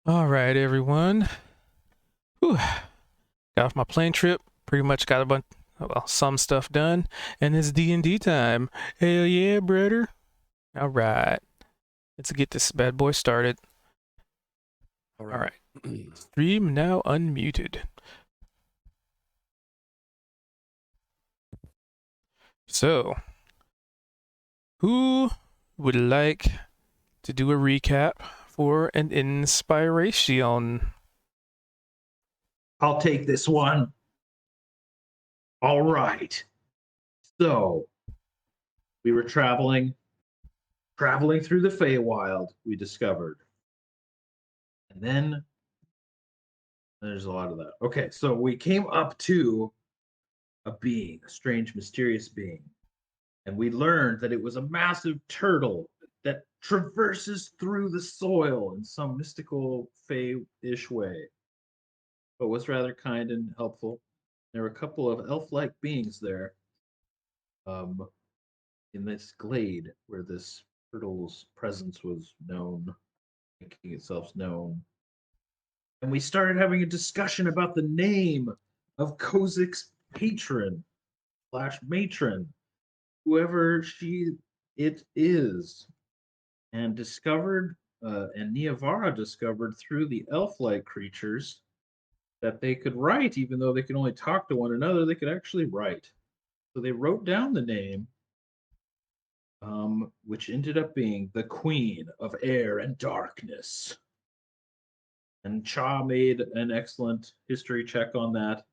All right, everyone. Whew. Got off my plane trip. Pretty much got some stuff done, and it's D&D time. Hell yeah, brother! All right, let's get this bad boy started. All All right. right, stream now unmuted. So, who would like to do a recap for an inspiration? I'll take this one. All right. So we were traveling through the Feywild, we discovered. And then there's a lot of that. Okay, so we came up to a being, a strange, mysterious being. And we learned that it was a massive turtle that traverses through the soil in some mystical Fey-ish way, but was rather kind and helpful. There were a couple of elf-like beings there. In this glade where this turtle's presence was known, making itself known. And we started having a discussion about the name of Kozik's patron slash matron, whoever it is, and Niavara discovered through the elf-like creatures that they could write, even though they could only talk to one another, they could actually write. So they wrote down the name, which ended up being the Queen of Air and Darkness. And Cha made an excellent history check on that.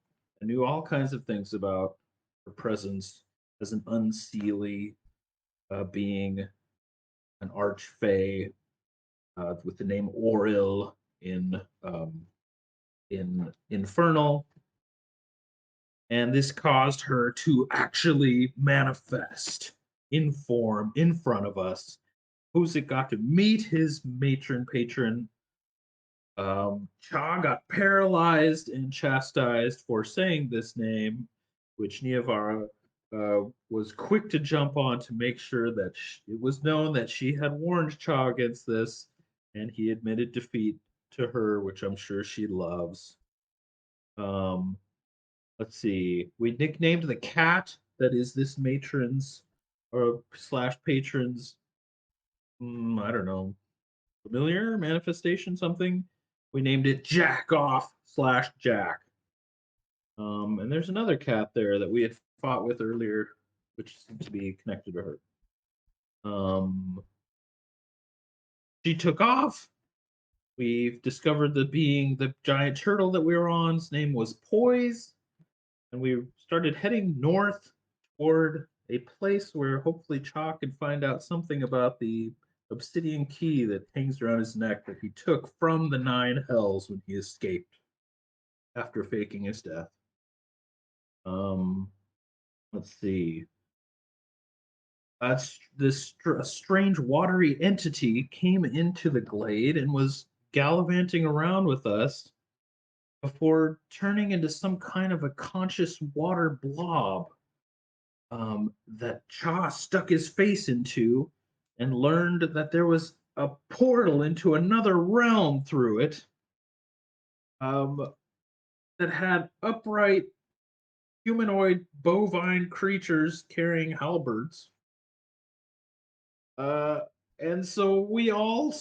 I knew all kinds of things about her presence as an unseelie being, an archfey with the name Oril in Infernal, and this caused her to actually manifest in form in front of us. Kozik got to meet his patron. Cha got paralyzed and chastised for saying this name, which Niavara was quick to jump on to make sure that it was known that she had warned Cha against this, and he admitted defeat to her, which I'm sure she loves. Let's see. We nicknamed the cat that is this matron's or slash patron's, I don't know, familiar manifestation, something. We named it Jack Off slash Jack. And there's another cat there that we had fought with earlier, which seems to be connected to her. She took off. We've discovered the giant turtle that we were on. His name was Poise. And we started heading north toward a place where hopefully Chalk can find out something about the obsidian key that hangs around his neck that he took from the Nine Hells when he escaped after faking his death. Let's see. This strange watery entity came into the glade and was gallivanting around with us before turning into some kind of a conscious water blob that Cha stuck his face into and learned that there was a portal into another realm through it that had upright humanoid bovine creatures carrying halberds. Uh, and so we all,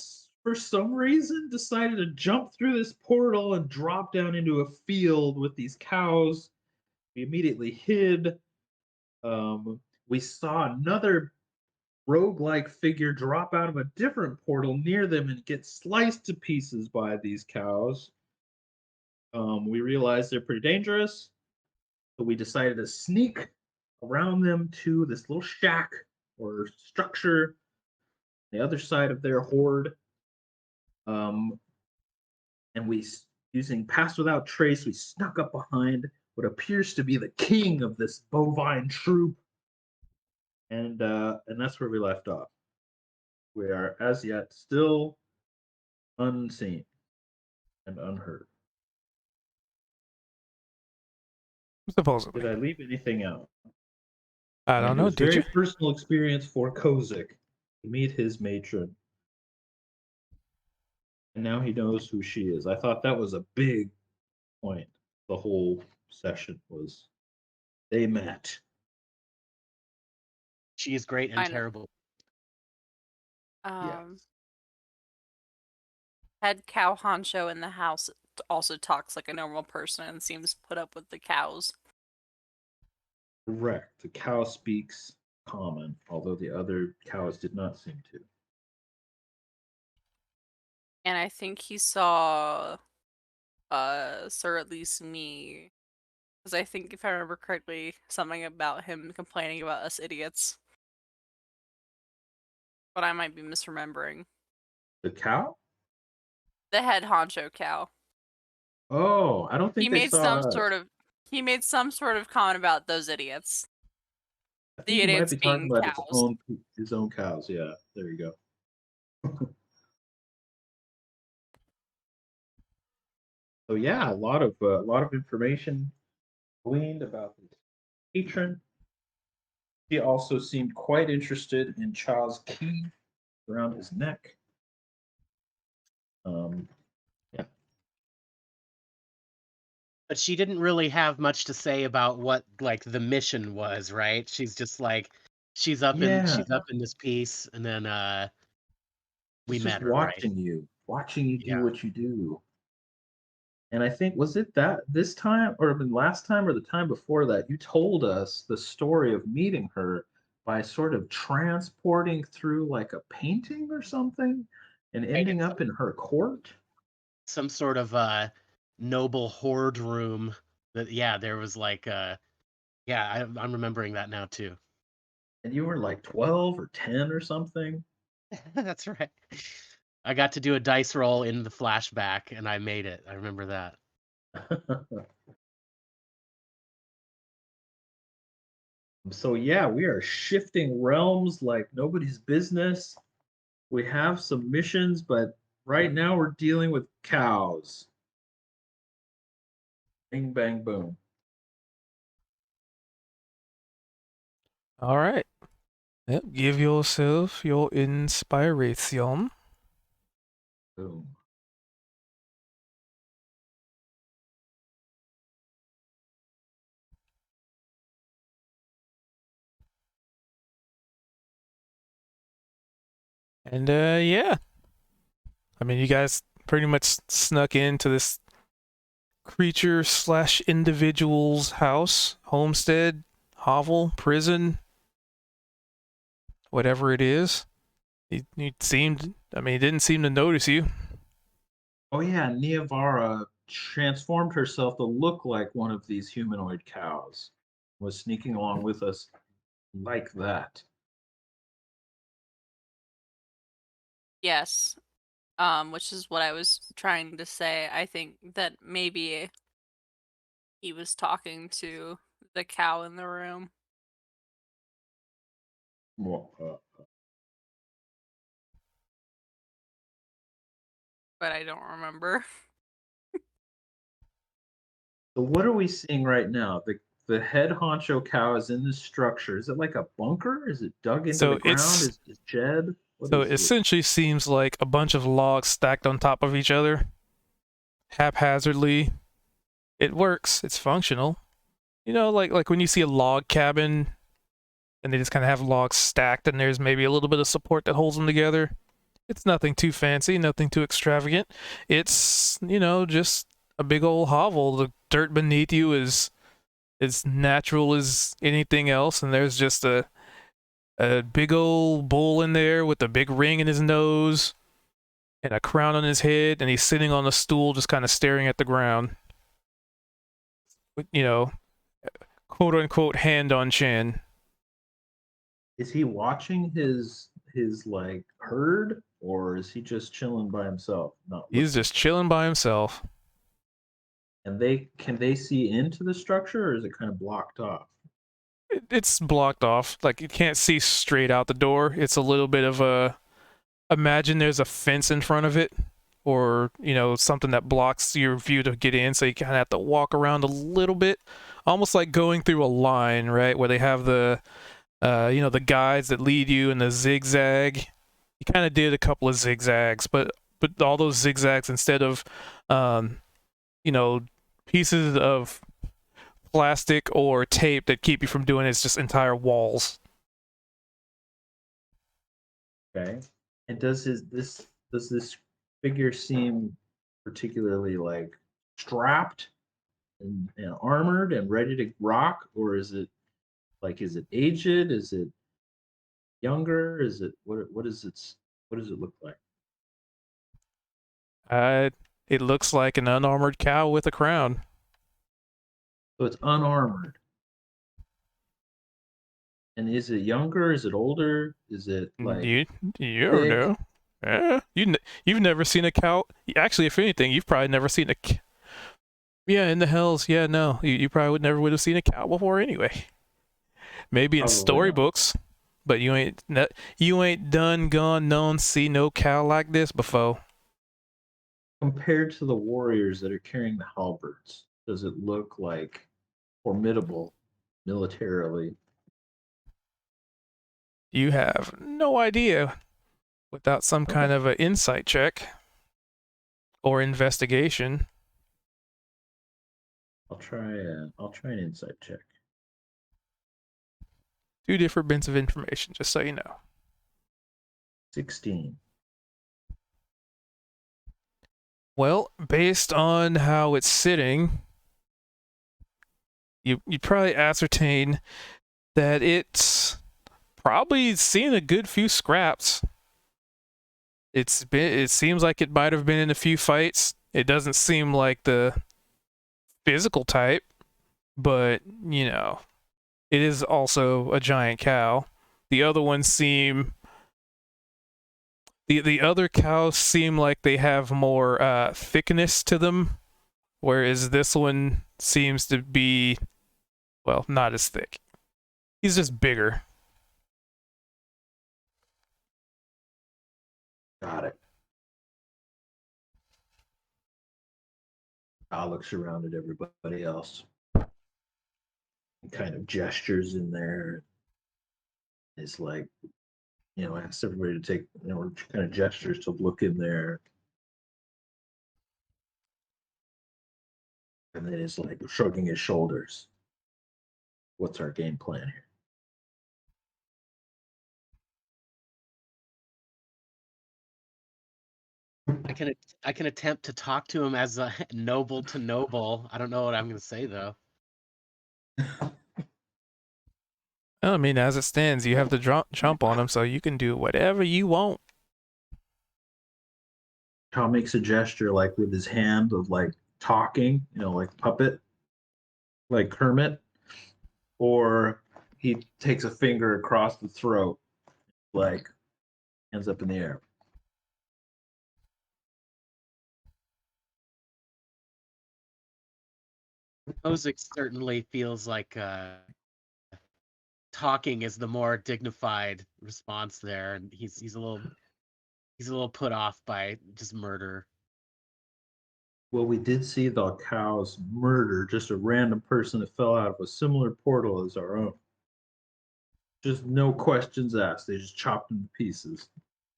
for some reason, decided to jump through this portal and drop down into a field with these cows. We immediately hid. We saw another rogue-like figure drop out of a different portal near them and get sliced to pieces by these cows. We realized they're pretty dangerous, so we decided to sneak around them to this little shack or structure on the other side of their horde. And we, using Pass Without Trace, we snuck up behind what appears to be the king of this bovine troop, and that's where we left off. We are as yet still unseen and unheard. Supposedly. Did I leave anything out? I don't And it know. was Did very you? personal experience for Kozik to meet his matron. And now he knows who she is. I thought that was a big point. The whole session was they met. She is great and I know. terrible. Yeah. Head cow honcho in the house also talks like a normal person and seems to put up with the cows. Correct. The cow speaks common, although the other cows did not seem to. And I think he saw Sir at least me. Because I think if I remember correctly, something about him complaining about us idiots. But I might be misremembering. The cow? The head honcho cow. Oh, I don't think He they made saw some us. sort of comment about those idiots. I The think he might idiots be talking being about cows. his own cows. Yeah, there you go. So yeah, a lot of information gleaned about the patron. He also seemed quite interested in Cha's key around his neck. Yeah. But she didn't really have much to say about what like the mission was, right? She's just like she's up in this piece, and then we He's met just her, right? watching you do Yeah. what you do. And I think was it that this time or the last time or the time before that you told us the story of meeting her by sort of transporting through like a painting or something and Right, ending it's up in her court. some sort of noble hoard room that there was like I'm remembering that now too. And you were like 12 or 10 or something. That's right. I got to do a dice roll in the flashback and I made it. I remember that. So yeah, we are shifting realms like nobody's business. We have some missions, but right now we're dealing with cows. Bing bang boom. All right. Yep. Give yourself your inspiration. Boom. And yeah. I mean, you guys pretty much snuck into this creature slash individual's house, homestead, hovel, prison, whatever it is. He seemed, I mean, he didn't seem to notice you. Oh yeah, Niavara transformed herself to look like one of these humanoid cows. Was sneaking along with us like that. Yes. Which is what I was trying to say. I think that maybe he was talking to the cow in the room. But I don't remember. So what are we seeing right now? The head honcho cow is in this structure. Is it like a bunker? Is it dug into the So ground? Is it a shed? What so is it it? essentially seems like a bunch of logs stacked on top of each other, haphazardly. It works. It's functional. You know, like when you see a log cabin and they just kind of have logs stacked and there's maybe a little bit of support that holds them together. It's nothing too fancy, nothing too extravagant. It's, you know, just a big old hovel. The dirt beneath you is as natural as anything else, and there's just a big old bull in there with a big ring in his nose and a crown on his head, and he's sitting on a stool just kind of staring at the ground. With, you know, quote unquote hand on chin. Is he watching his like herd, or is he just chilling by himself? Not He's looking? just chilling by himself. And can they see into the structure, or is it kind of blocked off? It's blocked off. Like you can't see straight out the door. It's a little bit of a, imagine there's a fence in front of it, or you know, something that blocks your view to get in, so you kind of have to walk around a little bit, almost like going through a line, right, where they have the you know, the guides that lead you in the zigzag. You kind of did a couple of zigzags, but but all those zigzags instead of, you know, pieces of plastic or tape that keep you from doing it. It's just entire walls. Okay. And does this figure seem particularly like strapped and armored and ready to rock, or is it aged? Is it younger? Is it what is its what does it look like? It looks like an unarmored cow with a crown. So it's unarmored. And is it younger? Is it older? Is it like You don't thick? know. You've never seen a cow. Actually, if anything, you've probably never seen a. Yeah, in the hills. Yeah, no, you probably would have seen a cow before anyway. Maybe in Probably not. storybooks, but you ain't done gone known see no cow like this before. Compared to the warriors that are carrying the halberds, does it look like formidable militarily? You have no idea without some kind Okay. of an insight check or investigation. I'll try an insight check. 2 different bits of information, just so you know. 16. Well, based on how it's sitting, you'd probably ascertain that it's probably seen a good few scraps. It seems like it might have been in a few fights. It doesn't seem like the physical type, but you know, it is also a giant cow. The other ones seem the other cows seem like they have more thickness to them, whereas this one seems to be, well, not as thick. He's just bigger. Got it. I looks around at everybody else and kind of gestures in there. It's like, asks everybody to take, kind of gestures to look in there. And then it's like shrugging his shoulders. What's our game plan here? I can attempt to talk to him as a noble to noble. I don't know what I'm going to say though. I mean, as it stands, you have to jump on him, so you can do whatever you want. Tom makes a gesture like with his hand of like talking, like puppet, like Kermit, or he takes a finger across the throat, like hands up in the air. Ozic certainly feels like talking is the more dignified response there, and he's a little put off by just murder. Well, we did see the cows murder just a random person that fell out of a similar portal as our own. Just no questions asked. They just chopped him to pieces.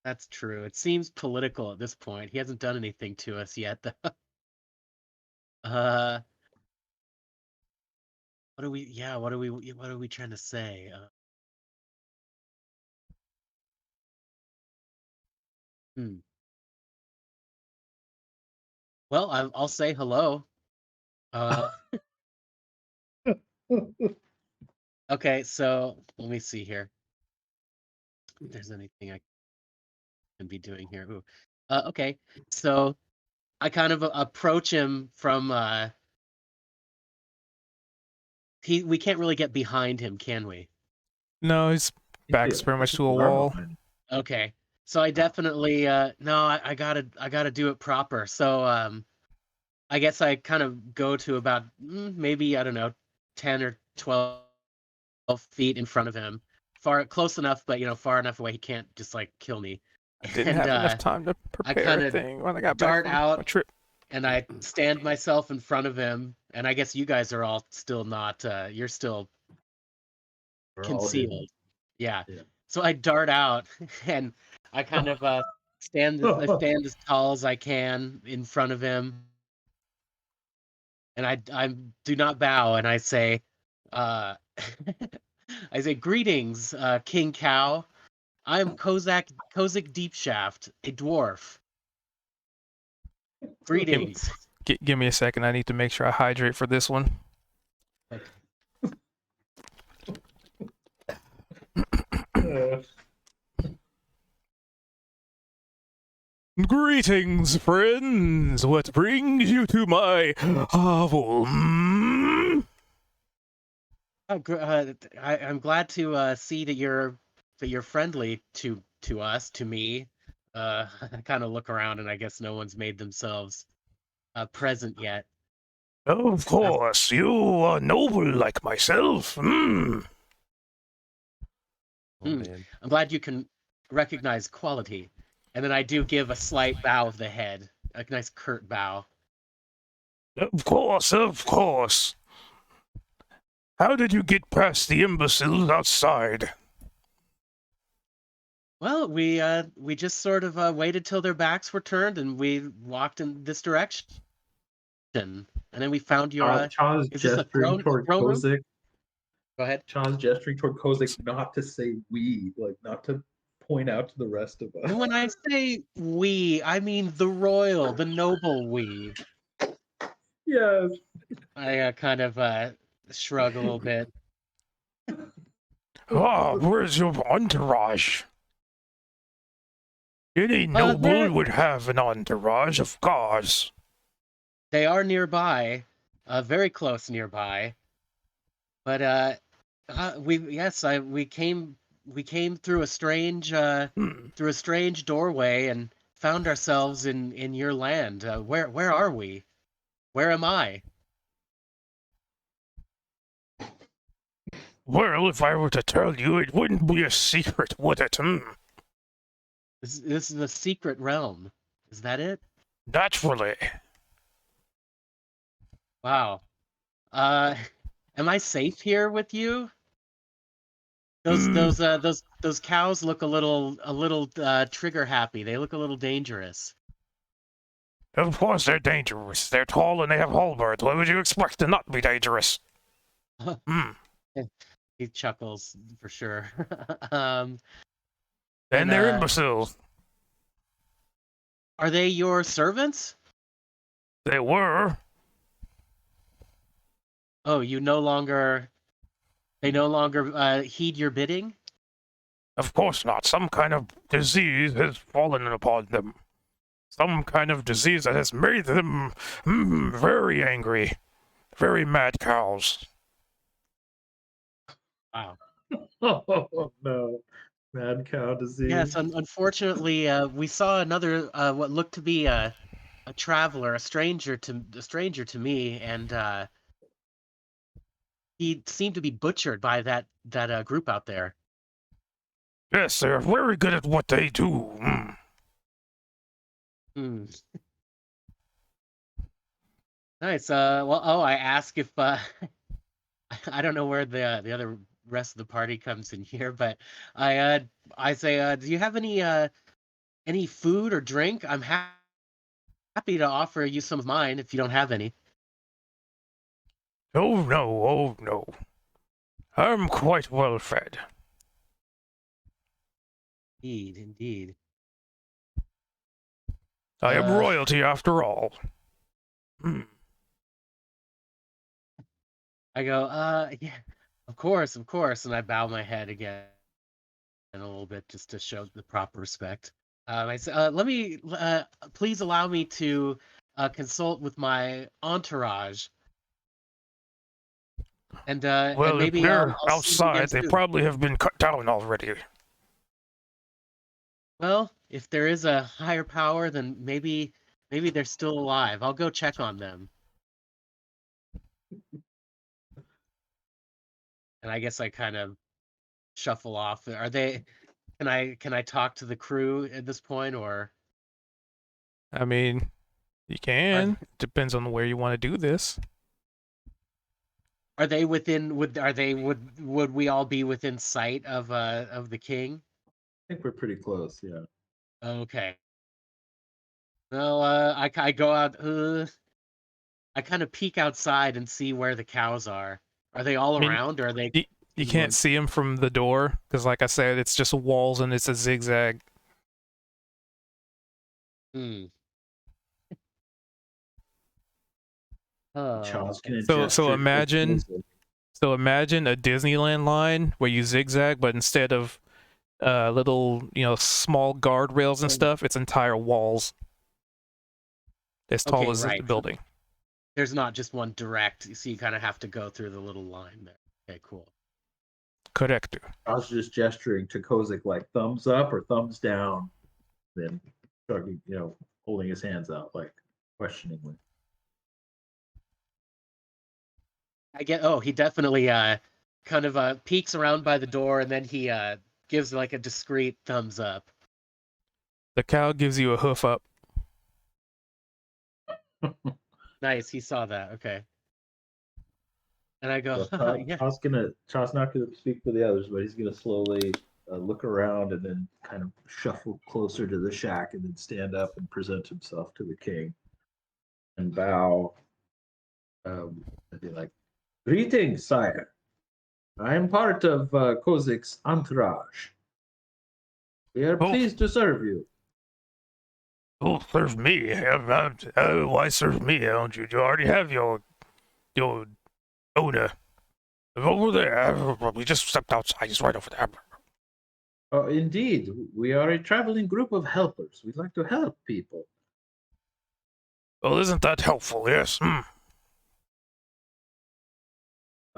That's true. It seems political at this point. He hasn't done anything to us yet, though. What are we trying to say? Well, I'll say hello. Okay, so let me see here. If there's anything I can be doing here. Ooh. Okay, so I kind of approach him from we can't really get behind him, can we? No, his back's pretty much to a wall. Okay, so I definitely no, I gotta do it proper. So I guess I kind of go to about maybe, I don't know, 10 or 12 feet in front of him, close enough, but far enough away he can't just like kill me. I didn't have enough time to prepare a thing when I got back dart from out my trip. and I stand myself in front of him, and I guess you guys are all still not. You're still We're all hidden. concealed. Yeah. Yeah. So I dart out, and I kind of I stand as tall as I can in front of him, and I do not bow, and I say, I say, "Greetings, King Cow. I am Kozak Deepshaft, a dwarf. Greetings." Give me a second. I need to make sure I hydrate for this one. Okay. Greetings, friends. What brings you to my hovel? I'm glad to see that you're friendly to us, to me. I kind of look around, and I guess no one's made themselves present yet. Of course, you are noble like myself. Oh, man. I'm glad you can recognize quality. And then I do give a slight bow of the head, a nice curt bow. Of course, of course. How did you get past the imbeciles outside? Well, we just sort of waited till their backs were turned, and we walked in this direction. And then we found your. Chon's Is this a gesturing throne toward room? Kozik. Go ahead. Chon's gesturing toward Kozik not to say we, like not to point out to the rest of us. And when I say we, I mean the royal, the noble we. Yes. I kind of shrug a little bit. Ah, where's your entourage? Any noble would have an entourage, of course. They are nearby, very close nearby. But we came through a strange doorway and found ourselves in your land. Where are we? Where am I? Well, if I were to tell you, it wouldn't be a secret, would it? This is a secret realm. Is that it? Naturally. Wow. Am I safe here with you? Those cows look a little trigger happy. They look a little dangerous. Of course they're dangerous. They're tall and they have halberds. Why would you expect to not be dangerous? He chuckles for sure. And they're imbeciles. Are they your servants? They were. Oh, they no longer heed your bidding? Of course not. Some kind of disease has fallen upon them. Some kind of disease that has made them very angry. Very mad cows. Wow. Oh no. Mad cow disease. Yes, unfortunately, we saw another what looked to be a traveler, a stranger to me, and he seemed to be butchered by that group out there. Yes, they're very good at what they do. Nice. I ask if I don't know where the other rest of the party comes in here, but I say, do you have any food or drink? I'm happy to offer you some of mine if you don't have any. Oh no. I'm quite well fed. Indeed. I am royalty after all. I go, yeah, of course, and I bow my head again a little bit just to show the proper respect. I say, please allow me to consult with my entourage. And Well, maybe if they're I'll see you again outside, they soon. probably have been cut down already. Well, if there is a higher power, then maybe they're still alive. I'll go check on them. And I guess I kind of shuffle off. Are they? Can I talk to the crew at this point, or? I mean, you can. Depends on where you want to do this. Are they within? Would we all be within sight of the king? I think we're pretty close, yeah. Okay. Well, I go out. I kind of peek outside and see where the cows are. Are they all I mean, around, or are they you in can't one? see them from the door because, like I said, it's just walls and it's a zigzag. Hmm. Charles Okay. can So gesture towards imagine Joseph. a Disneyland line where you zigzag, but instead of little small guardrails and Oh, stuff, it's entire walls as tall okay, as the right. So building. there's not just one direct, so you kind of have to go through the little line there. Okay, cool. Correct. Charles just gesturing to Kozik like thumbs up or thumbs down, then shrugging, holding his hands out like questioningly. I get. Oh, he definitely kind of peeks around by the door, and then he gives like a discreet thumbs up. The cow gives you a hoof up. Nice, he saw that. Okay. And I go, So yeah. Charles not gonna speak for the others, but he's gonna slowly look around and then kind of shuffle closer to the shack and then stand up and present himself to the king and bow and be like, "Greetings, sire. I am part of Kozik's entourage. We are Oh, pleased to serve you." oh, serve me. Why serve me? Don't you? You already have your owner over there. We just stepped outside. He's right over there. Oh, indeed, we are a traveling group of helpers. We'd like to help people. Well, isn't that helpful? Yes.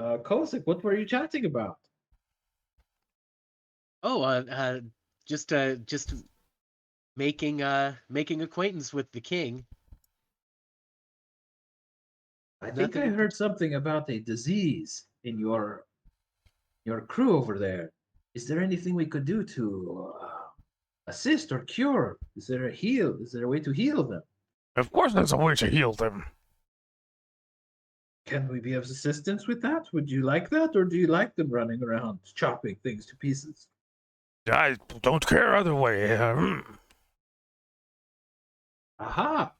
Kozik, what were you chatting about? Oh, just making acquaintance with the king. I think Nothing I in heard something about a disease in your crew over there. Is there anything we could do to assist or cure? Is there a heal? Is there a way to heal them? Of course, there's a way to heal them. Can we be of assistance with that? Would you like that, or do you like them running around chopping things to pieces? I don't care either way. Aha!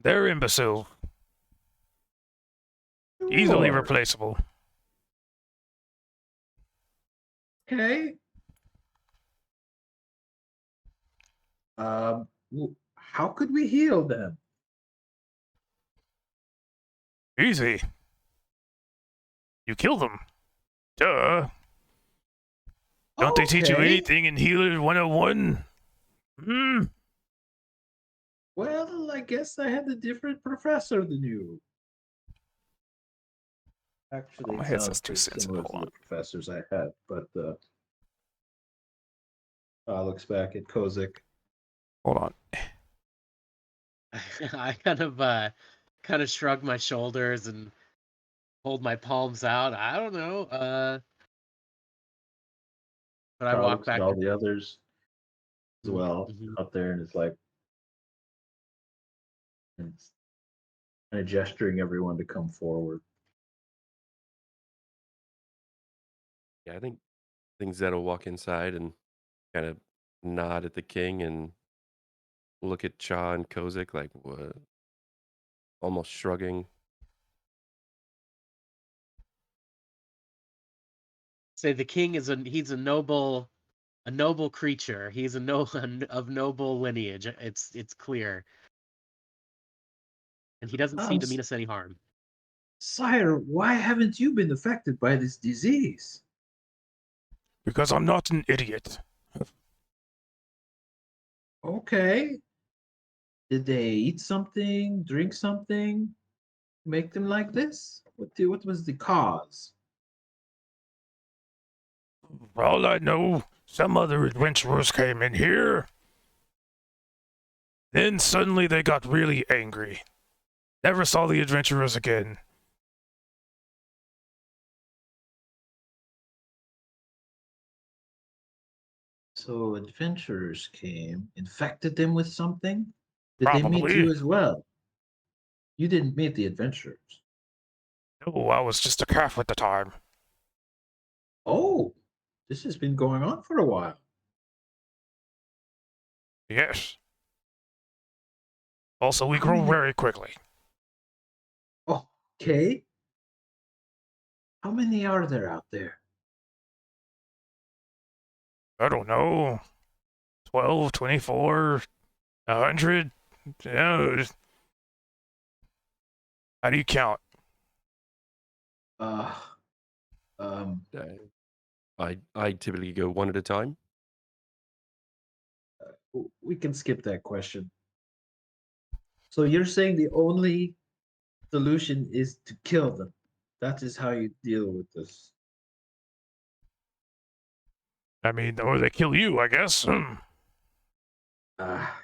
They're imbecile. Easily Sure. replaceable. Okay. How could we heal them? Easy. You kill them. Duh. Don't they teach you Okay. anything in Healer 101? Hmm. Well, I guess I had a different professor than you. Actually, Oh, my it headset's sounds too pretty sensitive. similar Hold to on. the professors I had, but looks back at Kozik. Hold on. I kind of shrug my shoulders and hold my palms out. I don't know. But I walk Looks at back all to the others as well Mhm. out there and is like, and kind of gesturing everyone to come forward. Yeah, I think Zed will walk inside and kind of nod at the king and look at Cha and Kozik like what? Almost shrugging. Say the king is he's a noble creature. He's of noble lineage. It's clear, and he doesn't seem to mean us any harm. Sire, why haven't you been affected by this disease? Because I'm not an idiot. Okay. Did they eat something, drink something, make them like this? What was the cause? For all I know, some other adventurers came in here. Then suddenly they got really angry. Never saw the adventurers again. So adventurers came, infected them with something? Did they meet Probably. you as well? You didn't meet the adventurers. No, I was just a calf at the time. Oh, this has been going on for a while. Yes. Also, we How grow many- very quickly. Okay. How many are there out there? I don't know. 12, 24, 100. Yeah. How do you count? Uh, um, I typically go one at a time. we can skip that question. So you're saying the only solution is to kill them? That is how you deal with this. I mean, or they kill you, I guess. Ah,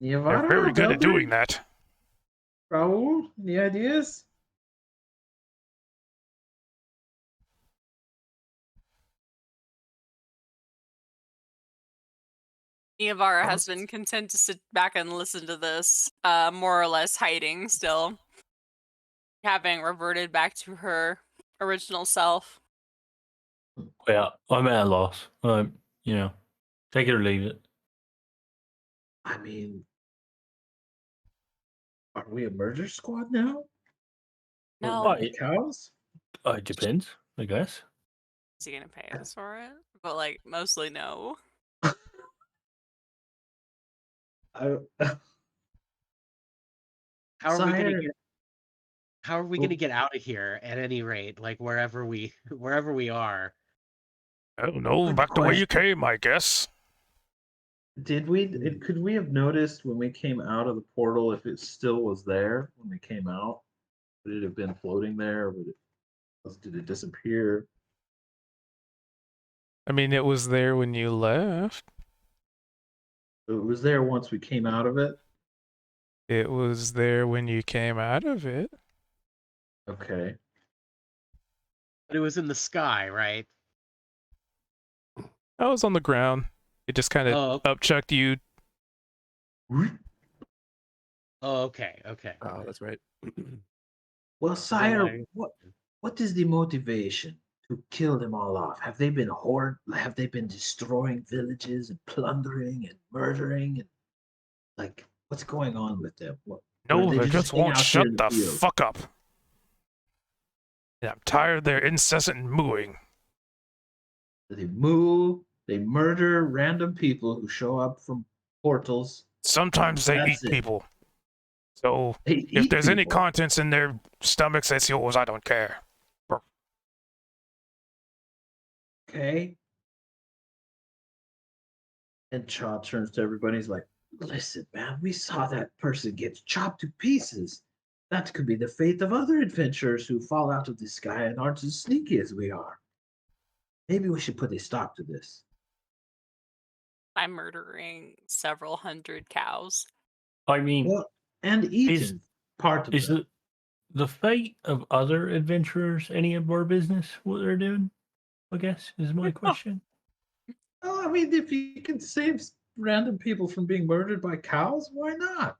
They're very Niavara, good at doing Delbert, that. Raul, any ideas? Niavara has been content to sit back and listen to this, more or less hiding still, having reverted back to her original self. Well, I'm at a loss. You know, take it or leave it. I mean, are we a murder squad now? No. Why? The cows? It depends, I guess. Is he gonna pay us for it? But like, mostly no. I, How are we gonna Sire, get? How are we Well- gonna get out of here? At any rate, like wherever we are. I don't know. Good Back the way you question. came, I guess. could we have noticed when we came out of the portal if it still was there when we came out? Would it have been floating there, or did it disappear? I mean, it was there when you left. It was there once we came out of it. It was there when you came out of it. Okay. But it was in the sky, right? I was on the ground. It just kind of Oh, upchucked you. oh, okay. Oh, that's right. Well, Sire, I- what is the motivation to kill them all off? Have they been Have they been destroying villages and plundering and murdering and like what's going on with them? What, or No, they they just hang won't out here shut in the field? fuck up. Yeah, I'm tired of their incessant mooing. They moo. They murder random people who show up from portals. Sometimes they That's eat it. people. So They if eat there's any people. contents in their stomachs, that's yours. I don't care. Okay. And Chaw turns to everybody. He's like, "Listen, man, we saw that person get chopped to pieces. That could be the fate of other adventurers who fall out of the sky and aren't as sneaky as we are. Maybe we should put a stop to this." By murdering several hundred cows. I mean, Well, and eating part of is them. the fate of other adventurers any of our business? What they're doing? I guess is my question. Oh, I mean, if you can save random people from being murdered by cows, why not?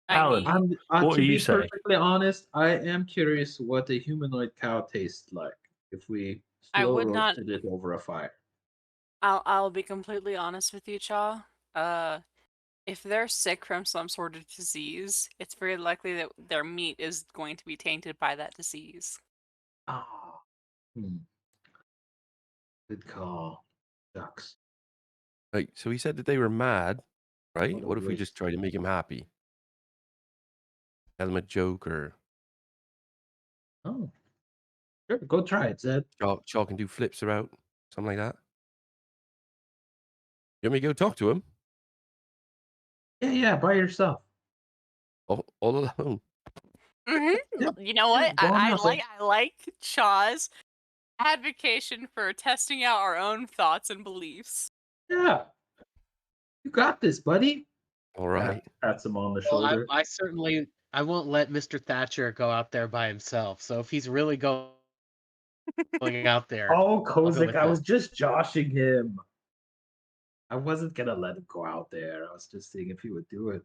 I Alan, mean, what To do be you say? perfectly honest, I am curious what a humanoid cow tastes like if we I slow would not- roasted it over a fire. I'll be completely honest with you, Cha. If they're sick from some sort of disease, it's very likely that their meat is going to be tainted by that disease. Oh, good call. Ducks. Like, so he said that they were mad, right? What a What if we just waste. try to make him happy? Tell him a joke, or Oh, sure. Go try it, Zed. Shaw can do flips about, something like that. You want me to go talk to him? Yeah, by yourself. All alone. Yeah, You know what? go on I out like Cha's advocation for testing out our own thoughts and beliefs. Yeah, you got this, buddy. All right. Pats him on the Well, shoulder. I certainly I won't let Mr. Thatcher go out there by himself. So if he's really going out there, Oh, go Kozik, with I him. was just joshing him. I wasn't gonna let him go out there. I was just seeing if he would do it.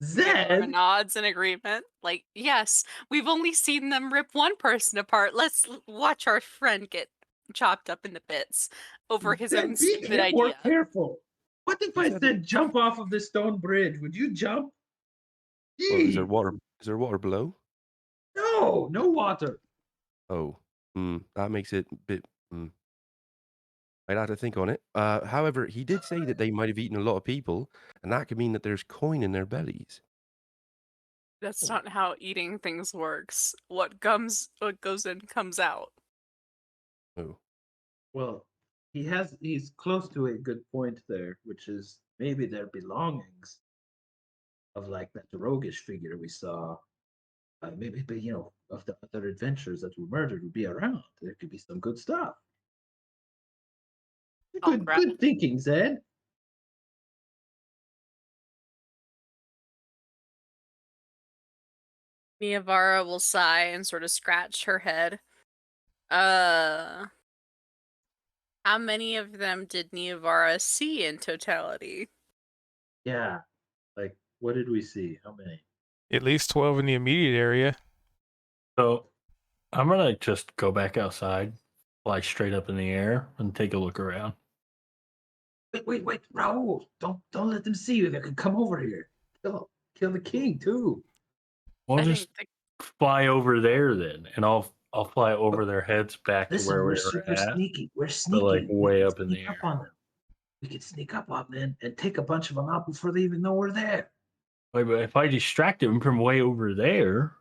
Zed? Nods in agreement. Like, yes, we've only seen them rip one person apart. Let's watch our friend get chopped up into bits over his own Zed, be stupid more idea. careful. What if You I said- said jump off of this stone bridge? Would you jump? Well, is there Jeez. water? Is there water below? No, no water. Oh, that makes it a bit. I'd have to think on it. However, he did say that they might have eaten a lot of people, and that could mean that there's coin in their bellies. That's not how eating things works. What goes in comes out. Oh, Well, he's close to a good point there, which is maybe their belongings of like that roguish figure we saw. Maybe, but of the other adventurers that were murdered would be around. There could be some good stuff. I'll Good, grab good thinking, Zed. Miavara will sigh and sort of scratch her head. How many of them did Niavara see in totality? Yeah. Like, what did we see? How many? At least 12 in the immediate area. So I'm gonna just go back outside, fly straight up in the air, and take a look around. Wait, Raul! Don't let them see you. They could come over here. Kill the king too. We'll I just think fly over there then, and I'll fly over their heads back to Listen, where we're we were super at. sneaky. We're So sneaky. like We way can up in the sneak up air. on them. We can sneak up on them and take a bunch of them out before they even know we're there. Wait, but if I distract them from way over there,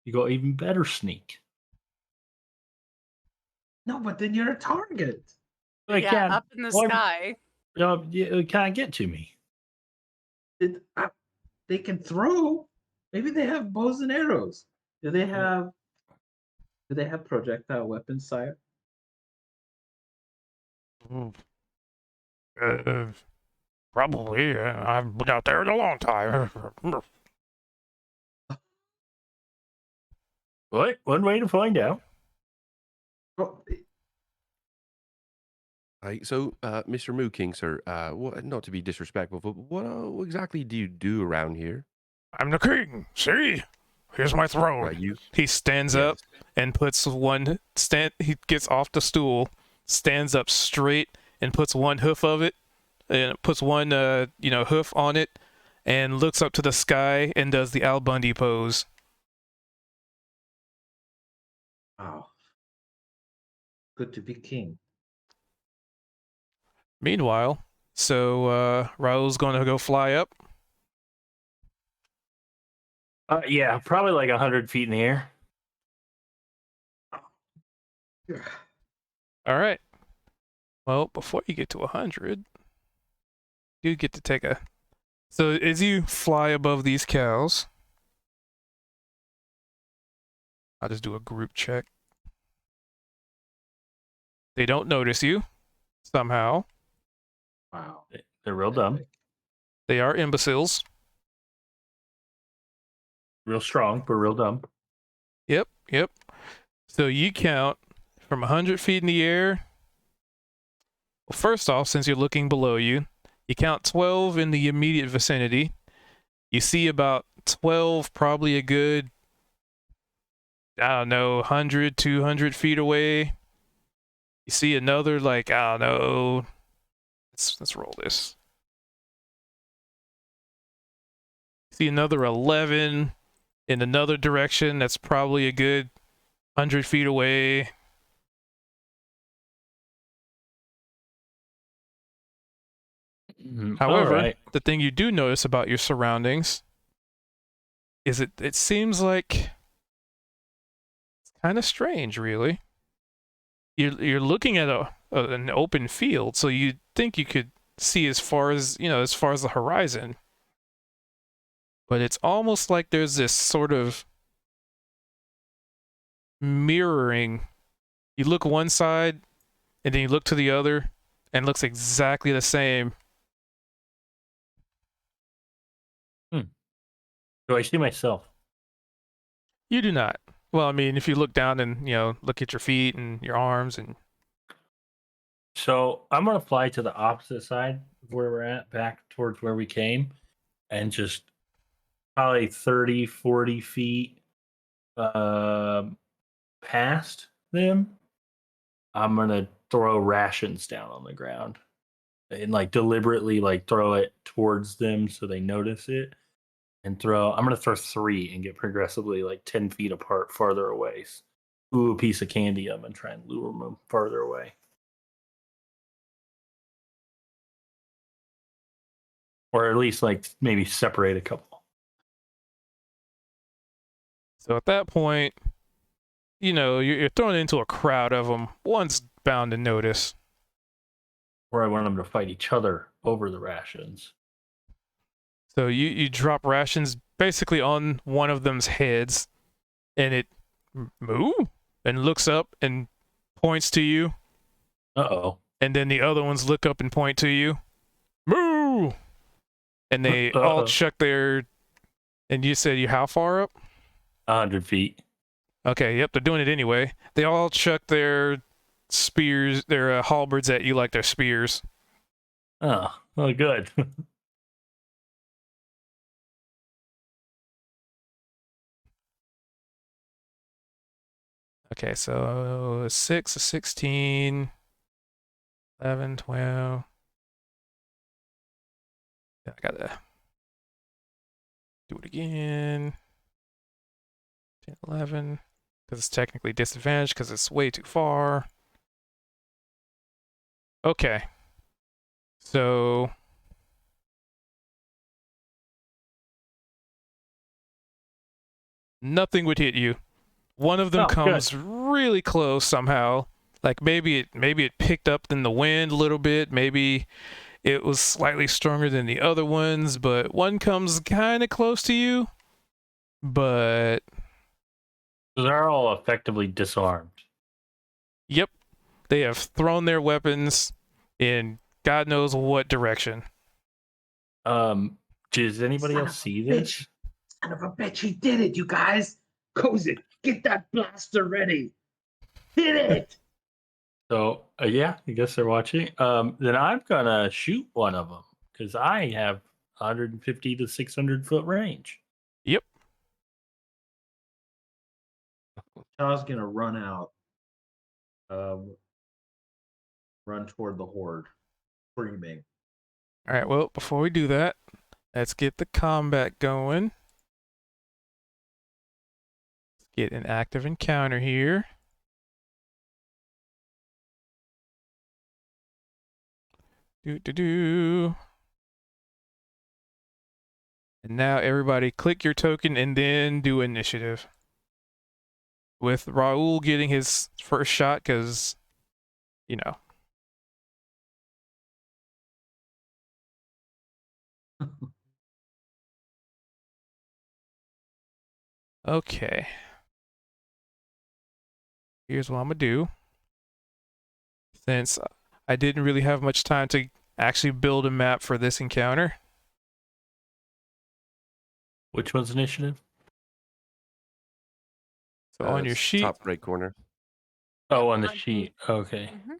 you go even better sneak. No, but then you're a target. They yeah, can't. up in the well, sky. You can't get to me. They can throw. Maybe they have bows and arrows. Do they have projectile weapons, sire? Probably. I've been out there in a long time. What? One way to find out. Oh, So, Mr. Moo King, sir, not to be disrespectful, but what exactly do you do around here? I'm the king. See? Here's my throne. Right, you. He stands Yes. up and puts he gets off the stool, stands up straight and puts one hoof of it, and puts one hoof on it, and looks up to the sky and does the Al Bundy pose. wow. Good to be king. Meanwhile, Raul's gonna go fly up. Yeah, probably like 100 feet in the air. All right. Well, before you get to 100, you get to take a. So as you fly above these cows, I'll just do a group check. They don't notice you somehow. Wow. They're real dumb, They are imbeciles. real strong, but real dumb. Yep. So you count from 100 feet in the air. Well, first off, since you're looking below you, you count 12 in the immediate vicinity. You see about 12, probably a good, 100, 200 feet away. You see another, let's roll this. See another 11 in another direction. That's probably a good 100 feet away. However, All right. the thing you do notice about your surroundings is it seems like it's kind of strange, really. You're looking at an open field, so you think you could see as far as the horizon. But it's almost like there's this sort of mirroring. You look one side, and then you look to the other, and it looks exactly the same. Do I see myself? You do not. Well, I mean, if you look down and, look at your feet and your arms and... So I'm gonna fly to the opposite side of where we're at, back towards where we came, and just probably 30, 40 feet past them, I'm gonna throw rations down on the ground and like deliberately like throw it towards them so they notice it. And I'm gonna throw 3 and get progressively like 10 feet apart, farther away. Ooh, a piece of candy. I'm gonna try and lure them farther away, or at least like maybe separate a couple. So at that point, you know, you're thrown into a crowd of them. One's bound to notice. Or I want them to fight each other over the rations. So you drop rations basically on one of them's heads, and it moo and looks up and points to you. Uh-oh. And then the other ones look up and point to you. Moo! And they all chuck their. And you said you how far up? 100 feet. Okay, yep, they're doing it anyway. They all chuck their spears, their halberds at you like they're spears. Oh, well, good. Okay, so 6, 16, 11, 12. I gotta do it again. 10, 11. Because it's technically disadvantaged because it's way too far. Okay. So. Nothing would hit you. One of them comes really close somehow. Like maybe it picked up in the wind a little bit. Maybe it was slightly stronger than the other ones, but one comes kind of close to you. But they're all effectively disarmed. Yep, they have thrown their weapons in God knows what direction. Does anybody else see this? Son of a bitch, he did it, you guys. Kozik, get that blaster ready. Hit it. So yeah, I guess they're watching. Then I'm gonna shoot one of them because I have 150 to 600 foot range. Yep. Shaw's gonna run out. Run toward the horde, screaming. All right. Well, before we do that, let's get the combat going. Let's get an active encounter here. And now everybody click your token and then do initiative. With Raul getting his first shot because, you know. Okay. Here's what I'm going to do. Since I didn't really have much time to actually build a map for this encounter. Which one's initiative? So on your sheet. Top right corner. Oh, on the sheet. Okay. Mm-hmm.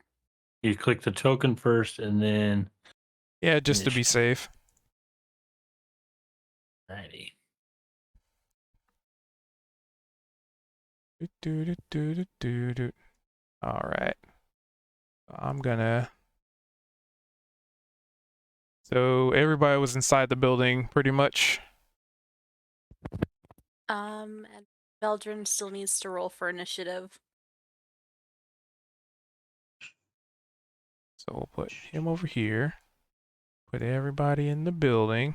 You click the token first and then. Yeah, just to be safe. Righty. All right. I'm gonna. So everybody was inside the building pretty much. And Beldrin still needs to roll for initiative. So we'll put him over here. Put everybody in the building.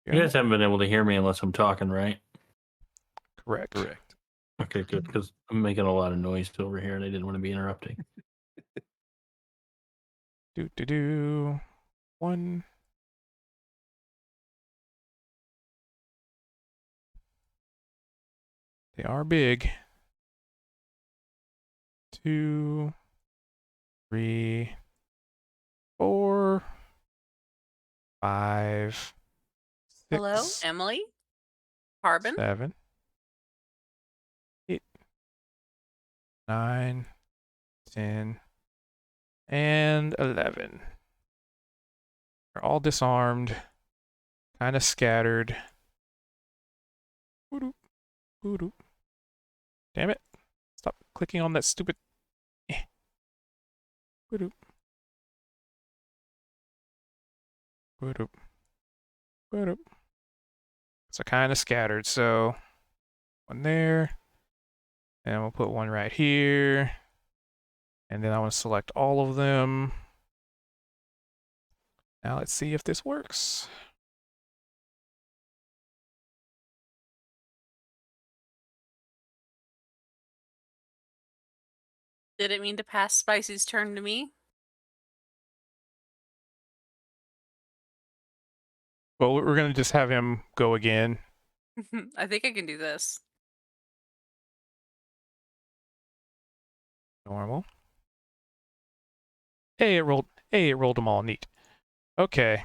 You guys haven't been able to hear me unless I'm talking, right? Correct. Correct. Okay, good, because I'm making a lot of noise over here and I didn't want to be interrupting. One. They are big. 2, 3, 4, 5, 6. Hello, Emily? Harbin? 7, 8, 9, 10, and 11. They're all disarmed. kind of scattered. Boop, boop. Damn it. Stop clicking on that stupid... Boop. Boop. Boop. So kind of scattered. So one there. And we'll put one right here. And then I want to select all of them. Now let's see if this works. Did it mean to pass Spicy's turn to me? Well, we're going to just have him go again. I think I can do this. Normal. Hey, it rolled. Hey, it rolled them all. Neat. Okay.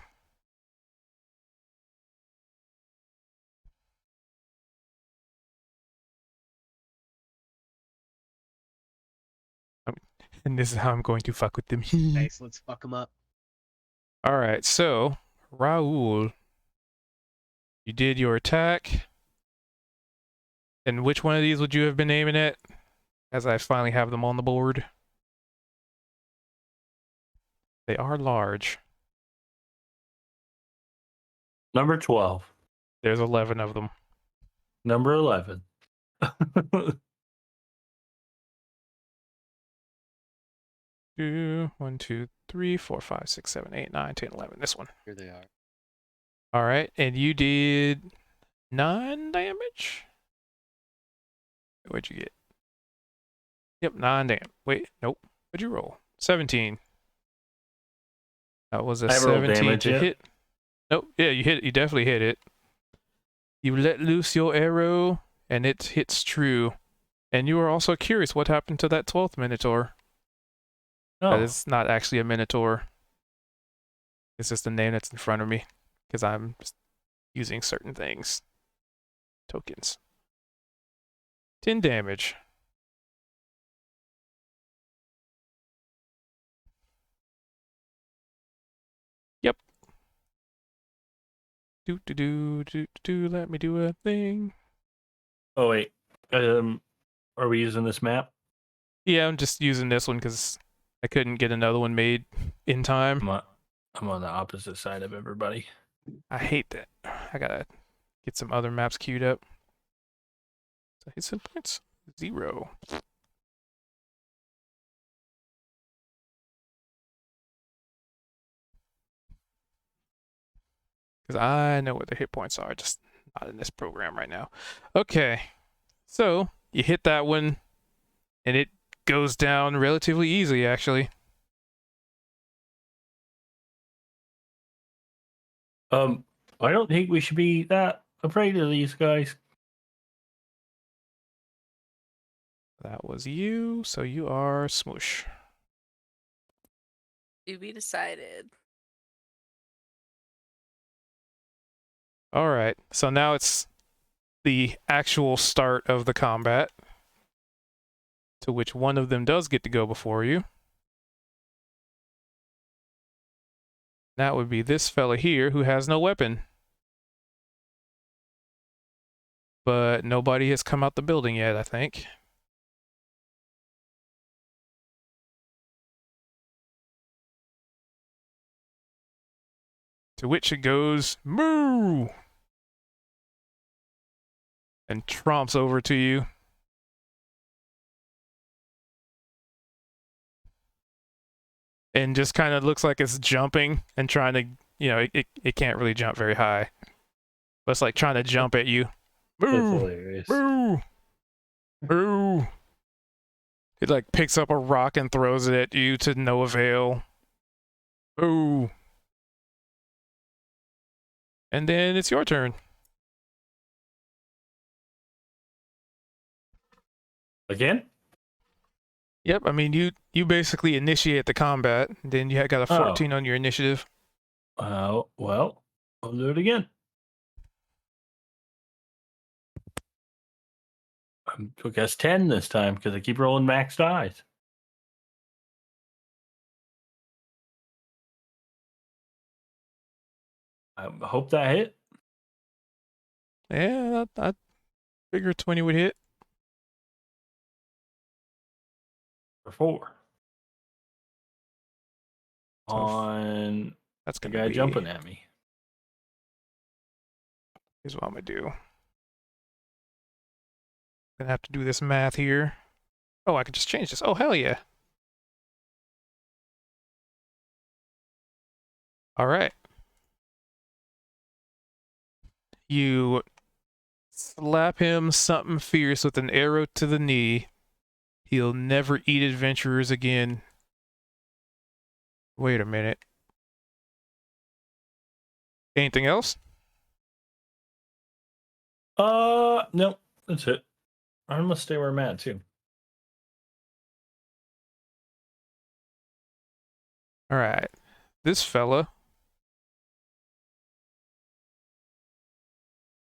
And this is how I'm going to fuck with them. Nice, let's fuck them up. All right, so Raul, you did your attack. And which one of these would you have been aiming at? As I finally have them on the board. They are large. Number 12. There's 11 of them. Number 11. 2, 1, 2, 3, 4, 5, 6, 7, 8, 9, 10, 11. This one. Here they are. All right, and you did 9 damage? What'd you get? Yep, 9 damage. Wait, nope. What'd you roll? 17. That was a I haven't rolled 17 damage to yet. hit. Nope, yeah, you hit it. You definitely hit it. You let loose your arrow, and it hits true. And you are also curious what happened to that 12th Minotaur. That Oh, is not actually a Minotaur. It's just the name that's in front of me, because I'm just using certain things. Tokens. 10 damage. Yep. Let me do a thing. oh wait. Are we using this map? Yeah, I'm just using this one because I couldn't get another one made in time. I'm on the opposite side of everybody. I hate that. I gotta get some other maps queued up. So hit some points. 0. Because I know what the hit points are, just not in this program right now. Okay, so you hit that one, and it goes down relatively easily, actually. I don't think we should be that afraid of these guys. That was you, so you are Smoosh. To be decided. All right, so now it's the actual start of the combat, to which one of them does get to go before you. That would be this fella here who has no weapon. But nobody has come out the building yet, I think. To which it goes, moo! And tromps over to you. And just kind of looks like it's jumping and trying to, it can't really jump very high. But it's like trying to jump at you. That's Moo! hilarious. Moo! Moo! It like picks up a rock and throws it at you to no avail. Moo! And then it's your turn. Again? Yep, I mean, you basically initiate the combat, then you got a 14 on your initiative. Well, I'll do it again. I guess 10 this time because I keep rolling max dice. I hope that hit. Yeah, I figured 20 would hit. For 4. So On that's the gonna guy be. jumping at me. Here's what I'm gonna do. Gonna have to do this math here. Oh, I could just change this. Oh, hell yeah. All right. You slap him something fierce with an arrow to the knee. He'll never eat adventurers again. Wait a minute. Anything else? Nope. That's it. I'm gonna stay where I'm at too. All right. This fella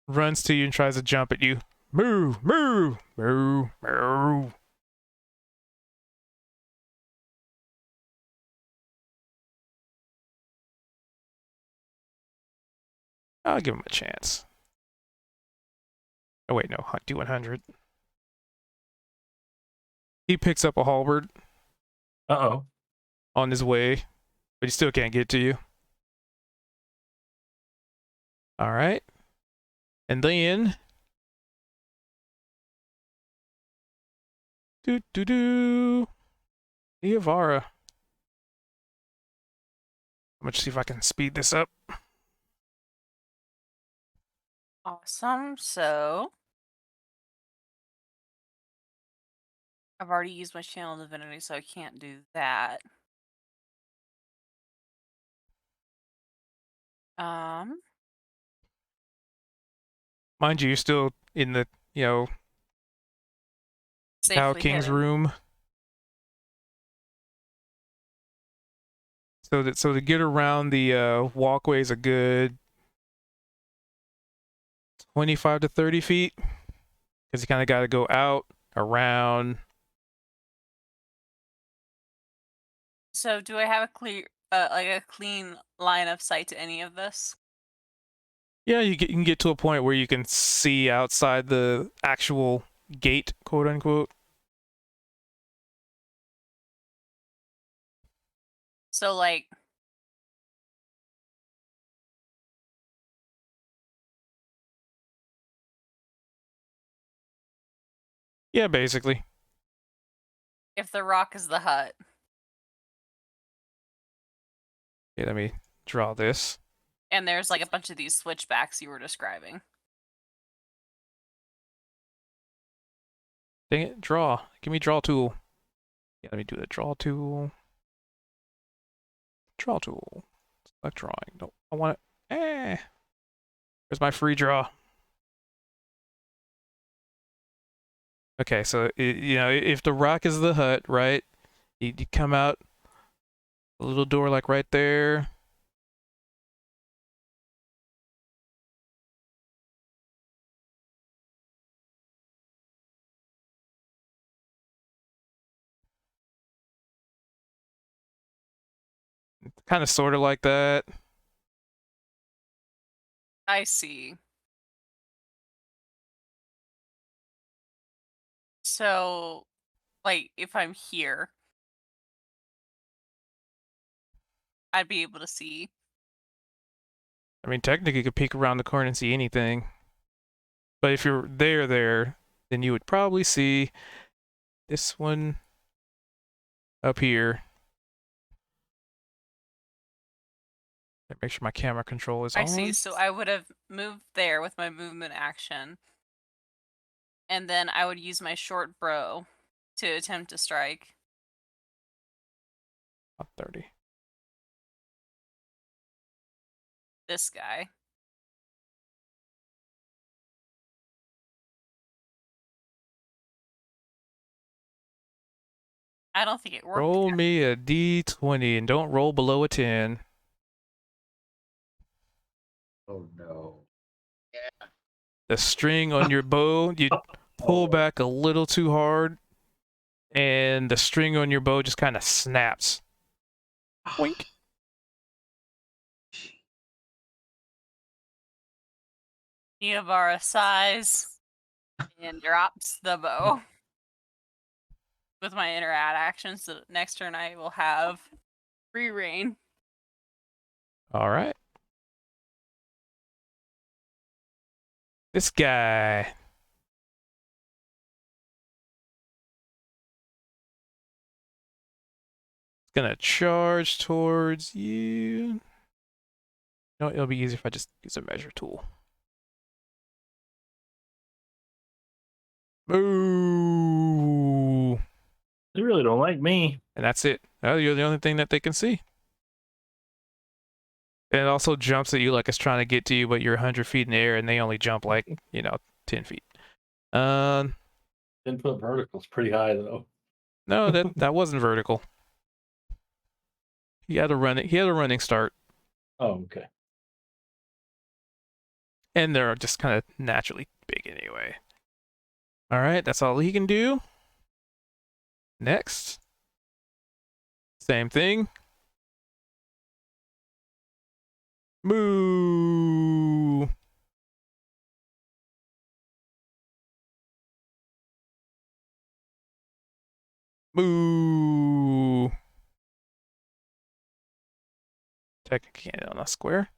runs to you and tries to jump at you. Move, move, move, move. I'll give him a chance. Oh, wait, no. Do 100. He picks up a halberd Uh-oh. on his way, but he still can't get to you. All right. And then. Iavara. I'm gonna see if I can speed this up. Awesome. So I've already used my channel divinity, so I can't do that. Mind you, you're still in the, Cow Safely King's hidden. room. So to get around the walkways a good 25 to 30 feet. Because you kind of got to go out, around. So do I have a clear, like a clean line of sight to any of this? Yeah, you can get to a point where you can see outside the actual gate, quote unquote. So like, Yeah, basically. if the rock is the hut, Okay, let me draw this. and there's like a bunch of these switchbacks you were describing. Dang it, draw. Give me draw tool. Yeah, let me do the draw tool. Draw tool. Select drawing. No, I want it. Where's my free draw? Okay, so if the rock is the hut, right? You come out a little door like right there. Kind of sort of like that. I see. So, like, if I'm here, I'd be able to see. I mean, technically you could peek around the corner and see anything. But if you're there, then you would probably see this one up here. Make sure my camera control is on. I see. So I would have moved there with my movement action. And then I would use my short bow to attempt to strike. About 30. This guy. I don't think it worked. Roll yet. me a d20 and don't roll below a 10. Oh no. The string on your bow, you pull Oh. back a little too hard, and the string on your bow just kind of snaps. Wink. Neovara sighs and drops the bow. With my interact actions, the next turn I will have free reign. All right. This guy. Gonna charge towards you. No, it'll be easier if I just use a measure tool. Boo! They really don't like me. And that's it. Oh, you're the only thing that they can see. And it also jumps at you like it's trying to get to you, but you're 100 feet in the air, and they only jump like 10 feet. 10-foot vertical is pretty high though. No, that wasn't vertical. He had a running start, Oh, okay. and they're just kind of naturally big anyway. All right, that's all he can do. Next, same thing. Moo. Moo. Technically can't on a square.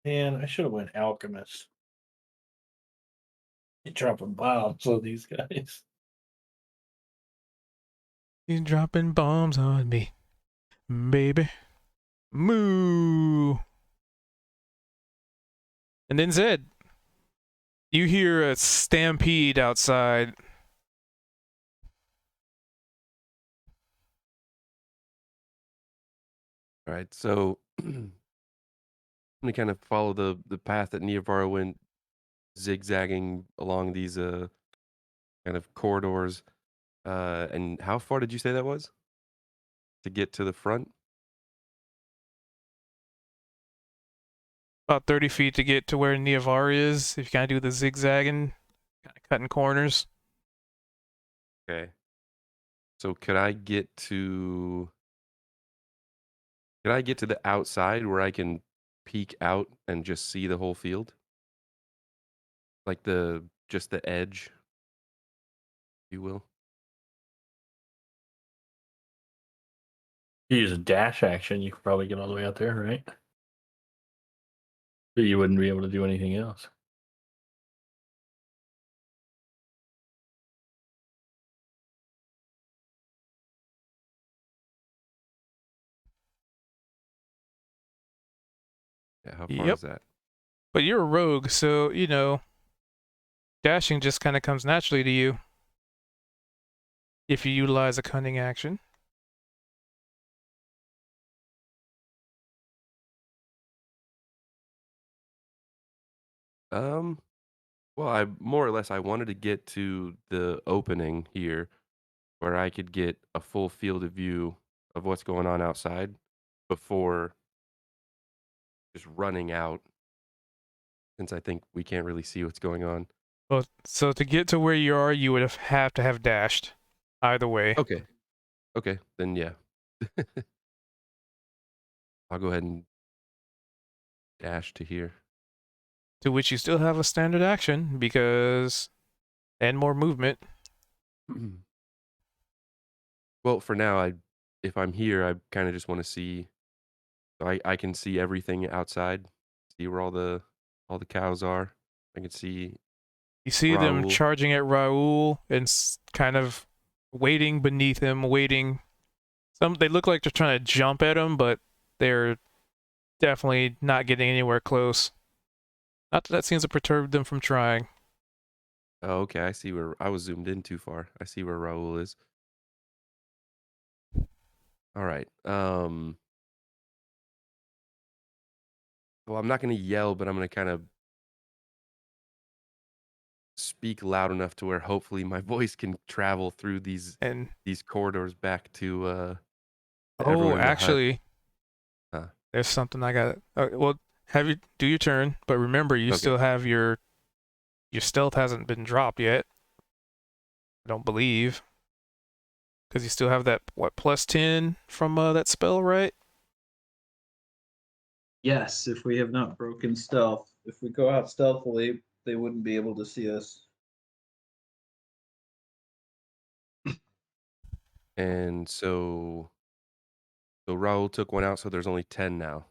Man, I should have went alchemist. You're dropping bombs on these guys. He's dropping bombs on me, baby. Moo. And then Zed, you hear a stampede outside. All right, so I'm gonna kind of follow the path that Neovara went, zigzagging along these kind of corridors. And how far did you say that was to get to the front? About 30 feet to get to where Neovar is. If you kind of do the zigzagging, kind of cutting corners. Okay. So could I get to the outside where I can peek out and just see the whole field? Like just the edge, if you will. You use a dash action, you could probably get all the way out there, right? But you wouldn't be able to do anything else. Yeah, how far Yep. is that? But you're a rogue, so, dashing just kind of comes naturally to you. If you utilize a cunning action. Well, I more or less I wanted to get to the opening here where I could get a full field of view of what's going on outside before just running out, since I think we can't really see what's going on. Well, so to get to where you are, you would have to have dashed. Either way. Okay. Okay, then yeah. I'll go ahead and dash to here. To which you still have a standard action and more movement. Well, for now, if I'm here, I kind of just want to see. So I can see everything outside. See where all the cows are. I can see. You see them Raoul. charging at Raoul and kind of waiting beneath him, waiting. They look like they're trying to jump at him, but they're definitely not getting anywhere close. Not that seems to perturb them from trying. Oh, okay. I see where I was zoomed in too far. I see where Raoul is. All right. Well, I'm not going to yell, but I'm going to kind of speak loud enough to where hopefully my voice can travel through these corridors back to everyone in the hut. Actually, there's something I got. Well, have you do your turn, but remember you still have your stealth hasn't been dropped yet. I don't believe, because you still have that plus 10 from that spell, right? Yes, if we have not broken stealth. If we go out stealthily, they wouldn't be able to see us. And so Raul took one out, so there's only 10 now.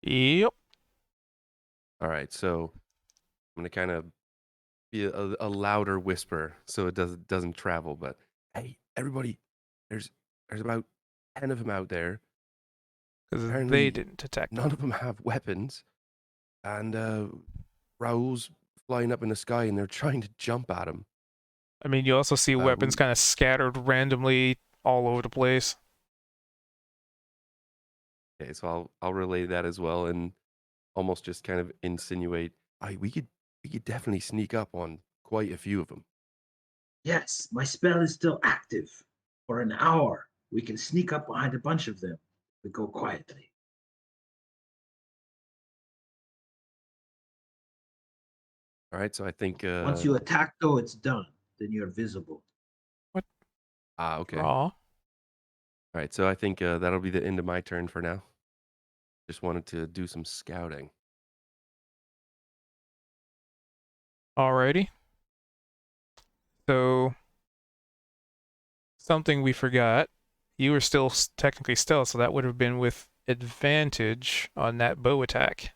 Yep. All right, so I'm gonna kind of be a louder whisper so it doesn't travel. But hey, everybody, there's about 10 of them out there. Because they Apparently, didn't attack none them. of them have weapons, and Raul's flying up in the sky, and they're trying to jump at him. I mean, you also see weapons we- kind of scattered randomly all over the place. Okay, so I'll relay that as well, and almost just kind of insinuate, we could definitely sneak up on quite a few of them. Yes, my spell is still active. For an hour, we can sneak up behind a bunch of them. We go quietly. All right, so I think Once you attack, though, it's done. Then you're visible. okay. All Raw. right, so I think that'll be the end of my turn for now. Just wanted to do some scouting. Alrighty. So, something we forgot. You were still technically stealth, so that would have been with advantage on that bow attack.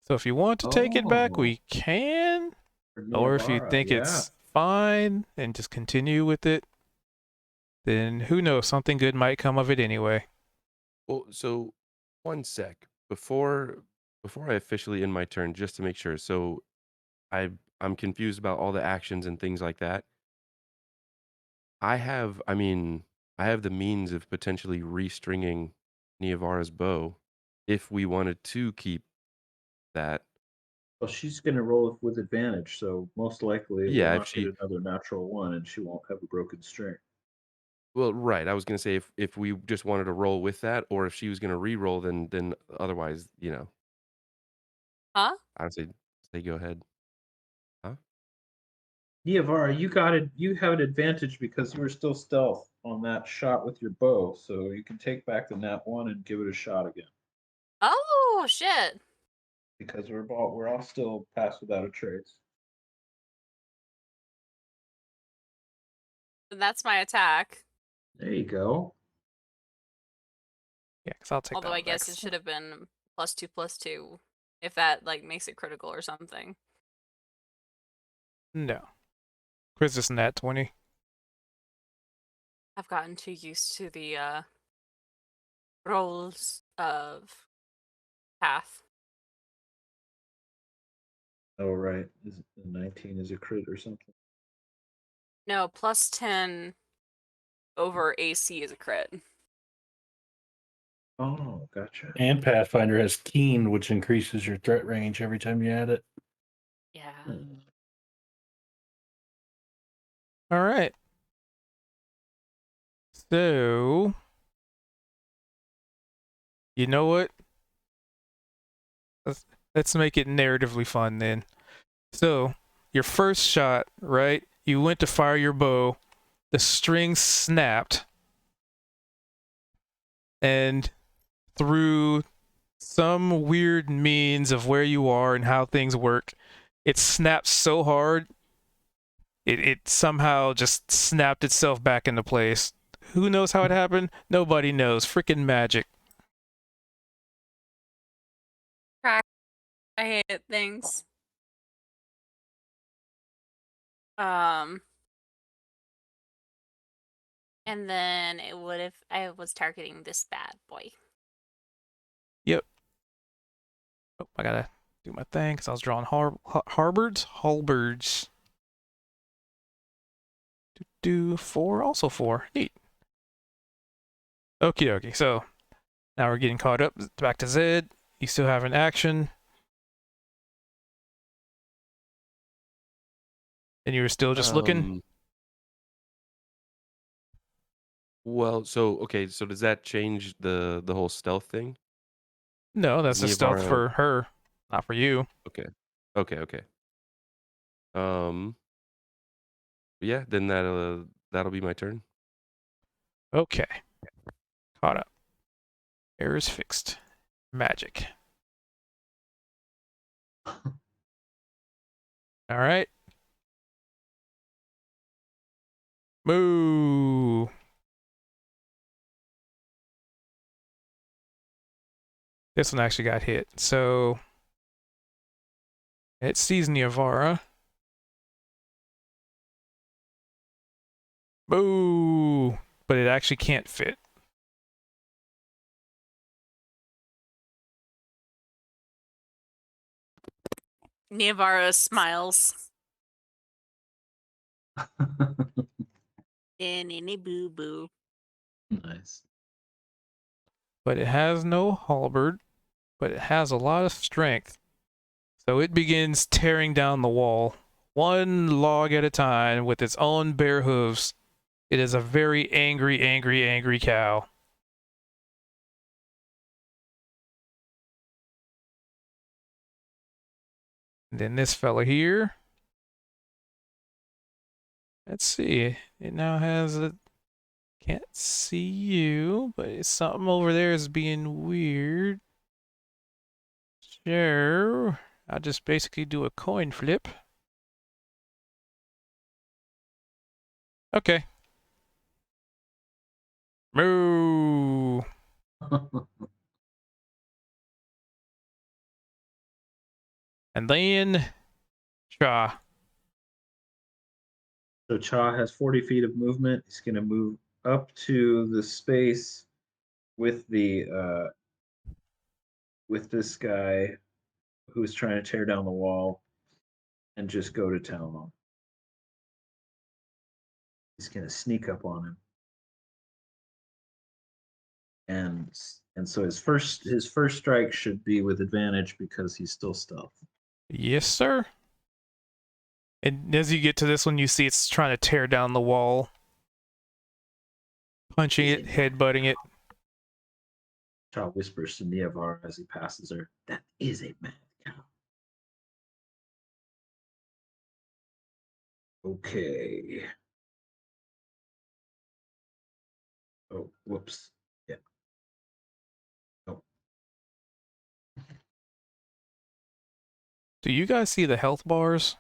So if you want to take it back, we can. Or if you think it's fine and just continue with it, then who knows, something good might come of it anyway. Well, so 1 sec before I officially end my turn, just to make sure. So I'm confused about all the actions and things like that. I have the means of potentially restringing Niavara's bow if we wanted to keep that. Well, she's going to roll it with advantage, so most likely it Yeah, will if not she get another natural one, and she won't have a broken string. well, right. I was gonna say if we just wanted to roll with that, or if she was gonna re-roll, then otherwise, Huh? I would say go ahead. Huh? Niavara, you got it. You have an advantage because you were still stealth on that shot with your bow, so you can take back the nat one and give it a shot again. Oh shit! Because we're all still passed without a trace. That's my attack. There you go. Yeah, because I'll take Although that I one guess next. it should have been +2/+2, if that like makes it critical or something. No. Chris is nat 20. I've gotten too used to the rolls of path. Oh, right. Is it 19 is a crit or something? No, +10 over AC is a crit. Oh, gotcha. And Pathfinder has Keen, which increases your threat range every time you add it. Yeah. All right. So, you know what? Let's make it narratively fun then. So, your first shot, right? You went to fire your bow, the string snapped, and through some weird means of where you are and how things work, it snapped so hard, it somehow just snapped itself back into place. Who knows how it happened? Nobody knows. Freaking magic. I hate it. Thanks. And then it would have. I was targeting this bad boy. Yep. Oh, I gotta do my thing because I was drawing halberds. Do 4, also 4. Neat. Okie dokie. So now we're getting caught up. Back to Zed. You still have an action. And you were still just looking? Well, so okay, so does that change the whole stealth thing? No, that's a stealth Niavara. for her, not for you. Okay. Yeah, then that'll be my turn. Okay. Caught up. Errors fixed. Magic. All right. Moo. This one actually got hit. So it sees Niavara. Boo. But it actually can't fit. Niavara smiles. Any boo boo. Nice. But it has no halberd, but it has a lot of strength. So it begins tearing down the wall, one log at a time, with its own bare hooves. It is a very angry, angry, angry cow. And then this fella here. Let's see. It now has a... Can't see you, but something over there is being weird. Sure. I'll just basically do a coin flip. Okay. Moo. And then Cha. So Cha has 40 feet of movement. He's going to move up to the space with the with this guy who's trying to tear down the wall, and just go to town on him. He's going to sneak up on him, and so his first strike should be with advantage because he's still stealth. Yes, sir. And as you get to this one, you see it's trying to tear down the wall. Punching it, headbutting it. Cha whispers to Niavar as he passes her, "That is a mad cow." Okay. Oh, whoops. Yeah. Oh, Do you guys see the health bars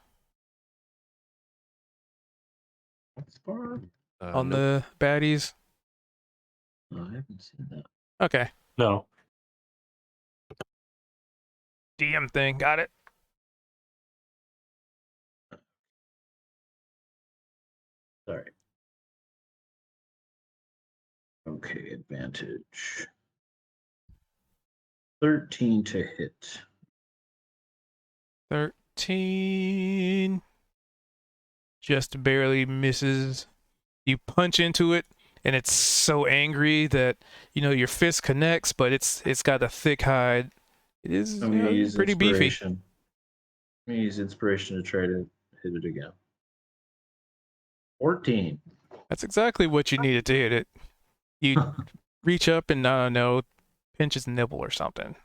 what's bar? on Nope. the baddies? No, I haven't seen that. Okay. No. DM thing. Got it. Sorry. Okay, advantage. 13 to hit. 13. Just barely misses. You punch into it, and it's so angry that, you know, your fist connects, but it's got a thick hide. It is I'm gonna use pretty beefy. inspiration. I'm gonna use inspiration to try to hit it again. 14. That's exactly what you needed to hit it. You reach up and, I don't know, pinch his nipple or something.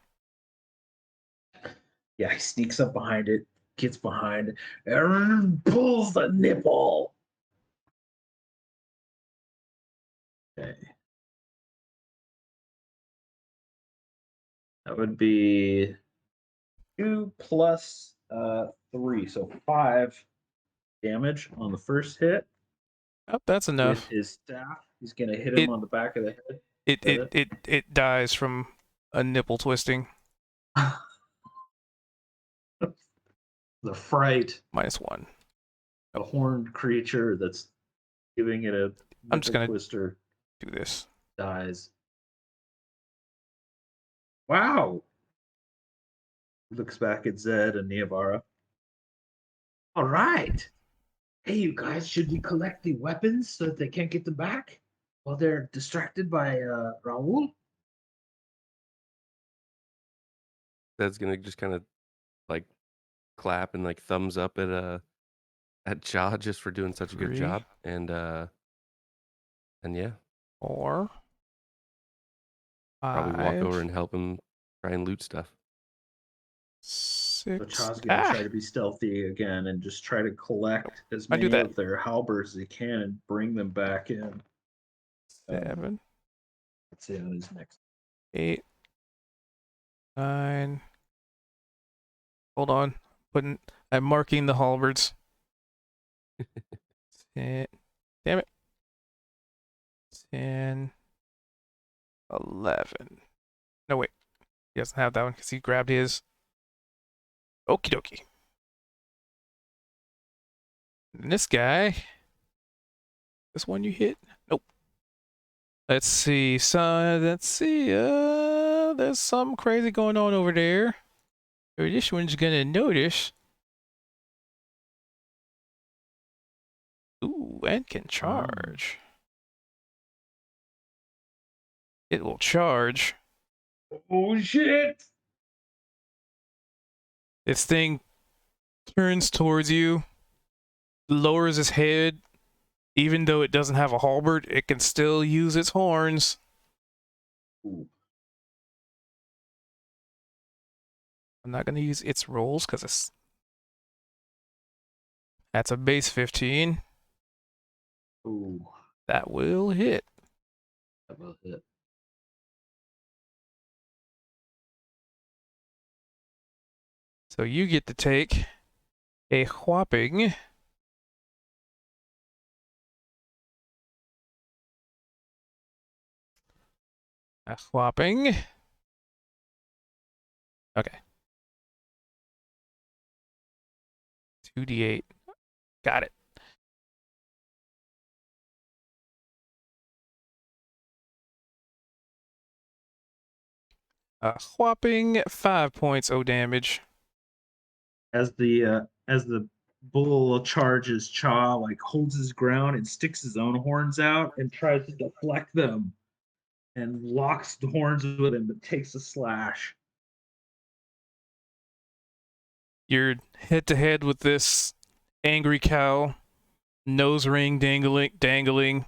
Yeah, he sneaks up behind it, gets behind, and pulls the nipple. Okay. That would be 2 plus 3, so 5 damage on the first hit. Oh, that's With enough. his staff, he's gonna hit him on the back of the head. It dies from a nipple twisting. The fright, -1. a horned creature that's giving it a I'm just nipple gonna twister do this. dies. Wow. Looks back at Zed and Niavara. All right. Hey, you guys, should we collect the weapons so that they can't get them back while they're distracted by Raul? That's gonna just kind of like clap and like thumbs up at Cha just for doing such a good 3, job, and yeah, 4, probably walk 5, over and help him try and loot stuff. So 6. Cha's going to try to be stealthy again and just try to collect as I do many that. of their halberds as he can and bring them back in. 7, Let's see on his next. 8, 9, Hold on. I'm marking the halberds. 10, damn it. 10, 11. No, wait. He doesn't have that one because he grabbed his. Okie dokie. And this guy. This one you hit? Nope. Let's see. Let's see. There's something crazy going on over there. Or this one's gonna notice. Ooh, and can charge. It will charge. Oh shit! This thing turns towards you, lowers its head. Even though it doesn't have a halberd, it can still use its horns. Ooh. I'm not gonna use its rolls because that's a base 15. Ooh, That will hit. that will hit. So you get to take a whopping okay, 2d8. Got it. A whopping 5 points of damage. As the bull charges, Cha like holds his ground and sticks his own horns out and tries to deflect them, and locks the horns with him, but takes a slash. You're head to head with this angry cow, nose ring dangling,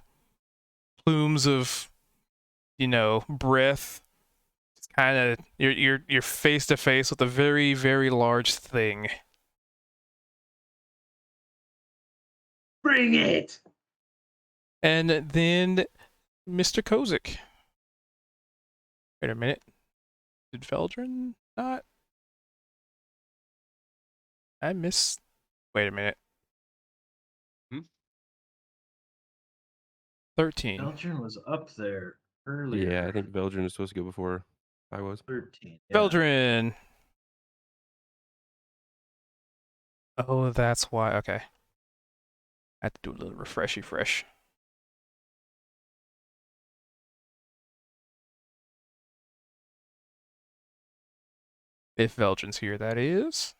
plumes of, breath. It's kind of you're face to face with a very, very large thing. Bring it! And then Mr. Kozik. Wait a minute. Did Veldrin not? I missed. Wait a minute. 13. Belgian was up there earlier. Yeah, I think Belgium was supposed to go before I was. 13. Yeah. Veldrin. Oh, that's why. Okay. I have to do a little refreshy fresh. If Veldrin's here, that is.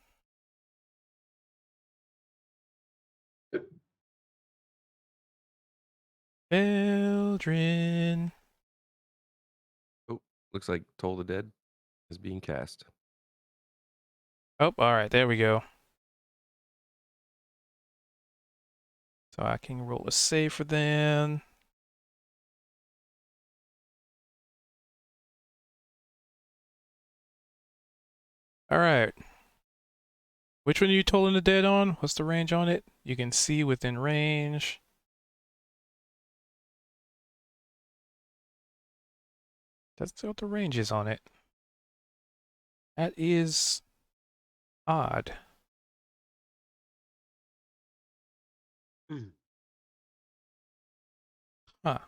Veldrin. Oh, looks like Toll the Dead is being cast. Oh, all right. There we go. So I can roll a save for them. All right. Which one are you tolling the dead on? What's the range on it? You can see within range. Doesn't say what the range is on it. That is odd. Huh.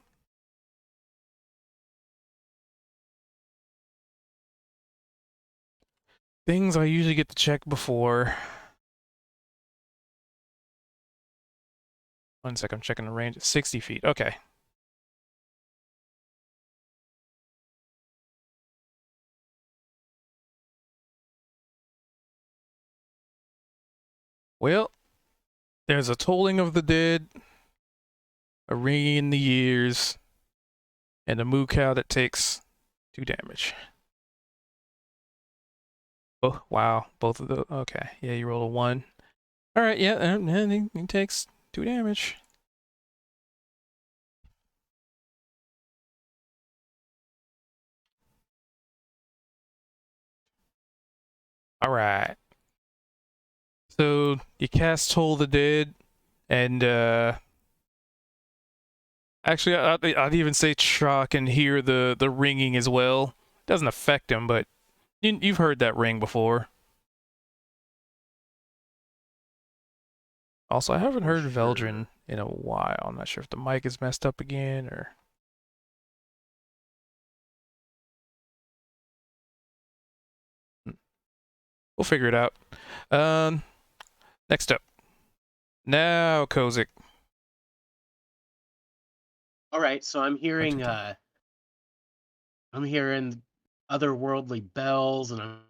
Things I usually get to check before. 1 sec, I'm checking the range. 60 feet. Okay. Well, there's a tolling of the dead, a ringing in the ears, and a moo cow that takes 2 damage. Oh, wow. Both of those. Okay. Yeah, you rolled a 1. All right, yeah, and he takes 2 damage. All right. So you cast Toll the Dead, and actually, I'd even say Cha can hear the ringing as well. Doesn't affect him, but you've heard that ring before. Also, I haven't For heard sure. Veldrin in a while. I'm not sure if the mic is messed up again or. We'll figure it out. Next up. Now, Kozik. All right, so I'm hearing two. otherworldly bells, and I'm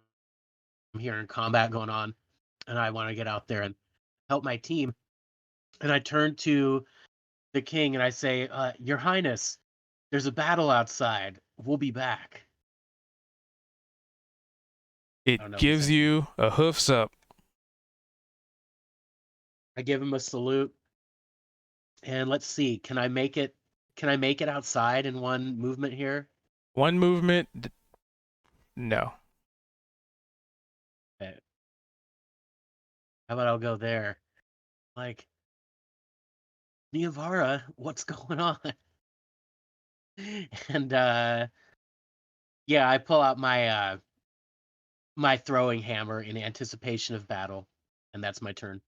hearing combat going on, and I want to get out there and help my team. And I turn to the king and I say, "Your Highness, there's a battle outside. We'll be back." I don't It know if he's gives you a hoofs up. I give him a salute, and let's see. Can I make it? Can I make it outside in one movement here? One movement. No. Okay. How about I'll go there? Like, Niavara, what's going on? And yeah, I pull out my throwing hammer in anticipation of battle, and that's my turn.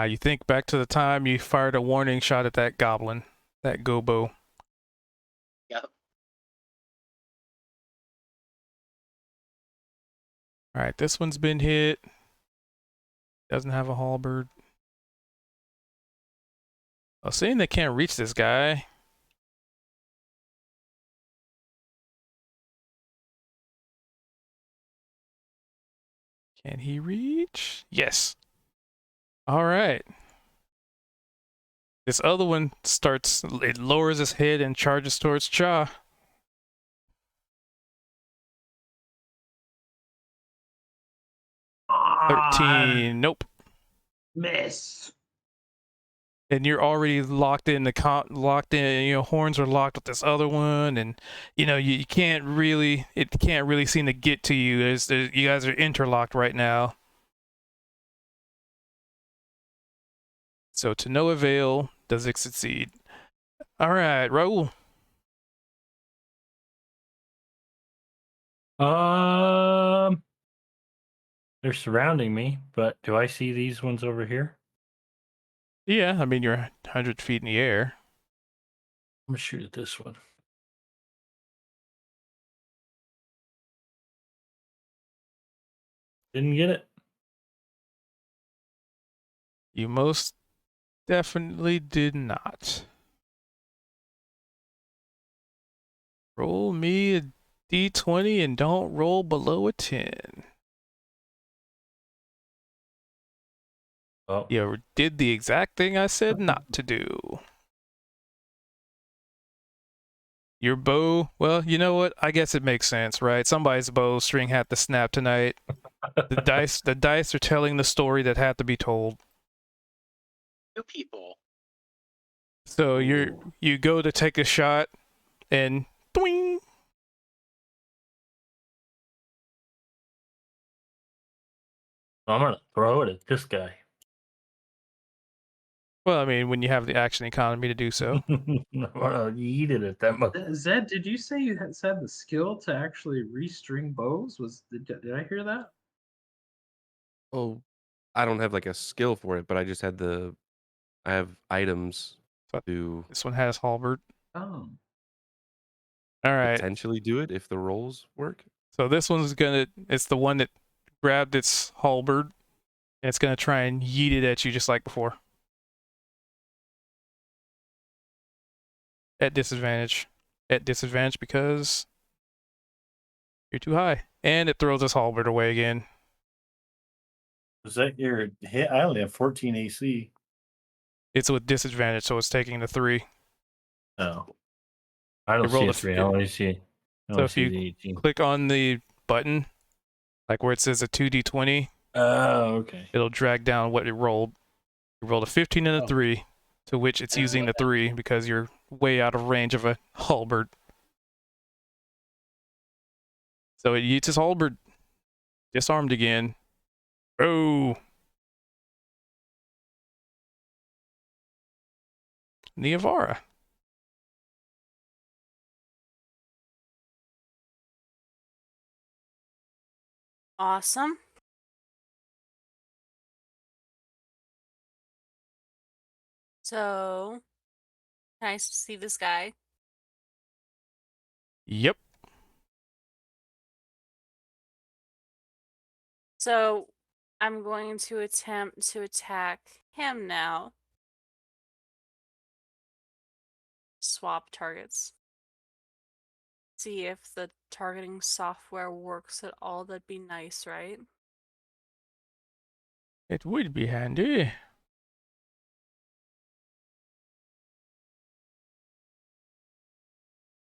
You think back to the time you fired a warning shot at that goblin, that gobo. Yep. All right, this one's been hit. Doesn't have a halberd. Well, seeing they can't reach this guy. Can he reach? Yes. All right. This other one starts, it lowers his head and charges towards Cha. Ah, 13. Nope. miss. And you're already locked in locked in, horns are locked with this other one, and you can't really, it can't really seem to get to you. You guys are interlocked right now. So to no avail does it succeed. All right, Raul. They're surrounding me, but do I see these ones over here? Yeah, I mean, you're 100 feet in the air. I'm gonna shoot at this one. Didn't get it. You most definitely did not. Roll me a d20 and don't roll below a 10. Oh, You did the exact thing I said not to do. Your bow, well, you know what? I guess it makes sense, right? Somebody's bowstring had to snap tonight. The dice are telling the story that had to be told. Two people. So you go to take a shot and twing. I'm gonna throw it at this guy. Well, I mean, when you have the action economy to do so. I'm gonna eat it at that mother. Zed, did you say you had the skill to actually restring bows? Did I hear that? Oh, I don't have like a skill for it, but I have items But to this one has halberd. Oh. All right. potentially do it if the rolls work. So this one's it's the one that grabbed its halberd, and it's gonna try and yeet it at you just like before. At disadvantage. At disadvantage because you're too high. And it throws its halberd away again. Was that your hit? I only have 14 AC. It's with disadvantage, so it's taking the 3. Oh, I don't It see rolled a a 3. I only see. I So only if see you the 18. click on the button, like where it says a 2d20, Oh, okay. it'll drag down what it rolled. You rolled a 15 and a Oh. 3, to which it's using the 3 because you're way out of range of a halberd. So it yeets his halberd. Disarmed again. Oh! Niavara. Awesome. So, nice to see this guy. Yep. So, I'm going to attempt to attack him now. Swap targets. See if the targeting software works at all. That'd be nice, right? It would be handy.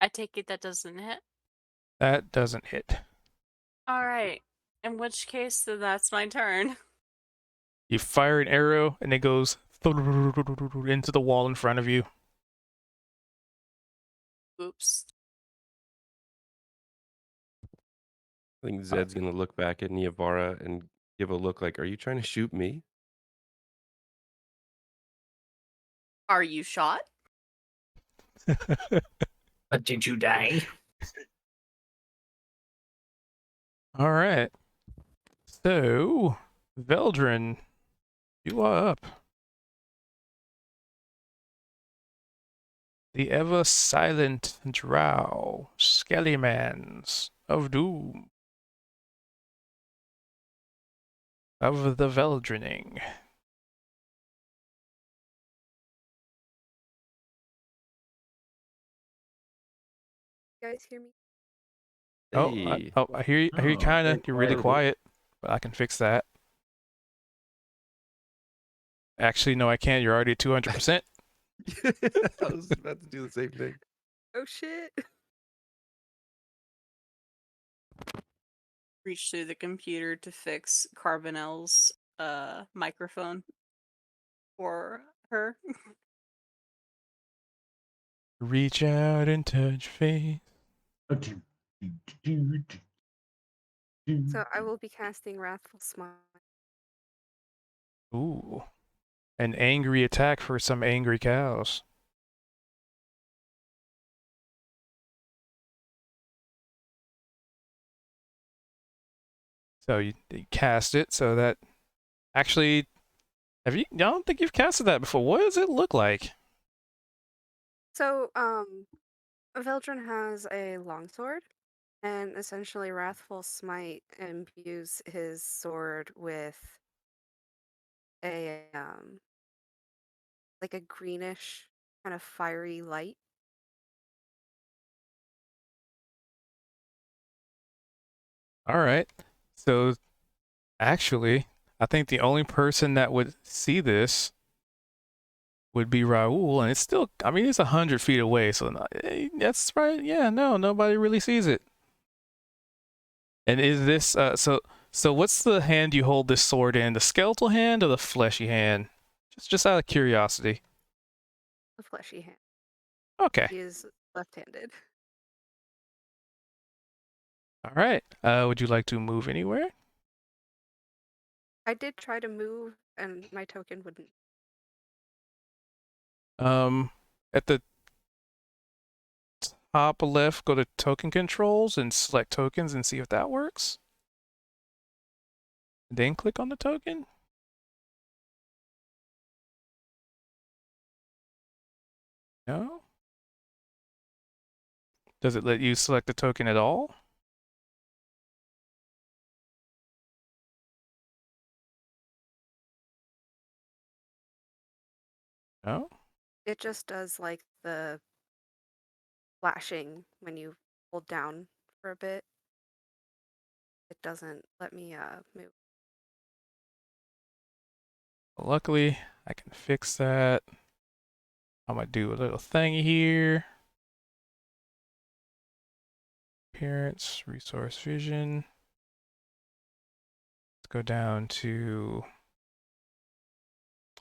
I take it that doesn't hit. That doesn't hit. Alright. In which case, then that's my turn. You fire an arrow and it goes into the wall in front of you. Oops. I think Zed's gonna look back at Niavara and give a look like, "Are you trying to shoot me?" Are you shot? But did you die? All right. So, Veldrin, you are up. The ever silent drow, skellymans of doom. Of the Veldrining. You guys hear me? Hey. I hear you. I hear you Oh, kind very of. You're really quiet. quiet, but I can fix that. Actually, no, I can't. You're already at 200%. I was about to do the same thing. Oh shit. Reach through the computer to fix Carbonell's microphone for her. Reach out and touch faith. So I will be casting Wrathful Smile. Ooh. An angry attack for some angry cows. So you cast it, so that actually have you I don't think you've casted that before. What does it look like? So, Veldrin has a longsword, and essentially Wrathful Smite imbues his sword with a like a greenish kind of fiery light. Alright. So actually, I think the only person that would see this would be Raul, and it's still, I mean, it's 100 feet away, so that's right. Yeah, no, nobody really sees it. And is this, so what's the hand you hold this sword in? The skeletal hand or the fleshy hand? Just out of curiosity. The fleshy hand. Okay. He is left-handed. All right. Would you like to move anywhere? I did try to move, and my token wouldn't. At the top left, go to token controls and select tokens and see if that works. Then click on the token. No? Does it let you select the token at all? No? It just does like the flashing when you hold down for a bit. It doesn't let me move. Luckily, I can fix that. I'm gonna do a little thingy here. Appearance, resource vision. Let's go down to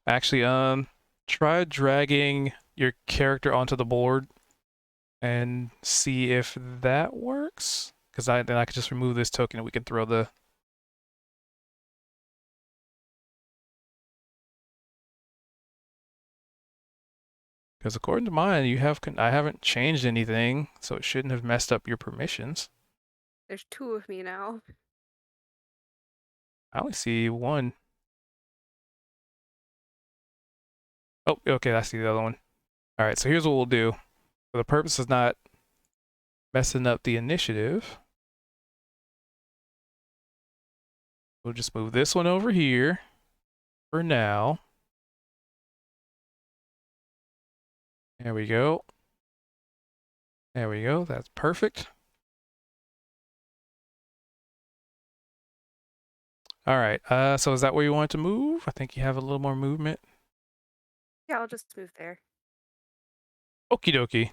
actually try dragging your character onto the board and see if that works. Because then I could just remove this token and we can throw the because according to mine, I haven't changed anything, so it shouldn't have messed up your permissions. There's two of me now. I only see one. Oh, okay, I see the other one. All right, so here's what we'll do. For the purpose of not messing up the initiative, we'll just move this one over here for now. There we go. There we go. That's perfect. All right. So is that where you want to move? I think you have a little more movement. Yeah, I'll just move there. Okie dokie.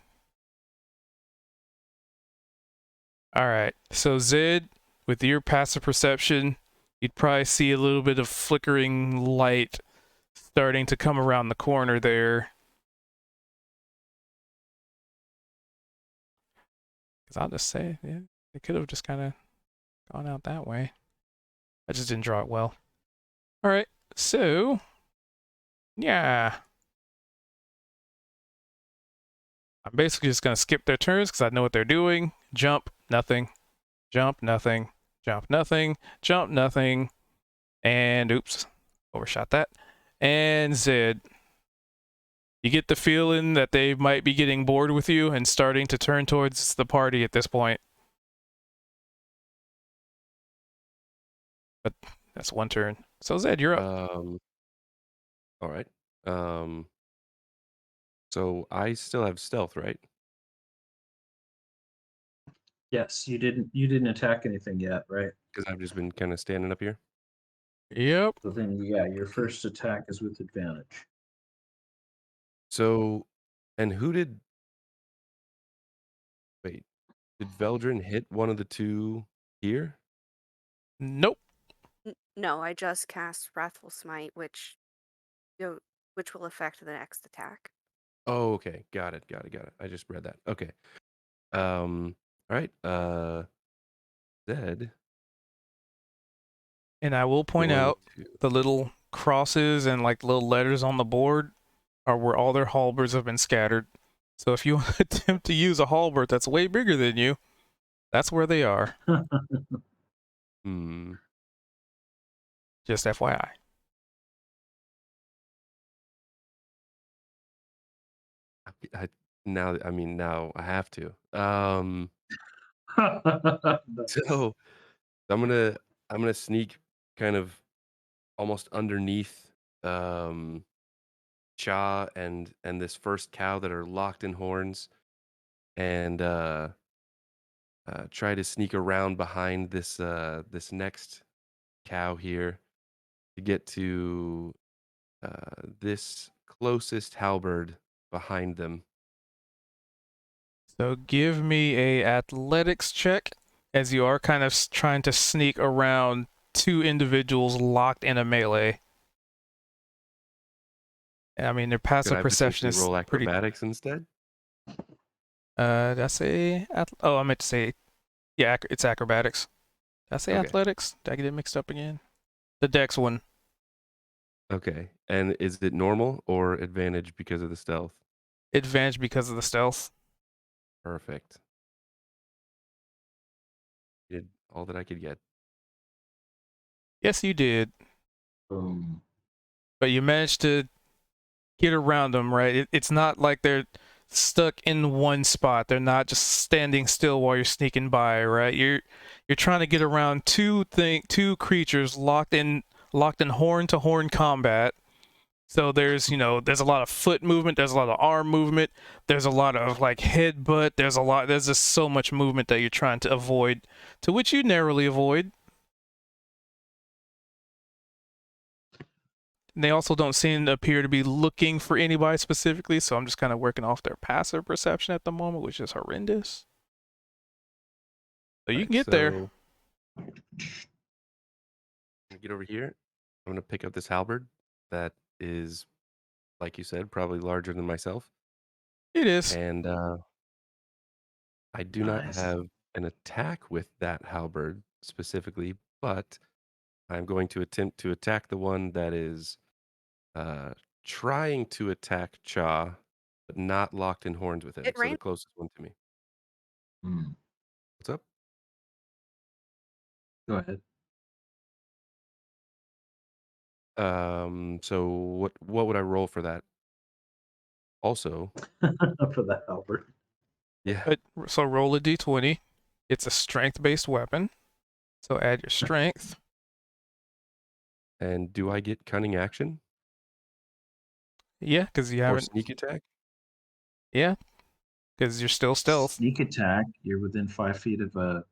All right. So Zed, with your passive perception, you'd probably see a little bit of flickering light starting to come around the corner there. Because I'll just say, yeah, it could have just kind of gone out that way. I just didn't draw it well. All right. So, yeah. I'm basically just going to skip their turns because I know what they're doing. Jump, nothing. Jump, nothing. Jump, nothing. Jump, nothing. And oops, overshot that. And Zed. You get the feeling that they might be getting bored with you and starting to turn towards the party at this point. But that's one turn. So Zed, you're up. All right. So I still have stealth, right? Yes, you didn't attack anything yet, right? Because I've just been kind of standing up here. Yep. So then, yeah, your first attack is with advantage. So, and who did? Wait, did Veldrin hit one of the two here? Nope. No, I just cast Wrathful Smite, which which will affect the next attack. Oh, okay. Got it. I just read that. Okay. All right. Zed. And I will point going out to- the little crosses and like little letters on the board are where all their halberds have been scattered. So if you attempt to use a halberd that's way bigger than you, that's where they are. Hmm. Just FYI. Now I have to. Nice. So I'm gonna sneak kind of almost underneath Cha and this first cow that are locked in horns, and try to sneak around behind this next cow here to get to this closest halberd behind them. So give me a athletics check as you are kind of trying to sneak around two individuals locked in a melee. I mean, their Could passive I perception potentially is roll pretty. acrobatics instead? Did I say? Oh, I meant to say, yeah, it's acrobatics. Did I say Okay. athletics? Did I get it mixed up again? The dex one. Okay. And is it normal or advantage because of the stealth? Advantage because of the stealth. Perfect. Did all that I could get. Yes, you did. Boom. But you managed to get around them, right? It's not like they're stuck in one spot. They're not just standing still while you're sneaking by, right? You're trying to get around two creatures locked in horn to horn combat. So there's a lot of foot movement, there's a lot of arm movement, there's a lot of like headbutt, there's just so much movement that you're trying to avoid, to which you narrowly avoid. They also don't seem to appear to be looking for anybody specifically, so I'm just kind of working off their passive perception at the moment, which is horrendous. So you Right, can get there. so I'm gonna get over here. I'm gonna pick up this halberd that is, like you said, probably larger than myself. It is. And I do not Nice. have an attack with that halberd specifically, but I'm going to attempt to attack the one that is uh, trying to attack Cha, but not locked in horns with him. It So the rained. closest one to me. Hmm. What's up? Go ahead. So what would I roll for that? Also, for the halberd. yeah. So roll a d20. It's a strength-based weapon. So add your strength. And do I get cunning action Yeah, because you or haven't. sneak attack? Yeah, because you're still stealth. Sneak attack. You're within 5 feet of a.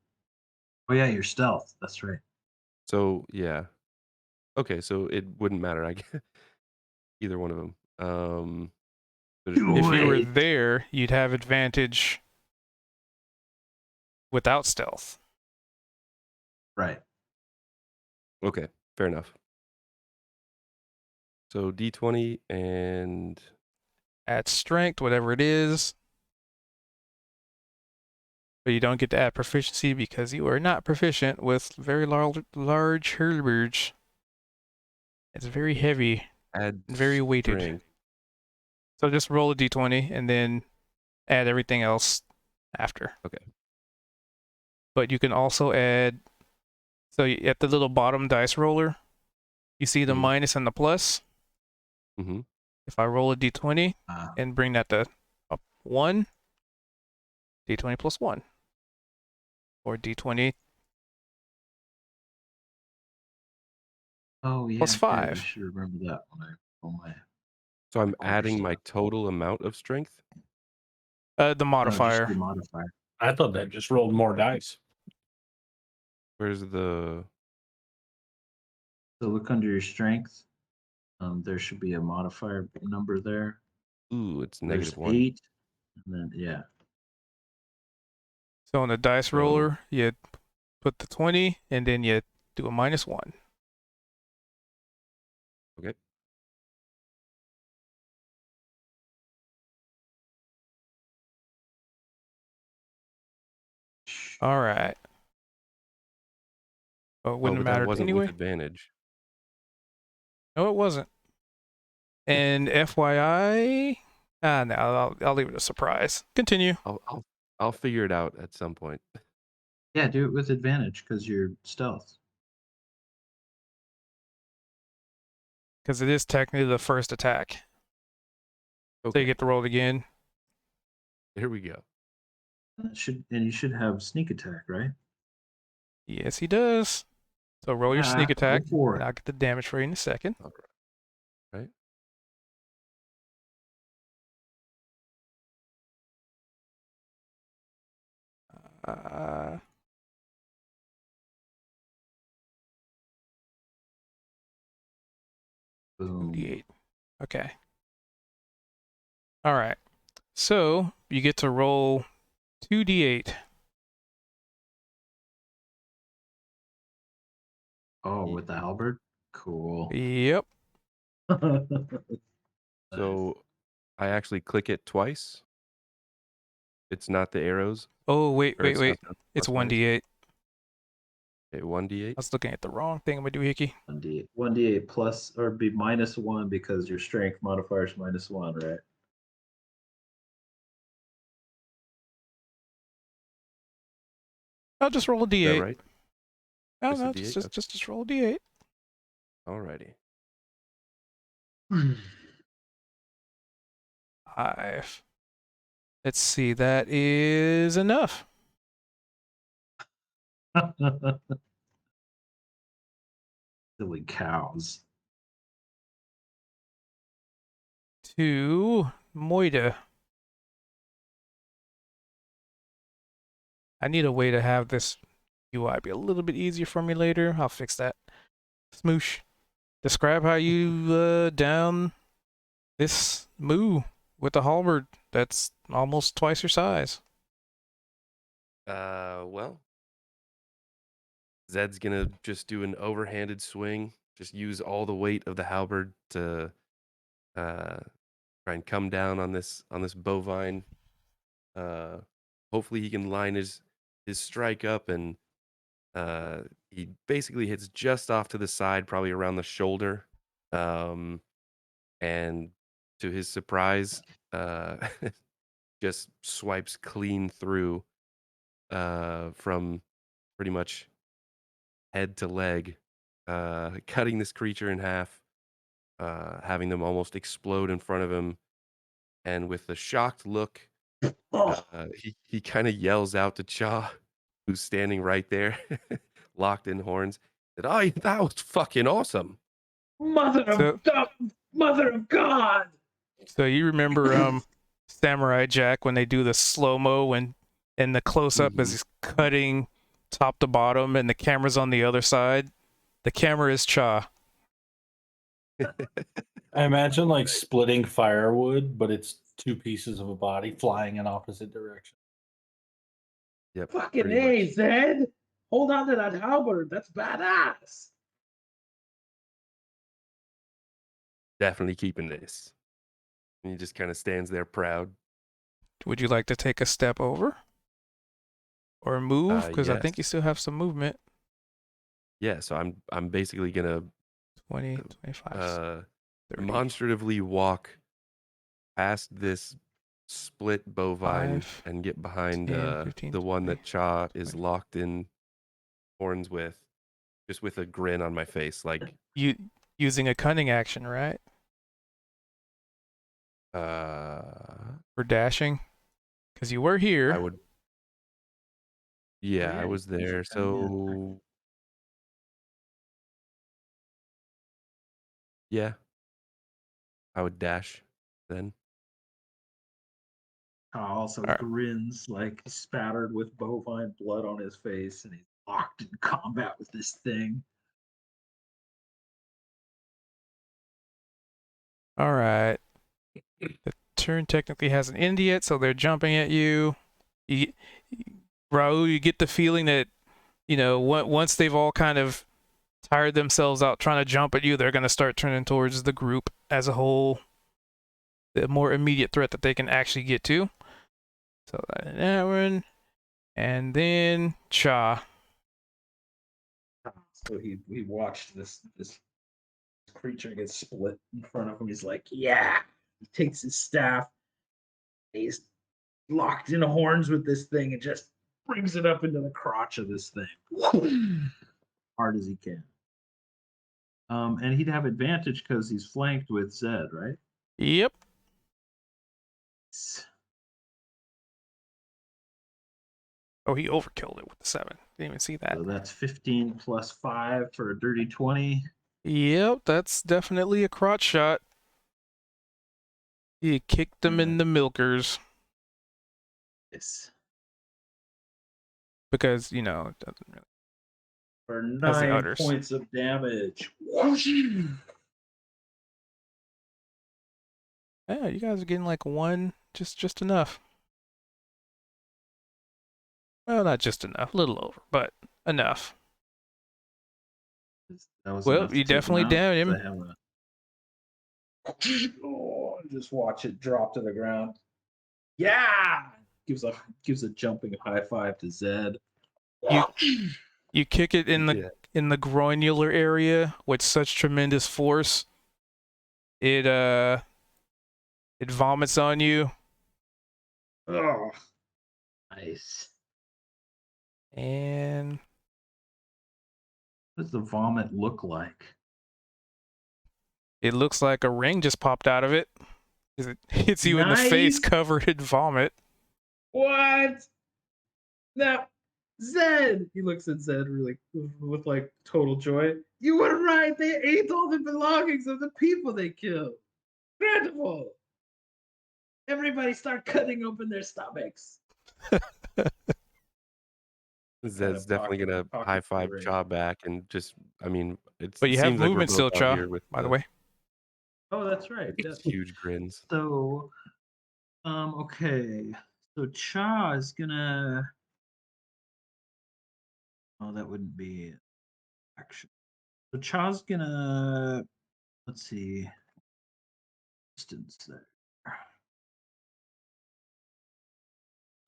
Oh yeah, you're stealth. That's right. So yeah. Okay, so it wouldn't matter. I guess either one of them. So just roll If you were Wait. there, you'd have advantage without stealth. Right. Okay, fair enough. So D20 and Add strength, whatever it is. But you don't get to add proficiency because you are not proficient with very large halberds. It's very heavy add and very weighted. strength. So just roll a d20 and then add everything else after. Okay. But you can also add. So at the little bottom dice roller, you see the Mhm. minus and the plus. Mm-hmm. If I roll a d20 and bring that to up 1, d20 plus 1. Or d20 Oh yeah. plus good. 5. I should remember that when I roll my. So I'm roll your adding my stuff. total amount of strength. The No, modifier. just the modifier. I thought that just rolled more dice. Where's the? So look under your strength. There should be a modifier number there. Ooh, it's There's -1. 8, and then yeah. So on the dice So roller, you put the 20 and then you do a -1. okay. All right. But it Oh, wouldn't but have that mattered wasn't with anyway. advantage. No, it wasn't. And FYI, no, I'll leave it a surprise. Continue. I'll figure it out at some point. Yeah, do it with advantage because you're stealth. Because it is technically the first attack. So you Okay. get to roll it again. Here we go. You should have sneak attack, right? Yes, he does. So roll your sneak Go attack, for and it. I'll get the damage for you in a second. All right. Uh, Boom. D8. Okay. All right. So you get to roll 2d8. Oh, with the halberd? Cool. Yep. So I actually click it twice. It's not the arrows. Oh, wait. Or it's not the It's plus minus. 1d8. Okay, I 1d8. was looking at the wrong thing. I'm a doohickey. 1d8 plus or be -1 because your strength modifier is -1, right? I'll just roll a Is that d8. right? No, Just a no, D8? Okay. just roll a d8. Alrighty. 5. Let's see. That is enough. Silly cows. To Moida. I need a way to have this UI be a little bit easier for me later. I'll fix that. Smoosh. Describe how you down this moo with a halberd that's almost twice your size. Well, Zed's gonna just do an overhanded swing. Just use all the weight of the halberd to try and come down on this bovine. Hopefully he can line his strike up, and he basically hits just off to the side, probably around the shoulder. And to his surprise, just swipes clean through from pretty much head to leg, cutting this creature in half, having them almost explode in front of him. and with a shocked look, Oh, he kind of yells out to Cha, who's standing right there, locked in horns, that that was fucking awesome. So, Mother of God! so you remember Samurai Jack when they do the slow mo and the close up as he's cutting top to bottom and the camera's on the other side. The camera is Cha. I imagine like splitting firewood, but it's two pieces of a body flying in opposite directions. Yep, Fucking pretty A, much. Zed! Hold on to that halberd. That's badass. Definitely keeping this. And he just kind of stands there proud. Would you like to take a step over or move? Because I Yes. think you still have some movement. Yeah, so I'm basically gonna 20, 25, 30, demonstratively walk past this split bovine 5, and get behind 10, 15, the one 20, that Cha is 20. locked in horns with, just with a grin on my face, like You using a cunning action, right? For dashing? Because you were here. I would. Yeah, I Yeah, was he's there. a cunning So yeah, I would dash then. Also All right. grins like spattered with bovine blood on his face, and he's locked in combat with this thing. All right. The turn technically hasn't ended yet, so they're jumping at you. Raul, you get the feeling that, once they've all kind of tired themselves out trying to jump at you, they're going to start turning towards the group as a whole, the more immediate threat that they can actually get to. So that one. And then Cha. So he watched this creature get split in front of him. He's like, yeah. He takes his staff. He's locked in horns with this thing and just brings it up into the crotch of this thing, hard as he can. And he'd have advantage because he's flanked with Zed, right? Yep. Oh, he overkilled it with the 7. Didn't even see that. So that's 15 plus 5 for a dirty 20. Yep, that's definitely a crotch shot. You kicked them in the milkers Yes. because, it doesn't really. For Has the 9 udders. points of damage. Yeah, you guys are getting like one, just enough. Well, not just enough, a little over, but enough. That was Well, enough to you take definitely him out, downed 'cause him. I have just watch it drop to the ground. Yeah, gives a jumping high five to Zed. You kick it in the Yeah. in the groinular area with such tremendous force. It vomits on you. Oh, nice. And What does the vomit look like? it looks like a ring just popped out of it. It hits you in the face, Nice. covered in vomit. What? Now, Zed. He looks at Zed really with like total joy. You were right. They ate all the belongings of the people they killed. Incredible. Everybody start cutting open their stomachs. Zed's definitely gonna high five ring. Cha back and just, I mean, But it you have seems like we're movement both still, out Cha, here with by the way. Oh, that's right. Yeah. huge grins. So, okay. So Cha is gonna. Oh, that wouldn't be action. So Cha's gonna. Let's see. Distance there.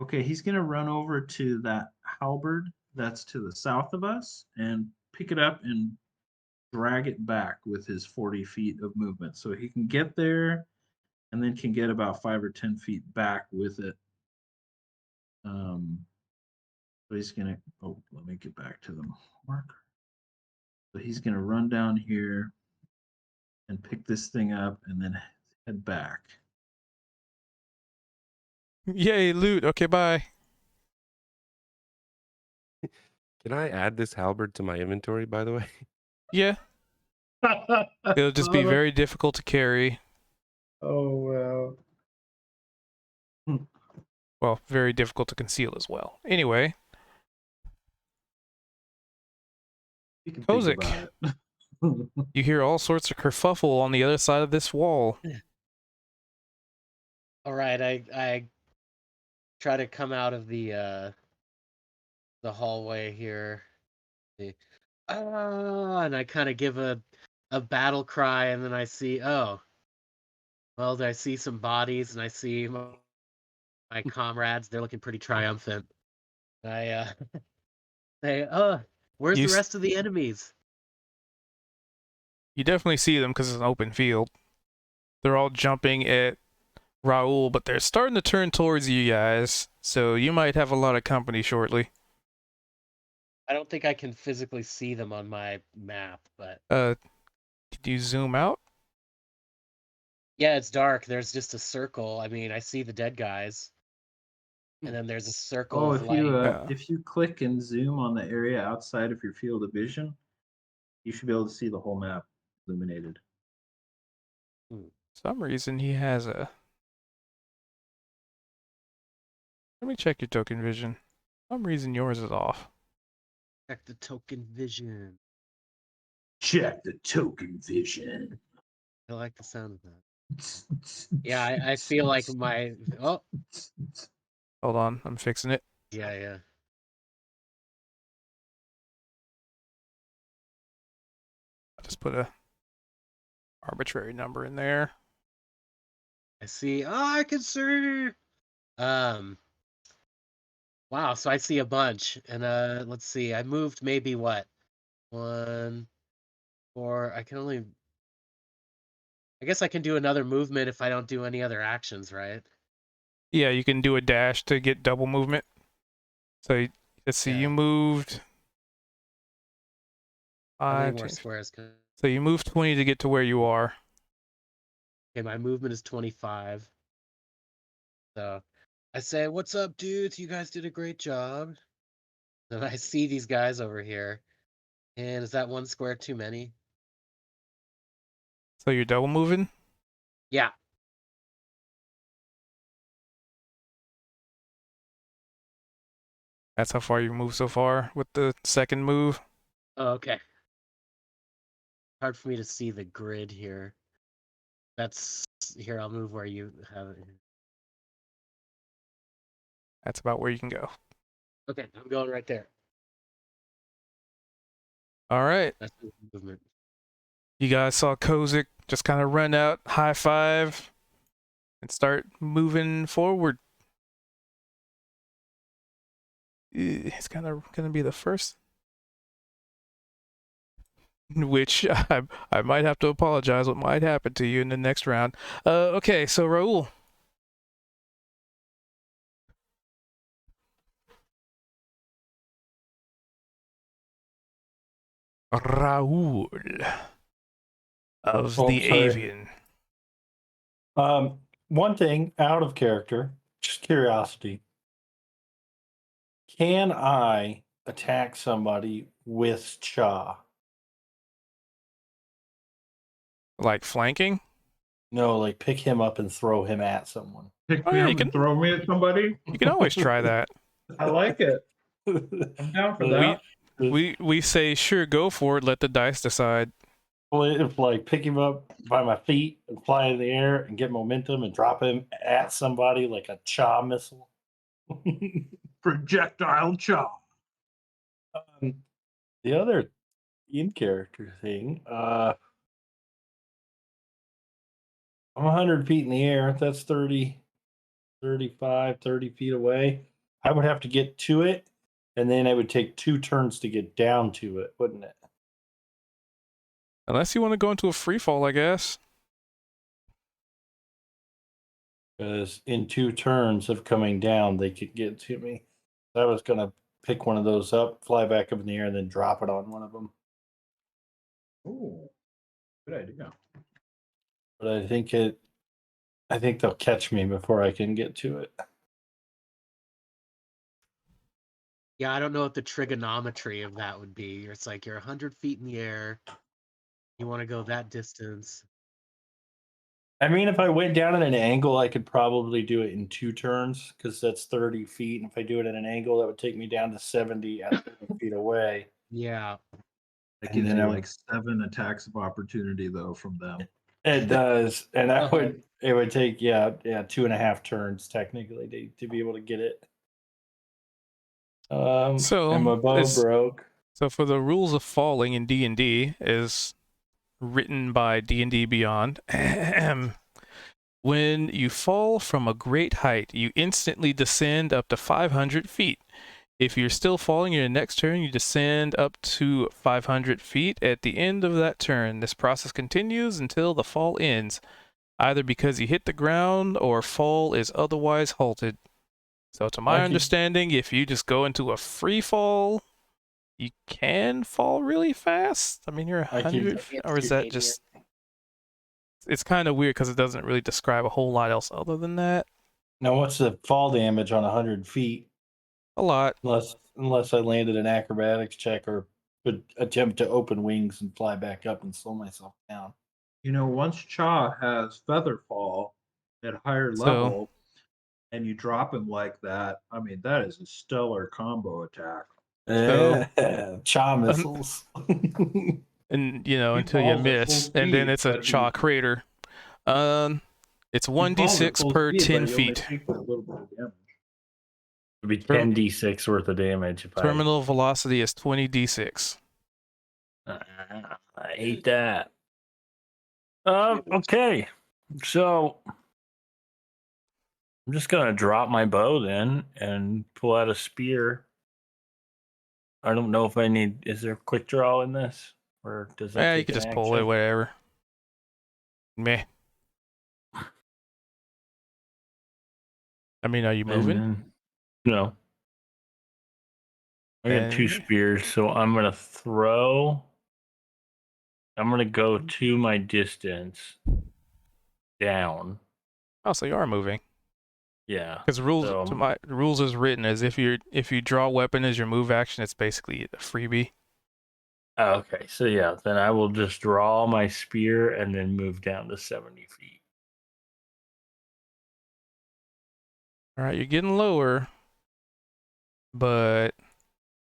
Okay, he's gonna run over to that halberd that's to the south of us and pick it up and drag it back with his 40 feet of movement. So he can get there and then can get about 5 or 10 feet back with it. So he's gonna, oh, let me get back to the marker. So he's gonna run down here and pick this thing up and then head back. Yay, loot. Okay, bye. Can I add this halberd to my inventory, by the way? Yeah, it'll just be very difficult to carry. Oh wow. Well, very difficult to conceal as well. Anyway, You can think Kozik, about it. you hear all sorts of kerfuffle on the other side of this wall. All right, I try to come out of the hallway here. And I kind of give a battle cry, and then I see, oh, well, I see some bodies, and I see my comrades. They're looking pretty triumphant. I say, oh, where's You the rest of the enemies? you definitely see them because it's an open field. They're all jumping at Raul, but they're starting to turn towards you guys, so you might have a lot of company shortly. I don't think I can physically see them on my map, but Could you zoom out? yeah, it's dark. There's just a circle. I mean, I see the dead guys, and then there's a circle Oh, of light. if you click and zoom on the area outside of your field of vision, you should be able to see the whole map illuminated. Some reason he has a... Let me check your token vision. Some reason yours is off. Check the token vision. Check the token vision. I like the sound of that. Yeah, I feel like my oh Hold on, I'm fixing it. yeah. I'll just put a arbitrary number in there. I see. Oh, I can see. Wow. So I see a bunch, and let's see. I moved maybe what 1, 4. I can only. I guess I can do another movement if I don't do any other actions, right? Yeah, you can do a dash to get double movement. So let's see, Yeah. you moved How many 5, more 10. squares can? So you moved 20 to get to where you are. Okay, my movement is 25. So I say, "What's up, dudes? You guys did a great job." And I see these guys over here. And is that 1 square too many? So you're double moving? Yeah. That's how far you moved so far with the second move. Oh, okay. Hard for me to see the grid here. That's here. I'll move where you have it. That's about where you can go. Okay, I'm going right there. All right. That's the movement. You guys saw Kozik just kind of run out, high five, and start moving forward. It's kind of going to be the first. Which I might have to apologize what might happen to you in the next round. Okay, so Raul. Raul of Oh, the sorry. Avian. One thing out of character, just curiosity. Can I attack somebody with Cha? Like flanking? No, like pick him up and throw him at someone. Pick Oh, me yeah, up you can- and throw me at somebody. You can always try that. I like it. I'm down for Like, that. We say sure, go for it. Let the dice decide. if like pick him up by my feet and fly in the air and get momentum and drop him at somebody like a Cha missile. Projectile chop. The other in character thing, I'm 100 feet in the air. That's 30, 35, 30 feet away. I would have to get to it, and then it would take 2 turns to get down to it, wouldn't it? Unless you want to go into a free fall, I guess. Because in 2 turns of coming down, they could get to me. I was going to pick one of those up, fly back up in the air, and then drop it on one of them. Ooh, good idea. But I think they'll catch me before I can get to it. Yeah, I don't know what the trigonometry of that would be. It's like you're 100 feet in the air. You want to go that distance. I mean, if I went down at an angle, I could probably do it in 2 turns because that's 30 feet. And if I do it at an angle, that would take me down to 70 at 30 feet away. Yeah. That And gives then you I like 7 attacks of opportunity though from them. It does, and that Uh-huh. would take 2.5 turns technically to be able to get it. And So my bow broke. So for the rules of falling in D&D is written by D&D Beyond. When you fall from a great height, you instantly descend up to 500 feet. If you're still falling in your next turn, you descend up to 500 feet. At the end of that turn, this process continues until the fall ends, either because you hit the ground or fall is otherwise halted. So to my understanding, if you just go into a free fall, you can fall really fast. I mean, you're 100, or is that just... It's kind of weird because it doesn't really describe a whole lot else other than that. Now, what's the fall damage on 100 feet? A lot. Unless I landed an acrobatics check or would attempt to open wings and fly back up and slow myself down. You know, once Cha has feather fall at higher So- level and you drop him like that, I mean, that is a stellar combo attack. Cha missiles. And, you know, He until you falls at miss, full and then speed, it's a but chaw crater. It's He falls at 1d6 full per speed, but 10 he only feet. takes a little bit of damage. It'd be 10d6 worth of damage if Terminal velocity is 20d6. I hate that. Okay. So I'm just gonna drop my bow then and pull out a spear. I don't know if I need. Is there a quick draw in this, or does that? Yeah, you take can an just pull it, action? whatever. Meh. I mean, are you moving? No. I got 2 Then- spears, so I'm gonna throw. I'm gonna go to my distance down. Oh, so you are moving. Yeah. Because rules So- to my rules is written as if you draw a weapon as your move action, it's basically a freebie. Oh, okay. So yeah, then I will just draw my spear and then move down to 70 feet. All right, you're getting lower, but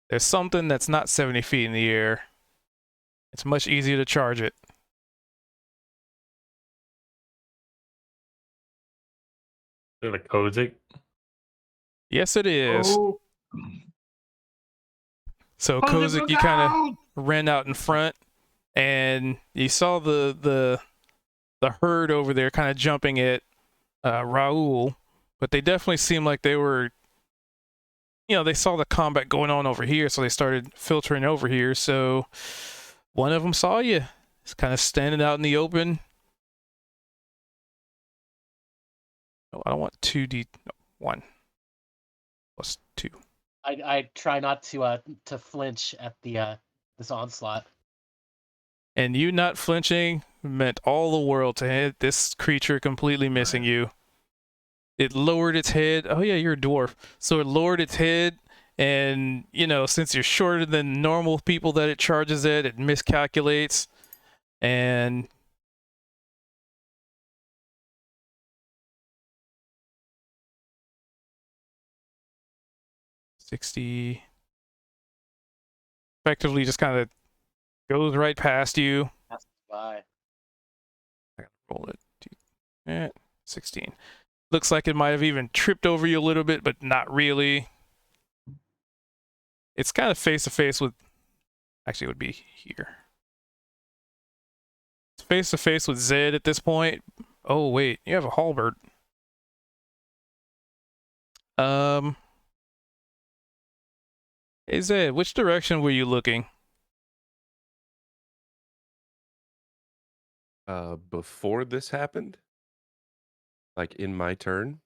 there's something that's not 70 feet in the air. It's much easier to charge it. Is it a Kozik? Yes, it is. Oh, So Kozik, Kozik, look you kind of out! ran out in front, and you saw the herd over there kind of jumping at Raul, but they definitely seemed like they were, you know, they saw the combat going on over here, so they started filtering over here. So one of them saw you. It's kind of standing out in the open. Oh, I don't want 2d, no, 1 plus 2. I try not to flinch at the this onslaught. And you not flinching meant all the world to hit this creature completely missing you. It lowered its head. Oh yeah, you're a dwarf. So it lowered its head, and you know, since you're shorter than normal people that it charges at, it miscalculates, and '60 effectively just kind of goes right past you. That's why. I gotta roll it. 16. Looks like it might have even tripped over you a little bit, but not really. It's kind of face to face with. Actually, it would be here. It's face to face with Zed at this point. Oh wait, you have a halberd. Hey Zed, which direction were you looking? Before this happened, like in my turn,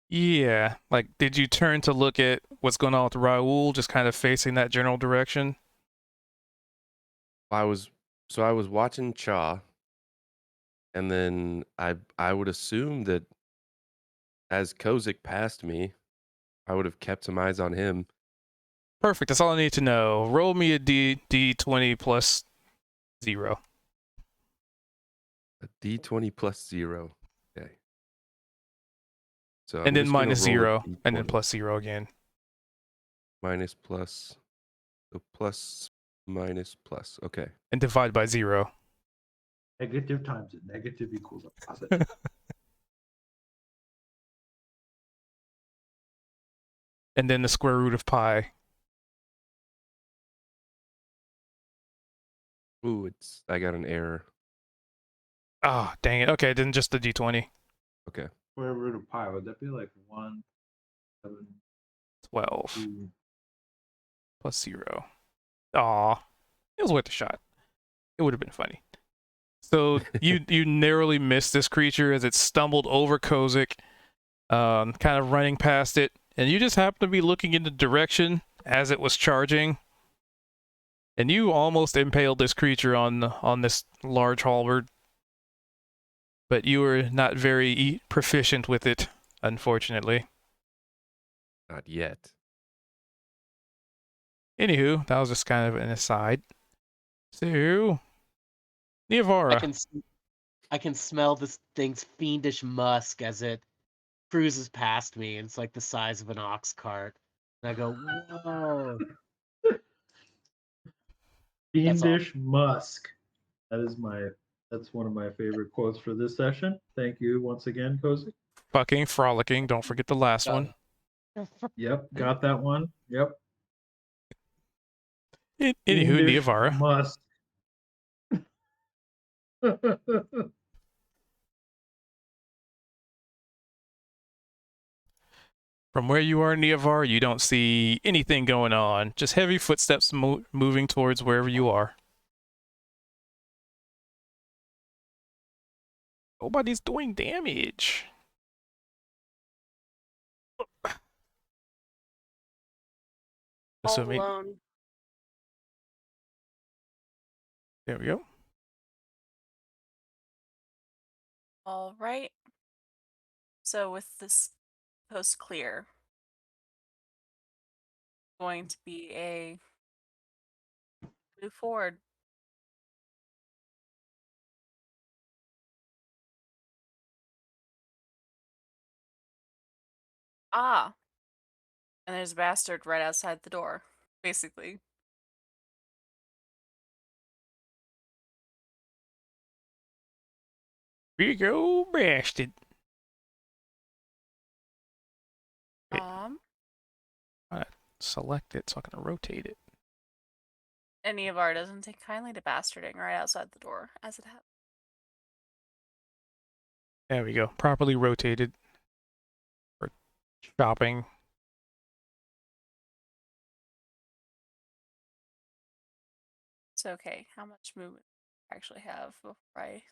Yeah, like did you turn to look at what's going on with Raul, just kind of facing that general direction? I was watching Cha, and then I would assume that as Kozik passed me, I would have kept some eyes on him. Perfect. That's all I need to know. Roll me a D20 plus 0. A D20 plus 0. Okay. So I'm And then just gonna minus roll a 0. And then D20. plus 0 again. Minus plus. So plus minus plus. Okay. And divide by 0. Negative times a negative equals a positive. And then the square root of pi. Ooh, I got an error. Ah, dang it. Okay, then just the D20. Okay. Square root of pi, would that be like 1, 7, 12 2? plus 0. Aw. It was worth a shot. It would have been funny. So you narrowly missed this creature as it stumbled over Kozik, kind of running past it, and you just happened to be looking in the direction as it was charging, and you almost impaled this creature on this large halberd, but you were not very proficient with it, unfortunately. Not yet. Anywho, that was just kind of an aside. So, I Niavara. can smell this thing's fiendish musk as it cruises past me, and it's like the size of an ox cart. And I go, whoa. That's all. Fiendish Musk. That's one of my favorite quotes for this session. Thank you once again, Cozy. Fucking frolicking. Don't forget the last one. Yep, got that one. Yep. Anywho, Fiendish Niavara. Musk. From where you are, Niavar, you don't see anything going on. Just heavy footsteps moving towards wherever you are. Nobody's doing damage. All Assuming. alone. There we go. All right. So with this post clear, going to be a move forward. Ah. And there's a bastard right outside the door, basically. Big old bastard. Select it so I can rotate it. Any of our doesn't take kindly to bastarding right outside the door, as it happens. There we go. Properly rotated for shopping. It's okay. How much movement do I actually have before I...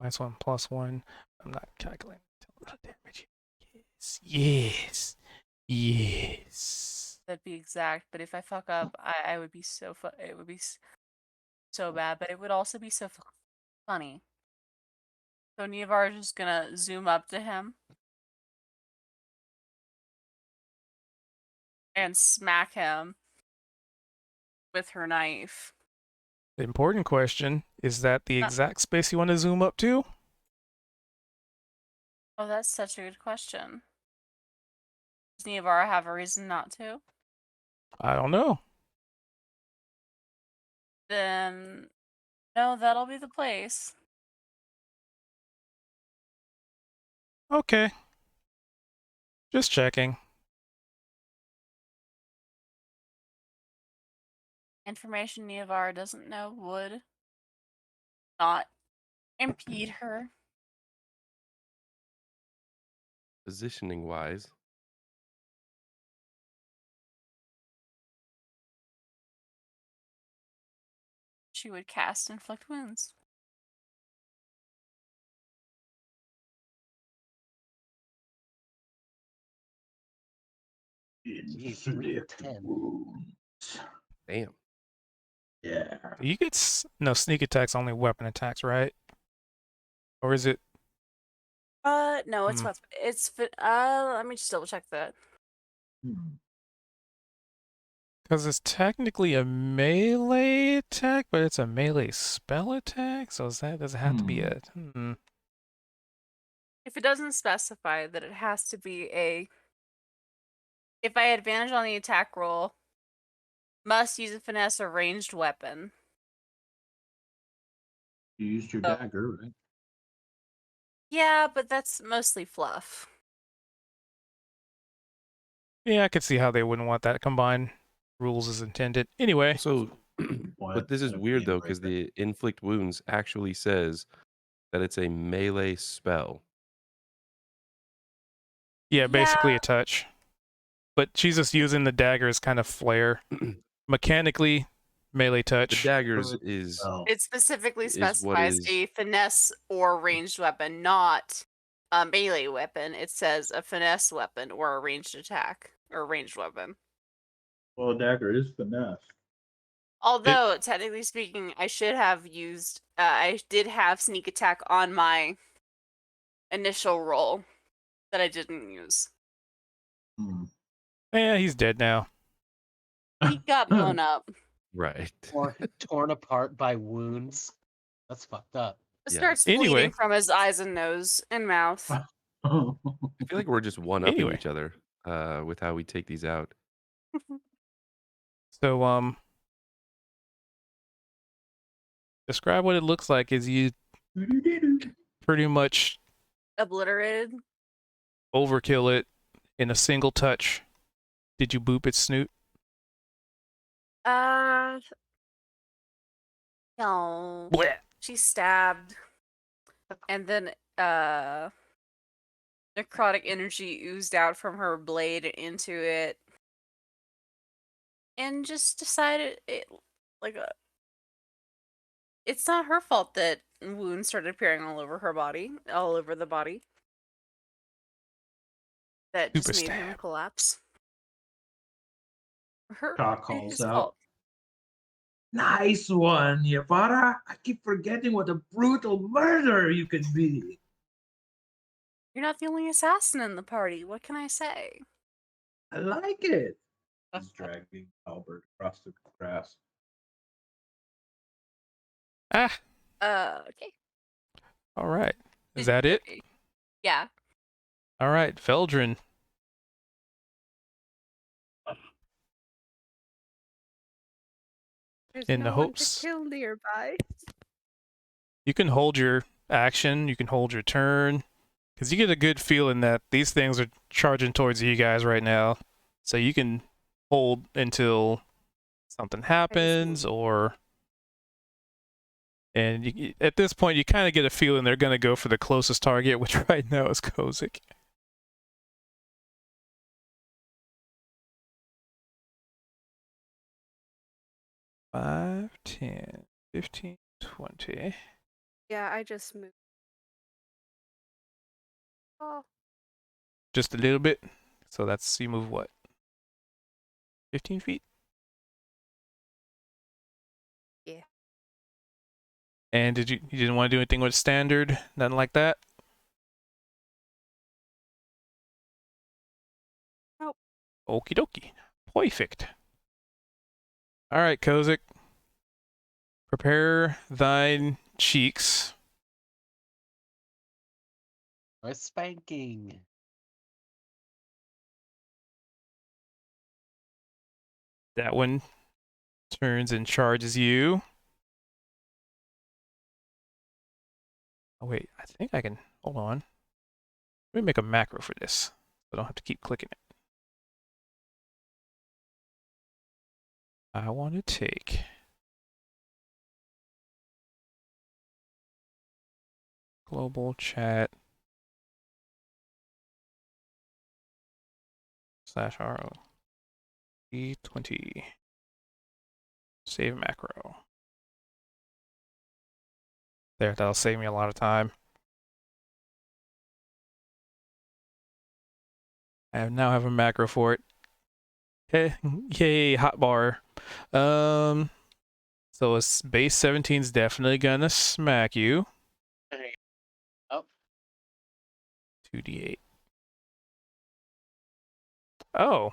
-1/+1. I'm not calculating total damage. Yes. That'd be exact, but if I fuck up, I would be so it would be so bad, but it would also be so funny. So Niavar is just gonna zoom up to him and smack him with her knife. The important question, is that the exact space you want to zoom up to? Oh, that's such a good question. Does Niavar have a reason not to? I don't know. Then, no, that'll be the place. Okay. Just checking. Information Niavar doesn't know would not impede her. Positioning wise, She would cast Inflict Wounds. Inflict 10. wounds. damn. Yeah. You get no sneak attacks, only weapon attacks, right? Or is it? No, it's Hmm. what let me just double check that. Because it's technically a melee attack, but it's a melee spell attack. So does it have to be a? If it doesn't specify that it has to be a, if I had advantage on the attack roll, must use a finesse or ranged weapon. You used your Oh. dagger, right? Yeah, but that's mostly fluff. Yeah, I could see how they wouldn't want that combined rules as intended. Anyway, So, Why but this is that'd weird be though, because the inflict wounds actually says that it's a melee spell. yeah, basically Yeah. a touch. But she's just using the dagger as kind of flair. Mechanically, melee The touch. daggers is Oh, It specifically is what specifies is a finesse or ranged weapon, not a melee weapon. It says a finesse weapon or a ranged attack or ranged weapon. well, a dagger is finesse. Although, technically speaking, I should have used, I did have sneak attack on my initial roll that I didn't use. Yeah, he's dead now. He got blown up. right. Or torn apart by wounds. That's fucked up. It Yeah. starts Anyway. bleeding from his eyes and nose and mouth. I feel like we're just one-upping Anyway. each other with how we take these out. So, describe what it looks like as you pretty much Obliterated. overkill it in a single touch. Did you boop its snoot? No. Blech. She stabbed. And then, necrotic energy oozed out from her blade into it. And just decided it's not her fault that wounds started appearing all over her body, all over the body. That just Super made him stab. collapse. Cock calls His out. fault. Nice one, Yavara. I keep forgetting what a brutal murderer you can be. You're not the only assassin in the party. What can I say? I like it. He's dragging Albert across the grass. Ah, Okay. all right. Is that it? Okay. Yeah. All right, Feldrin. There's In the no one hopes- to kill nearby. You can hold your action, you can hold your turn, because you get a good feeling that these things are charging towards you guys right now. So you can hold until something happens, or... And at this point, you kind of get a feeling they're going to go for the closest target, which right now is Kozik. Five, 10, 15, 20. Yeah, I just moved. Oh, Just a little bit. So that's, you move what? 15 feet? Yeah. And you didn't want to do anything with standard? Nothing like that? Nope. Okie dokie. Perfect. Alright, Kozik. Prepare thine cheeks. A spanking. That one turns and charges you. Oh wait, I think I can, hold on. Let me make a macro for this, so I don't have to keep clicking it. I want to take global chat /RO E20 save macro. There, that'll save me a lot of time. I now have a macro for it. Okay, yay, hotbar. So a base 17 is definitely gonna smack you. 2d8. Oh,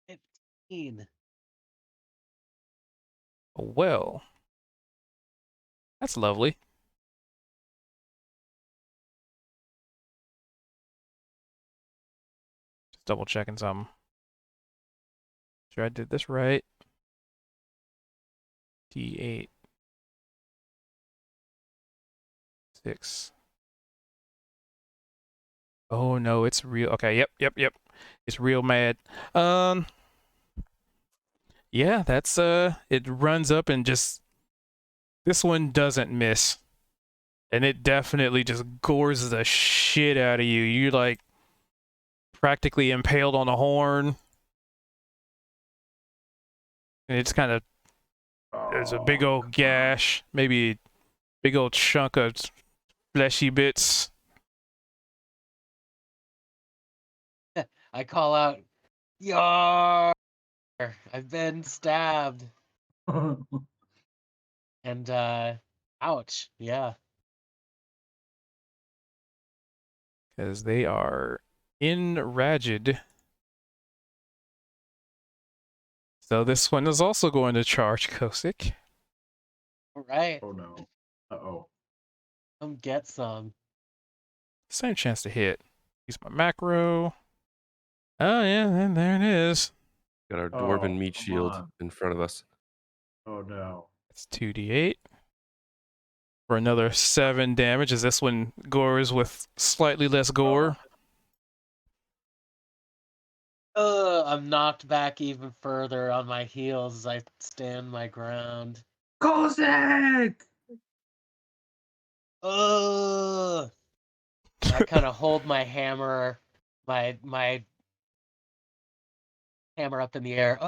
15. well. That's lovely. Just double checking something. Sure I did this right. D8. 6. Oh no, it's real. Okay, yep. It's real mad. Yeah, that's it runs up and just this one doesn't miss. And it definitely just gores the shit out of you. You're like practically impaled on a horn. And it's kind of there's a big old gash, maybe a big old chunk of fleshy bits. I call out, "Yar! I've been stabbed." And ouch. Yeah. Because they are enraged. So this one is also going to charge Kosick. All right. Oh no. Uh-oh. Come get some. Same chance to hit. Use my macro. Oh yeah, and there it is. Got our Oh, dwarven meat come shield on. in front of us. Oh no. It's 2d8 for another 7 damage. As this one gores with slightly less gore. I'm knocked back even further on my heels as I stand my ground. Kozak! I kind of hold my hammer, my hammer up in the air.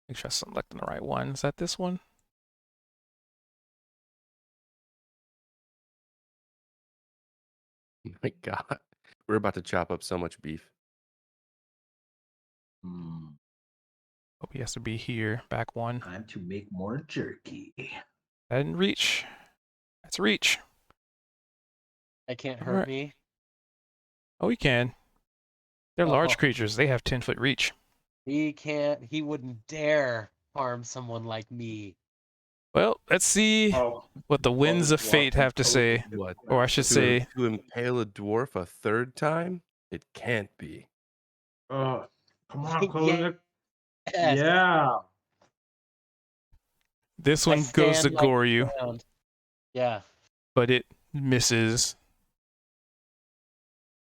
Make sure I'm selecting the right one. Is that this one? My God, we're about to chop up so much beef. Hmm. Hope he has to be here. Back one. Time to make more jerky. That didn't reach. That's reach. I can't hurt Alright. me. Oh, he can. They're large Oh. creatures. They have 10-foot reach. He can't. He wouldn't dare harm someone like me. Well, let's see Oh, what the winds of fate have to say. What? Or I should To, say, to impale a dwarf a third time? It can't be. come on, Yeah. Kozak. Yes. Yeah. this I one goes to stand my gore you, ground. Yeah. but it misses.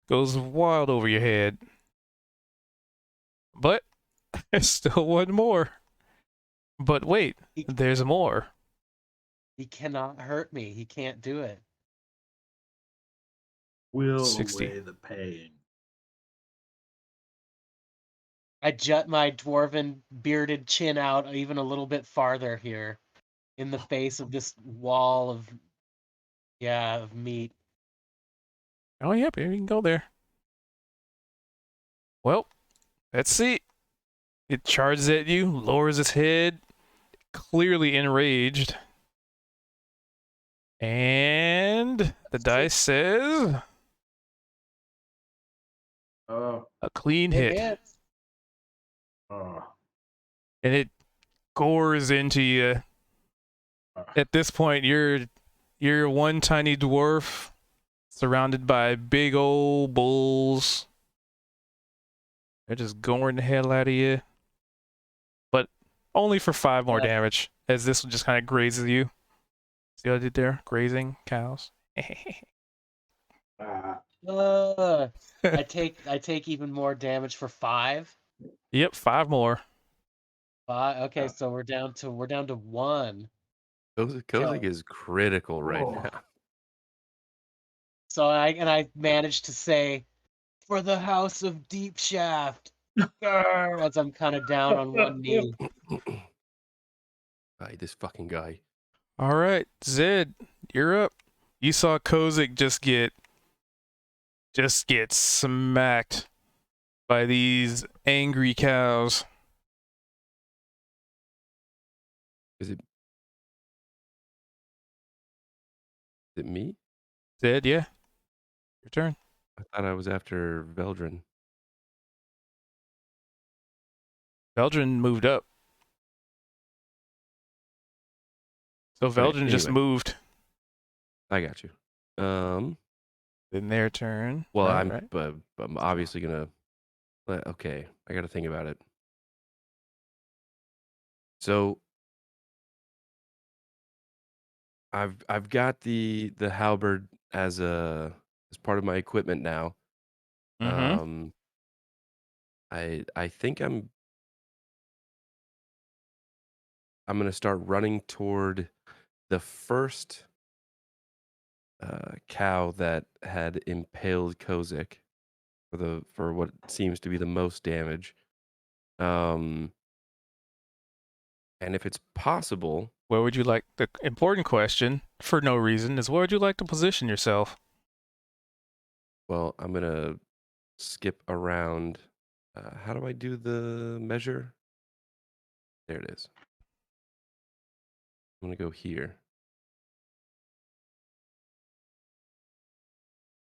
Goes wild over your head. But there's still one more. But wait, there's more. He cannot hurt me. He can't do it. Will 60. away the pain. I jut my dwarven bearded chin out even a little bit farther here in the face of this wall of meat. Oh, yep, you can go there. Well, let's see. It charges at you, lowers its head, clearly enraged. And the dice says Oh, a clean It hit. hits. oh. And it gores into you. At this point, you're one tiny dwarf surrounded by big old bulls. They're just goring the hell out of you. But only for 5 more damage, as this one just kind of grazes you. See what I did there? Grazing cows. I take even more damage for 5. Yep, 5 more. 5. Okay, so we're down to 1. Kozak is critical right Oh. now. So I managed to say, "For the House of Deep Shaft," as I'm kind of down on one knee. This fucking guy. All right, Zed, you're up. You saw Kozik just get smacked by these angry cows. Is it me? Zed, yeah. Your turn. I thought I was after Veldrin. Veldrin moved up. So Okay, Veldrin just anyway. moved. I got you. Then their turn. Well, right. I'm obviously gonna. Okay, I got to think about it. So I've got the halberd as part of my equipment now. Mm-hmm. I think I'm gonna start running toward the first cow that had impaled Kozik for what seems to be the most damage. And if it's possible, Where would you like, the important question, for no reason, is where would you like to position yourself? well, I'm gonna skip around. How do I do the measure? There it is. I'm gonna go here.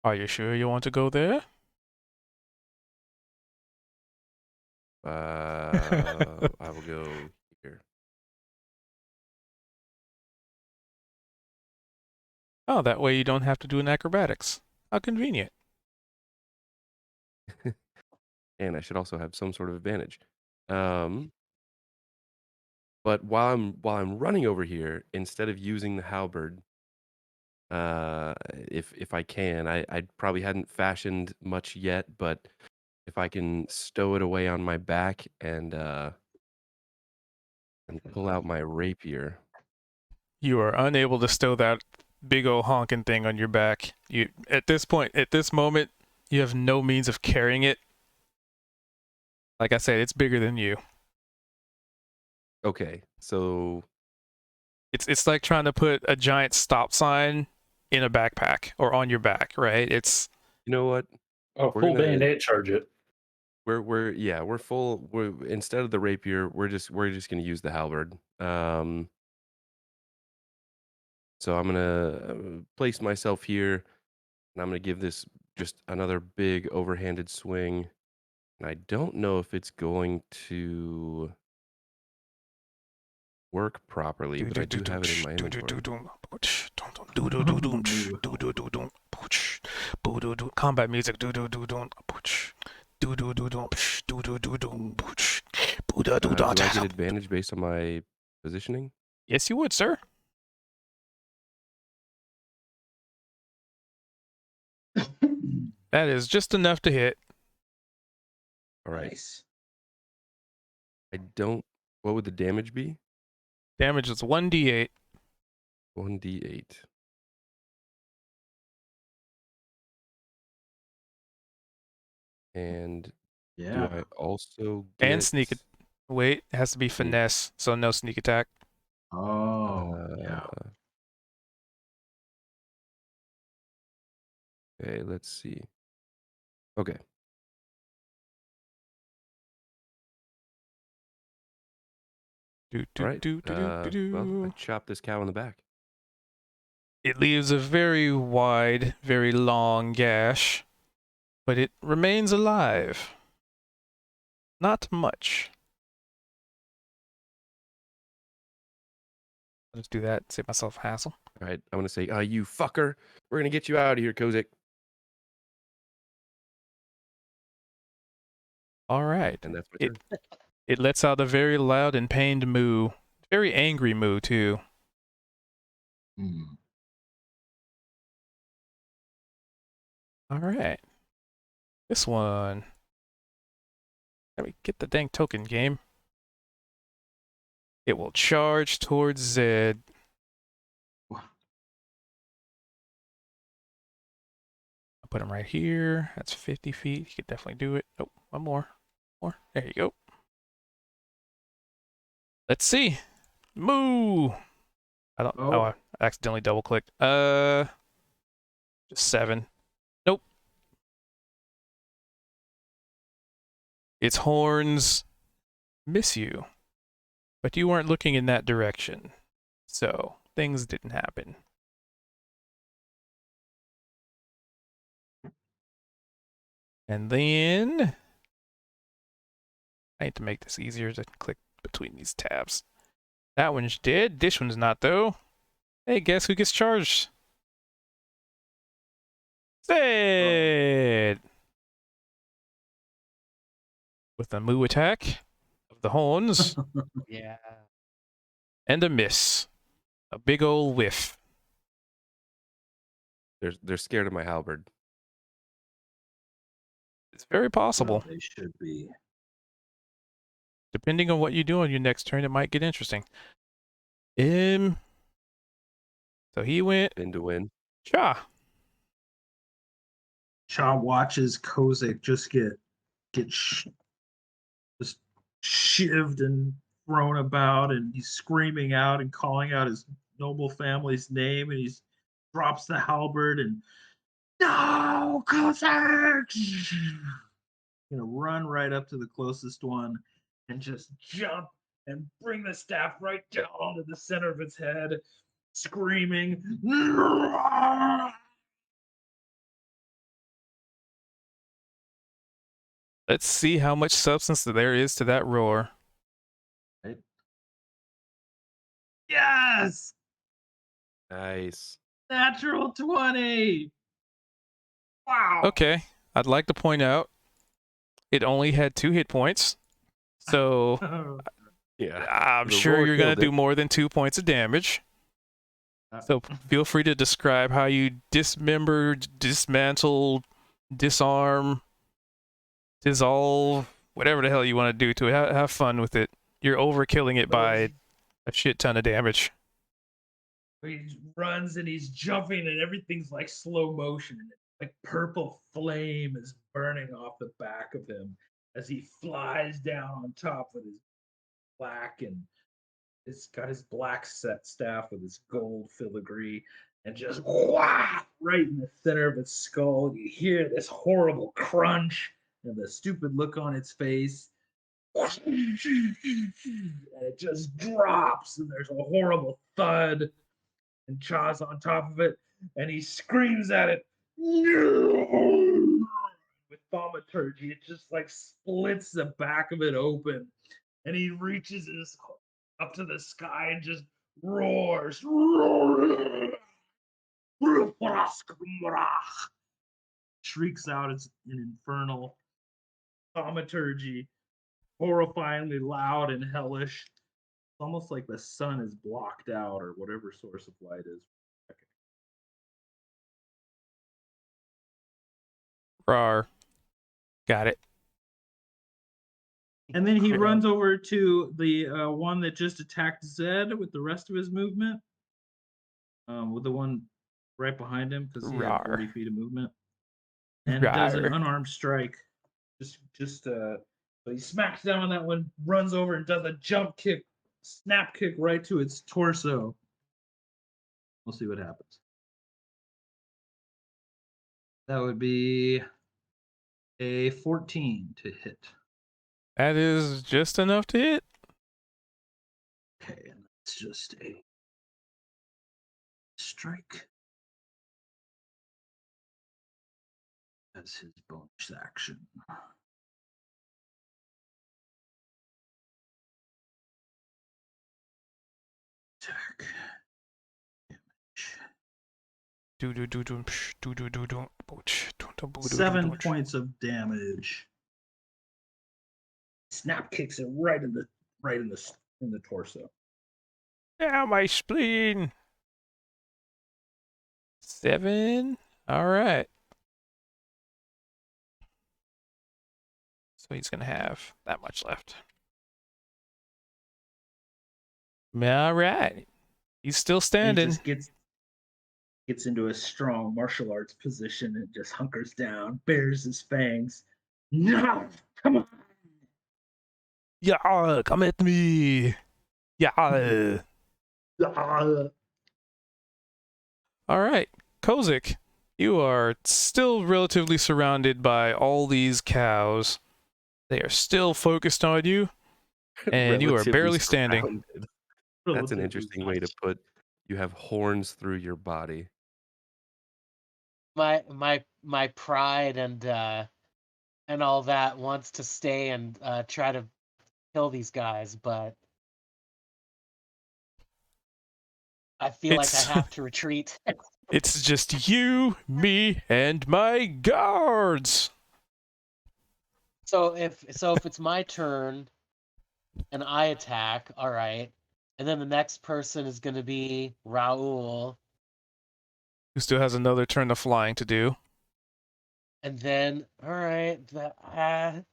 Are you sure you want to go there? I will go here. Oh, that way you don't have to do an acrobatics. How convenient. And I should also have some sort of advantage. But while I'm running over here, instead of using the halberd, if I can, I probably hadn't fashioned much yet, but if I can stow it away on my back and pull out my rapier. You are unable to stow that big old honking thing on your back. You, at this point, at this moment, you have no means of carrying it. Like I said, it's bigger than you. Okay, so It's like trying to put a giant stop sign in a backpack or on your back, right? It's you know what? Oh, We're full gonna- bandit charge it. We're full. Instead of the rapier, we're just gonna use the halberd. So I'm gonna place myself here, and I'm gonna give this just another big overhanded swing. And I don't know if it's going to work properly, but I do have it in my inventory. Combat music. Do I get advantage based on my positioning? Yes, you would, sir. That is just enough to hit. All right. Nice. I don't. What would the damage be? Damage is 1d8. 1d8. And do Yeah. I also get And sneak it. Wait, it has to be Sneak. finesse, so no sneak attack. Oh, yeah. Okay, let's see. Okay. All right. Well, I chopped this cow in the back. It leaves a very wide, very long gash, but it remains alive. Not much. I'll just do that, save myself hassle. All right. I'm going to say, you fucker. We're going to get you out of here, Kozik. All right. And that's my turn. It lets out a very loud and pained moo. Very angry moo, too. Hmm. All right. This one. Let me get the dang token, game. It will charge towards Zed. I'll put him right here. That's 50 feet. He could definitely do it. Oh, one more. There you go. Let's see. Moo! I don't. Oh. Oh, I accidentally double clicked. Just 7. Nope. Its horns miss you, but you weren't looking in that direction, so things didn't happen. And then I need to make this easier to click between these tabs. That one's dead. This one's not, though. Hey, guess who gets charged? Zed! With a moo attack of the horns Yeah. and a miss. A big old whiff. They're scared of my halberd. It's very Well, possible. they should be. Depending on what you do on your next turn, it might get interesting. So he went In to win. Cha. Cha watches Kozik just get just shivved and thrown about, and he's screaming out and calling out his noble family's name, and he drops the halberd and no, Kozik! Gonna run right up to the closest one and just jump and bring the staff right down onto the center of its head, screaming. Let's see how much substance there is to that roar. Yes! Nice. Natural 20! Wow! Okay, I'd like to point out it only had 2 hit points. So Yeah. I'm The sure roar you're going killed to do it. more than 2 points of damage. So feel free to describe how you dismember, dismantle, disarm, dissolve, whatever the hell you want to do to it. Have fun with it. You're overkilling it by a shit ton of damage. He runs and he's jumping and everything's like slow motion. Like purple flame is burning off the back of him as he flies down on top with his black, and it's got his black set staff with his gold filigree, and just whap right in the center of its skull. You hear this horrible crunch and the stupid look on its face. And it just drops, and there's a horrible thud. And Cha's on top of it, and he screams at it. No! With thaumaturgy, it just like splits the back of it open, and he reaches up to the sky and just roars. Shrieks out an infernal thaumaturgy, horrifyingly loud and hellish. It's almost like the sun is blocked out or whatever source of light is. Rawr. Got it. And then he Yeah. runs over to the one that just attacked Zed with the rest of his movement. With the one right behind him because he had 40 Rawr. feet of movement. And does an Rawr. unarmed strike. So he smacks down on that one, runs over and does a jump kick, snap kick right to its torso. We'll see what happens. That would be a 14 to hit. That is just enough to hit. Okay, and that's just a strike. That's his bonus action. Attack. Damage. 7 points of damage. Snap kicks it right in the torso. Yeah, my spleen. 7. All right. So he's going to have that much left. All right. He's still He standing. just gets into a strong martial arts position and just hunkers down, bares his fangs. No, come on. Yeah, come at me. Yeah. All right. Kozik, you are still relatively surrounded by all these cows. They are still focused on you, and you are Relatively barely standing. surrounded. That's an interesting way to put. You have horns through your body. My pride and and all that wants to stay and try to kill these guys, but I feel like I It's have to retreat. it's just you, me, and my guards. So if it's my turn and I attack, all right, and then the next person is going to be Raul, Who still has another turn of flying to do? and then all right, I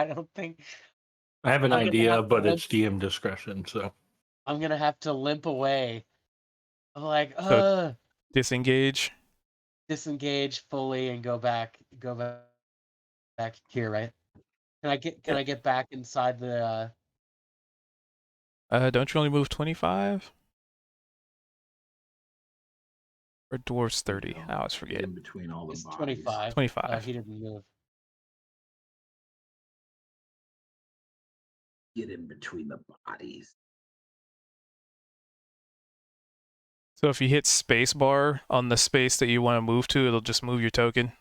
don't think I have an I'm gonna idea, have to but limp. it's DM discretion. So I'm gonna have to limp away. I'm like, So disengage. disengage fully and go back here, right? Can Yeah. I get back inside the Don't you only move 25? Or dwarves 30? I always Get forget. in between all the it's bodies. 25. 25. He didn't move. Get in between the bodies. So if you hit spacebar on the space that you want to move to, it'll just move your token.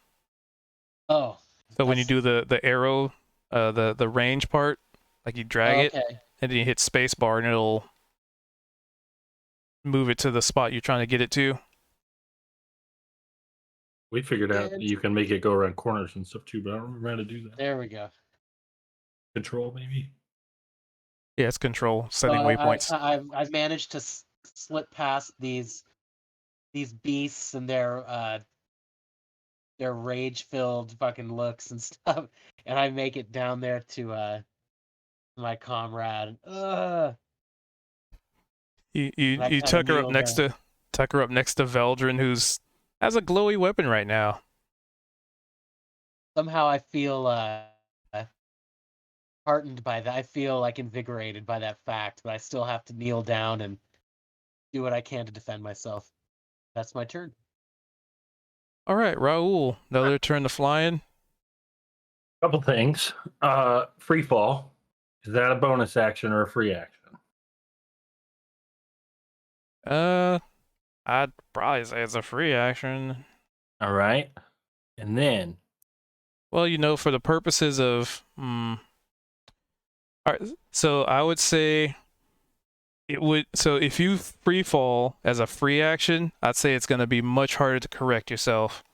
Oh. So when you that's- do the arrow, the range part, like you drag it, okay. and then you hit spacebar, and it'll move it to the spot you're trying to get it to. we figured out And you can make it go around corners and stuff too, but I don't remember how to do that. there we go. Control maybe. Yeah, it's control, So setting waypoints. I've managed to slip past these beasts and their rage-filled fucking looks and stuff, and I make it down there to my comrade. And I You kind of tuck her up kneel next down. to Veldrin, who's has a glowy weapon right now. Somehow I feel heartened by that. I feel like invigorated by that fact, but I still have to kneel down and do what I can to defend myself. That's my turn. All right, Raul, another turn to flying. Couple things. Free fall. Is that a bonus action or a free action? I'd probably say it's a free action. All right. And then Well, for the purposes of, all right, so I would say it would. So if you free fall as a free action, I'd say it's going to be much harder to correct yourself.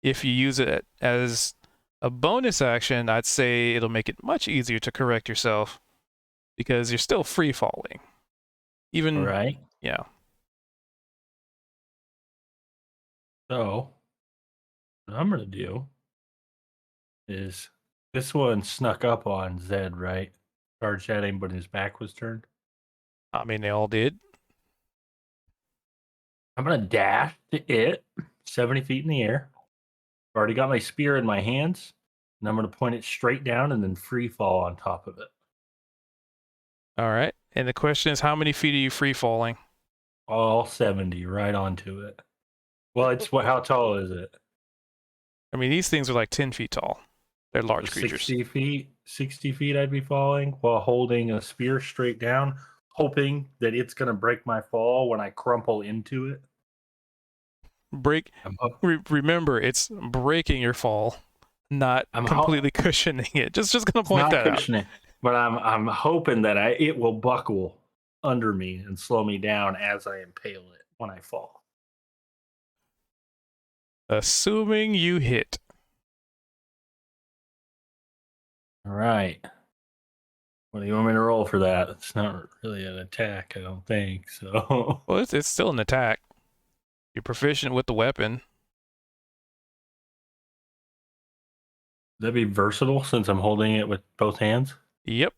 If you use it as a bonus action, I'd say it'll make it much easier to correct yourself because you're still free falling. Even, all right. yeah. So what I'm gonna do is this one snuck up on Zed, right? Charged at him, but his back was turned. I mean, they all did. I'm gonna dash to it 70 feet in the air. I've already got my spear in my hands, and I'm gonna point it straight down and then free fall on top of it. All right. And the question is, how many feet are you free falling? All 70 right onto it. Well, it's how tall is it? I mean, these things are like 10 feet tall. They're large creatures. 60 feet. 60 feet I'd be falling while holding a spear straight down, hoping that it's gonna break my fall when I crumple into it. Remember, it's breaking your fall, not I'm completely cushioning it. Just gonna It's point not that out. cushioning, but I'm hoping that it will buckle under me and slow me down as I impale it when I fall. Assuming you hit. All right. What do you want me to roll for that? It's not really an attack, I don't think. So Well, it's still an attack. You're proficient with the weapon. that'd be versatile since I'm holding it with both hands. Yep.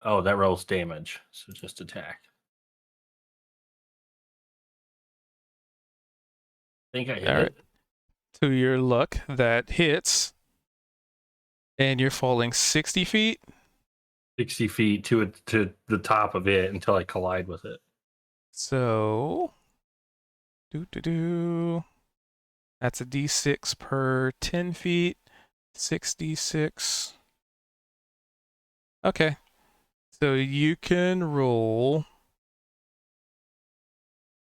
Oh, that rolls damage, so just attack. I think I hit All right. it. To your luck, that hits. And you're falling 60 feet. 60 feet to the top of it until I collide with it. So, that's a d6 per 10 feet. 6d6. Okay. So you can roll.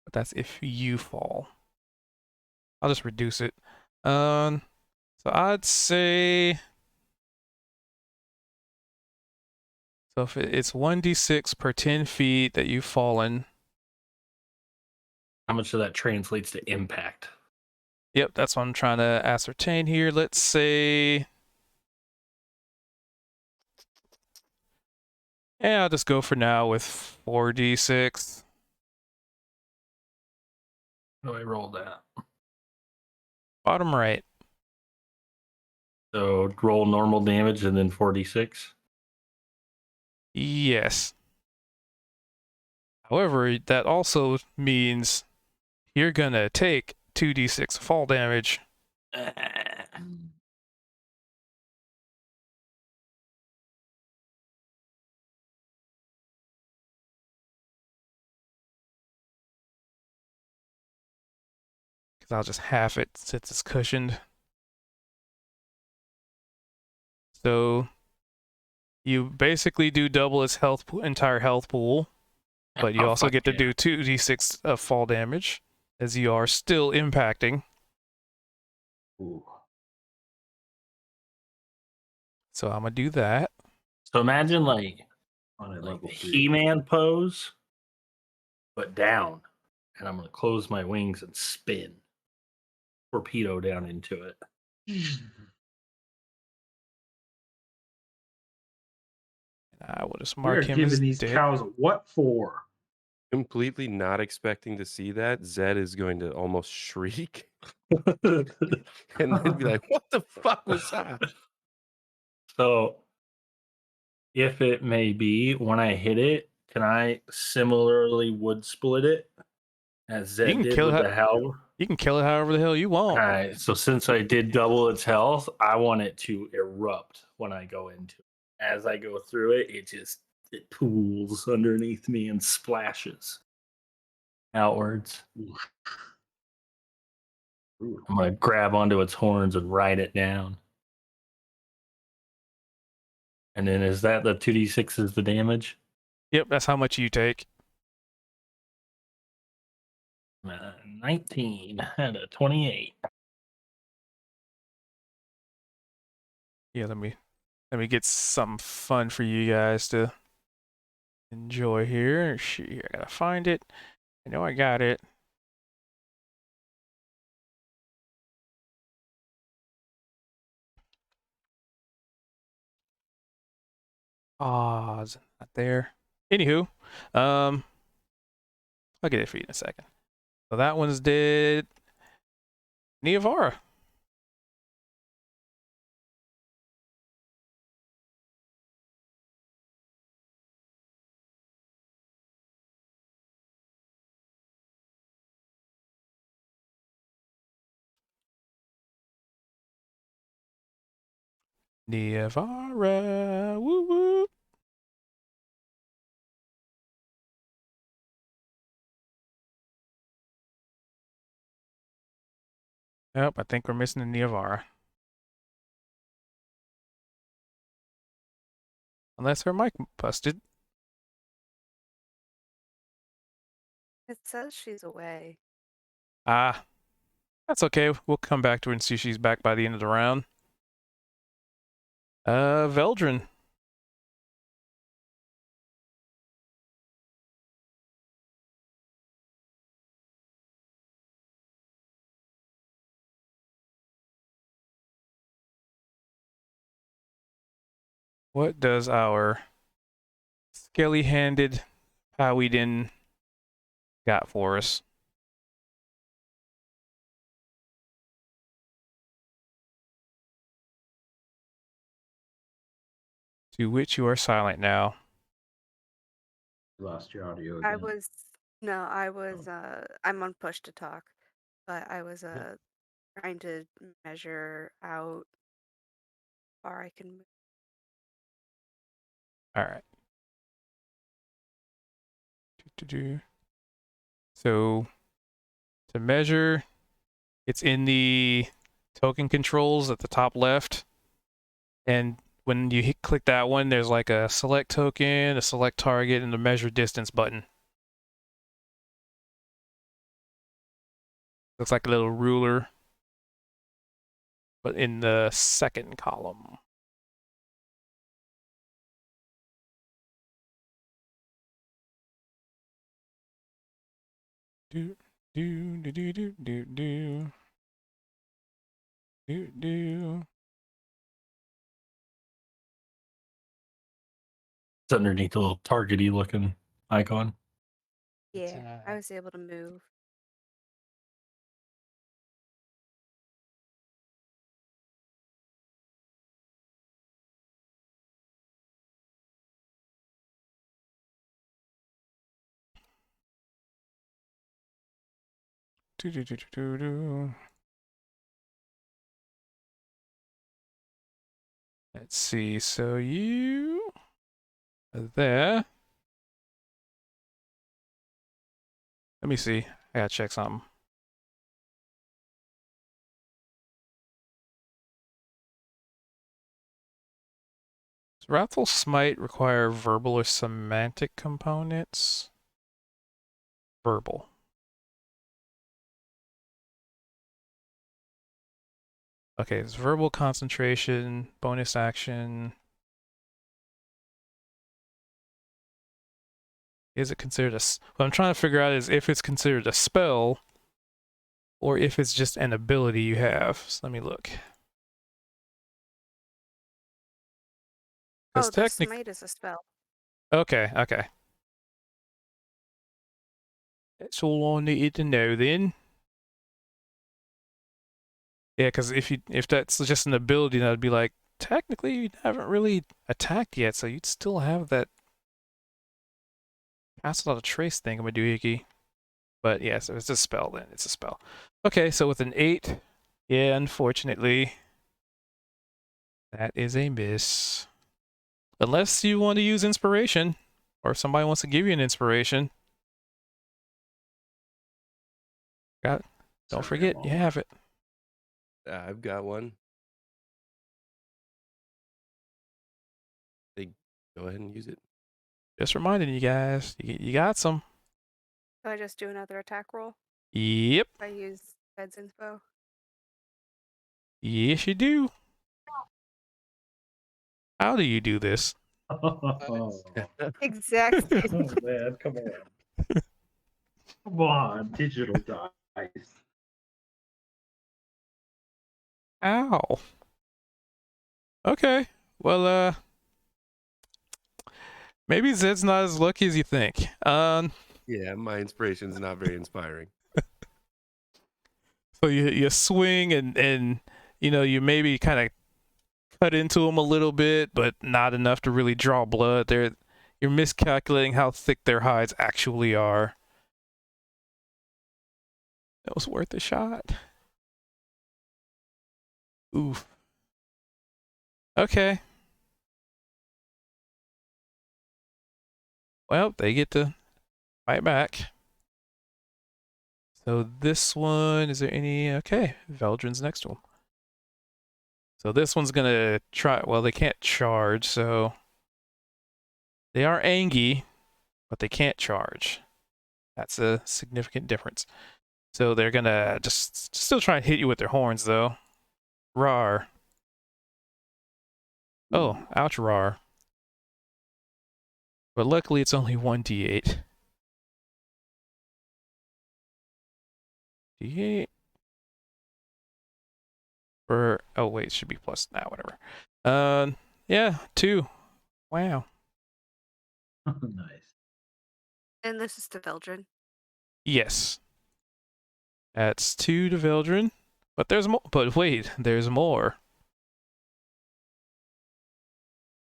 But that's if you fall. I'll just reduce it. So I'd say, so if it's 1d6 per 10 feet that you've fallen. How much of that translates to impact? Yep, that's what I'm trying to ascertain here. Let's say, yeah, I'll just go for now with 4d6. How do I roll that? Bottom right. So roll normal damage and then 4d6. Yes. However, that also means you're gonna take 2d6 fall damage. Because I'll just half it since it's cushioned. So you basically do double its entire health pool, but you Oh, also fuck get to yeah. do 2d6 of fall damage, as you are still impacting. Ooh. So I'm gonna do that. So imagine like On a like level the 3. He-Man pose, but down. And I'm gonna close my wings and spin. Torpedo down into it. I will just We mark are him as giving these dead. cows what for? Completely not expecting to see that, Zed is going to almost shriek and then be like, "What the fuck was that?" So, if it may be, when I hit it, can I similarly wood split it as Zed can did kill with it. the helm? You can kill it however the hell you want. All right. So since I did double its health, I want it to erupt when I go into it. As I go through it, it pools underneath me and splashes outwards. Ooh. I'm gonna grab onto its horns and ride it down. And then is that the 2d6 is the damage? Yep, that's how much you take. 19 and a 28. Yeah, let me get something fun for you guys to enjoy here. Shoot, here, I gotta find it. I know I got it. Ah, it's not there. Anywho, I'll get it for you in a second. So that one's dead. Niavara. Niavara. Woo woo. Yep, I think we're missing a Niavara. Unless her mic busted. It says she's away. Ah, that's okay. We'll come back to her and see if she's back by the end of the round. Veldrin. What does our scaly-handed Powydin got for us? To which you are silent now. Lost your audio again. I was I'm on push to talk, but I was trying to measure out how far I can move. All right. So to measure, it's in the token controls at the top left. And when you click that one, there's like a select token, a select target, and a measure distance button. Looks like a little ruler, but in the second column. Do do do do do do do do do. It's underneath a little targety looking icon. Yeah, I was able to move. Do do do do do do. Let's see. So you are there. Let me see. I gotta check something. Does Wrathful Smite require verbal or semantic components? Verbal. Okay, it's verbal concentration, bonus action. Is it considered a... What I'm trying to figure out is if it's considered a spell or if it's just an ability you have. So let me look. Oh, the Technically... smite is a spell. Okay, okay. That's all I needed to know then. Yeah, because if that's just an ability, then I'd be like, technically you haven't really attacked yet, so you'd still have that pass without a trace thing, Madoohickey. But yes, if it's a spell, then it's a spell. Okay, so with an 8, yeah, unfortunately, that is a miss. Unless you want to use inspiration, or if somebody wants to give you an inspiration. Don't Sorry, forget, I'm you all- have it. I've got one. They go ahead and use it. Just reminding you guys, you got some. So I just do another attack roll. Yep, I use Bed's info. yes you do. How do you do this? Oh, Exactly. man, come on. Come on, digital dice. Ow. Okay, well, maybe Zed's not as lucky as you think. Yeah, my inspiration's not very inspiring. So you swing and you know you maybe kind of cut into them a little bit, but not enough to really draw blood. You're miscalculating how thick their hides actually are. That was worth a shot. Oof. Okay. Well, they get to fight back. So this one, is there any... Okay, Veldrin's next to him. So this one's gonna try... Well, they can't charge, so... They are angry, but they can't charge. That's a significant difference. So they're gonna just still try and hit you with their horns, though. Rar. Oh, ouch, Rar. But luckily it's only 1d8. D8. For... Oh, wait, it should be plus... Nah, whatever. Yeah, 2. Wow. Nice. And this is to Veldrin. Yes. That's 2 to Veldrin. But there's more. But wait, there's more.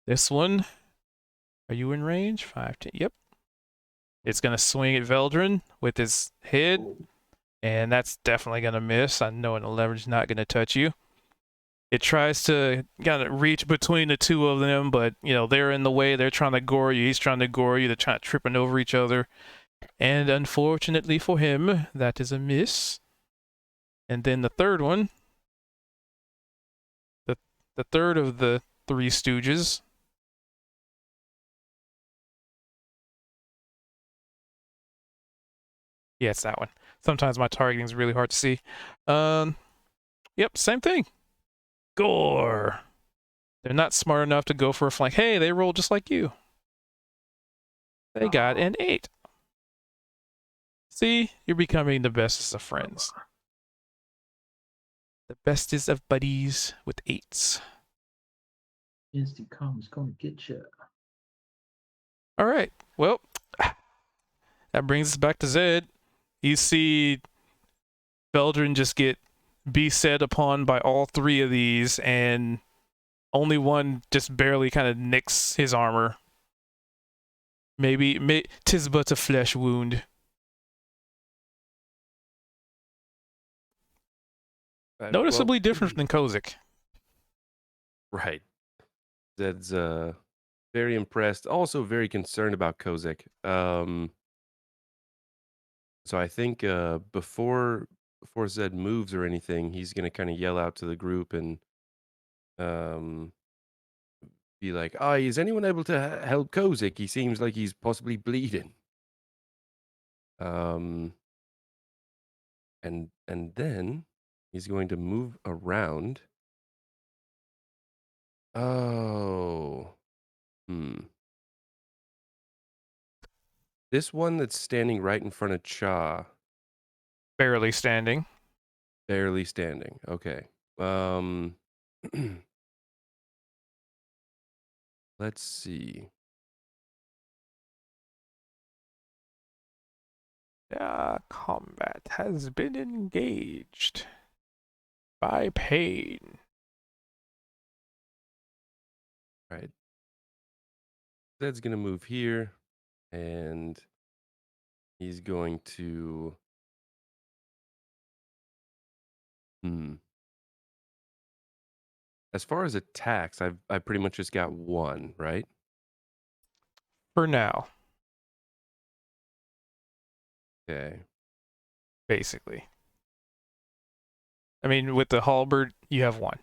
This one. Are you in range? 5, 10. Yep. It's going to swing at Veldrin with his head. And that's definitely going to miss. I know an 11's not going to touch you. It tries to kind of reach between the two of them, but, you know, they're in the way. They're trying to gore you. He's trying to gore you. They're trying tripping over each other. And unfortunately for him, that is a miss. And then the third one. The third of the 3 Stooges. Yeah, it's that one. sometimes my targeting is really hard to see. Yep, same thing. Gore. They're not smart enough to go for a flank. Hey, they rolled just like you. They got an 8. See, you're becoming the bestest of friends. The bestest of buddies with 8s. Instant Com's gonna get you. All right. Well, that brings us back to Zed. You see Beldrin just get beset upon by all 3 of these, and only one just barely kind of nicks his armor. Maybe 'tis but a flesh wound. Noticeably different than Kozik. Right. Zed's very impressed, also very concerned about Kozik. So I think before Zed moves or anything, he's gonna kind of yell out to the group and be like, "Oh, is anyone able to help Kozik? He seems like he's possibly bleeding." And then he's going to move around. Oh, this one that's standing right in front of Cha, Barely standing. barely standing. Okay. Let's see. Combat has been engaged by pain. Right. Zed's gonna move here, and he's going to. As far as attacks, I pretty much just got 1, right? For now, Okay. basically. I mean, with the halberd, you have 1.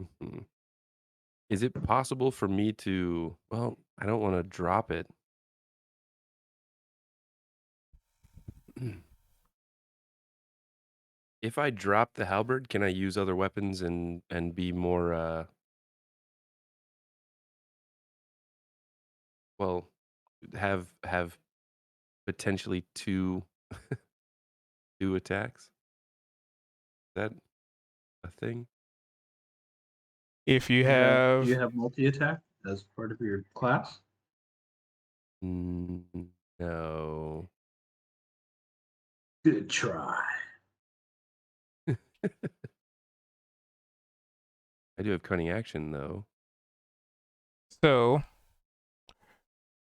Mhm. Is it possible for me to? Well, I don't want to drop it. If I drop the halberd, can I use other weapons and be more well, have potentially 2 2 attacks? Is that a thing? If you Do have, you have multi-attack as part of your class? No. Good try. I do have cunning action though. so,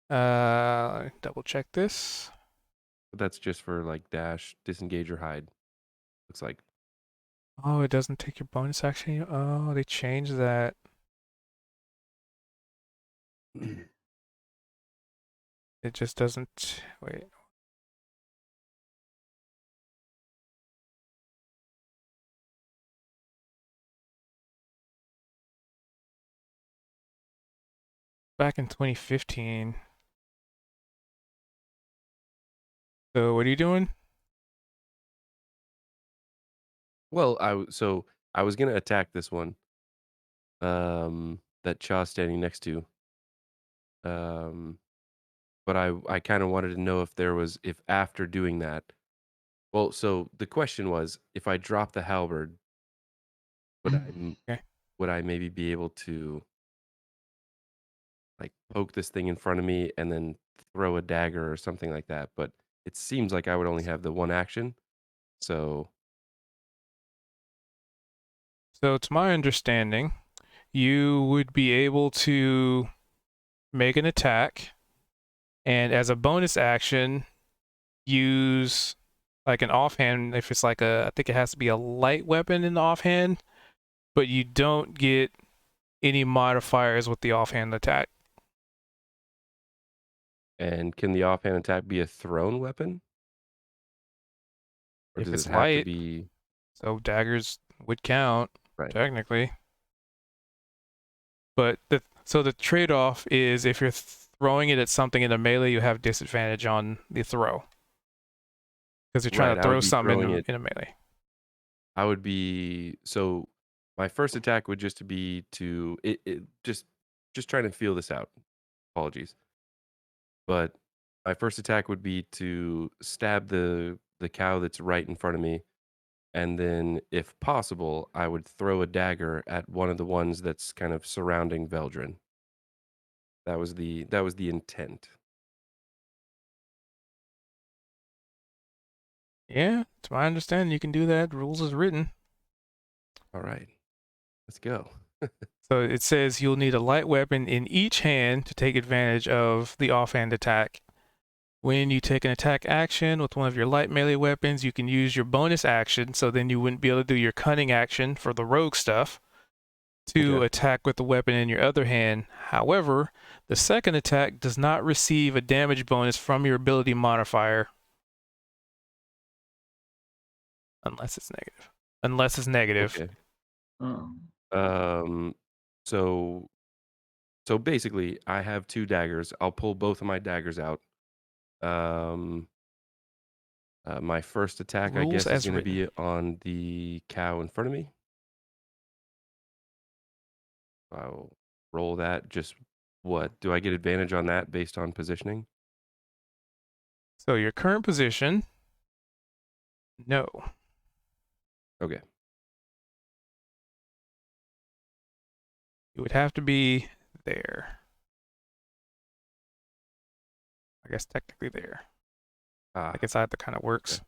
double check this. But that's just for like dash, disengage, or hide. Looks like. Oh, it doesn't take your bonus action. Oh, they changed that. It just doesn't. Wait. Back in 2015. So, what are you doing? Well, I was gonna attack this one. That Cha's standing next to. But I kind of wanted to know if after doing that. Well, so the question was, if I drop the halberd, Okay. would I maybe be able to like poke this thing in front of me and then throw a dagger or something like that? But it seems like I would only have the 1 action. So So, to my understanding, you would be able to make an attack, and as a bonus action, use like an offhand. If it's like I think it has to be a light weapon in the offhand, but you don't get any modifiers with the offhand attack. and can the offhand attack be a thrown weapon? Or If does it's it have to light, be so daggers would count right? technically. But So the trade-off is if you're throwing it at something in a melee, you have disadvantage on the throw. Because you're trying Right, to I throw would be something throwing it. in a melee. I would be so. My first attack would just be to just trying to feel this out. Apologies, but my first attack would be to stab the cow that's right in front of me, and then, if possible, I would throw a dagger at one of the ones that's kind of surrounding Veldrin. That was the intent. Yeah, to my understanding, you can do that. Rules is written. All right, let's go. So it says you'll need a light weapon in each hand to take advantage of the offhand attack. When you take an attack action with one of your light melee weapons, you can use your bonus action, so then you wouldn't be able to do your cunning action for the rogue stuff, to Okay. attack with the weapon in your other hand. However, the second attack does not receive a damage bonus from your ability modifier. Unless it's negative. Unless it's negative. Okay. Oh. So basically, I have 2 daggers. I'll pull both of my daggers out. My first attack, I Rules guess, is as going to written. be on the cow in front of me. I'll roll that. Just what? Do I get advantage on that based on positioning? So your current position, no. Okay. You would have to be there. I guess technically there. Ah, I guess that kind of works. okay.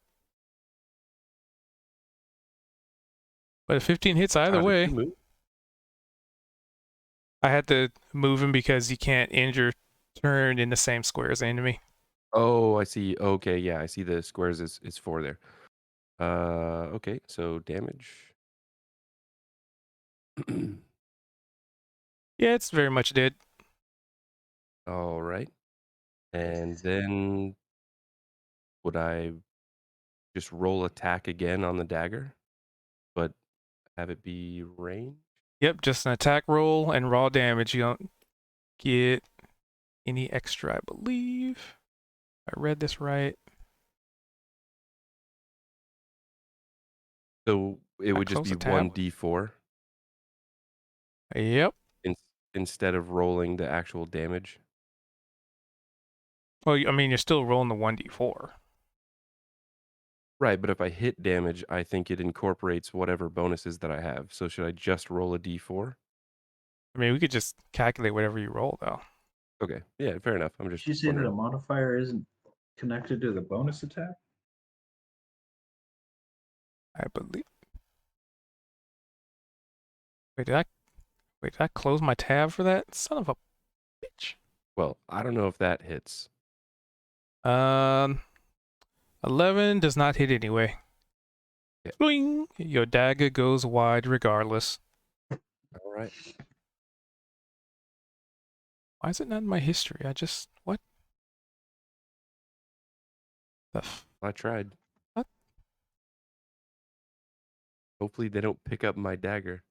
But if 15 hits either Did way, you move? I had to move him because you can't end your turn in the same square as the enemy. Oh, I see. Okay, yeah, I see the squares is 4 there. Okay, so damage. Yeah, it's very much dead. All right. And then would I just roll attack again on the dagger, but have it be range? Yep, just an attack roll and raw damage. You don't get any extra, I believe. I read this right. So it would just close be the tab. 1d4 Yep. instead of rolling the actual damage. Well, I mean, you're still rolling the 1d4. Right, but if I hit damage, I think it incorporates whatever bonuses that I have. So should I just roll a d4? I mean, we could just calculate whatever you roll, though. Okay, yeah, fair enough. I'm just Did you say that wondering. a modifier isn't connected to the bonus attack? I believe. Wait, did I close my tab for that? Son of a bitch. Well, I don't know if that hits. 11 does not hit anyway. Yeah. Boing! Your dagger goes wide regardless. All right. Why is it not in my history? What? I tried. What? Hopefully they don't pick up my dagger.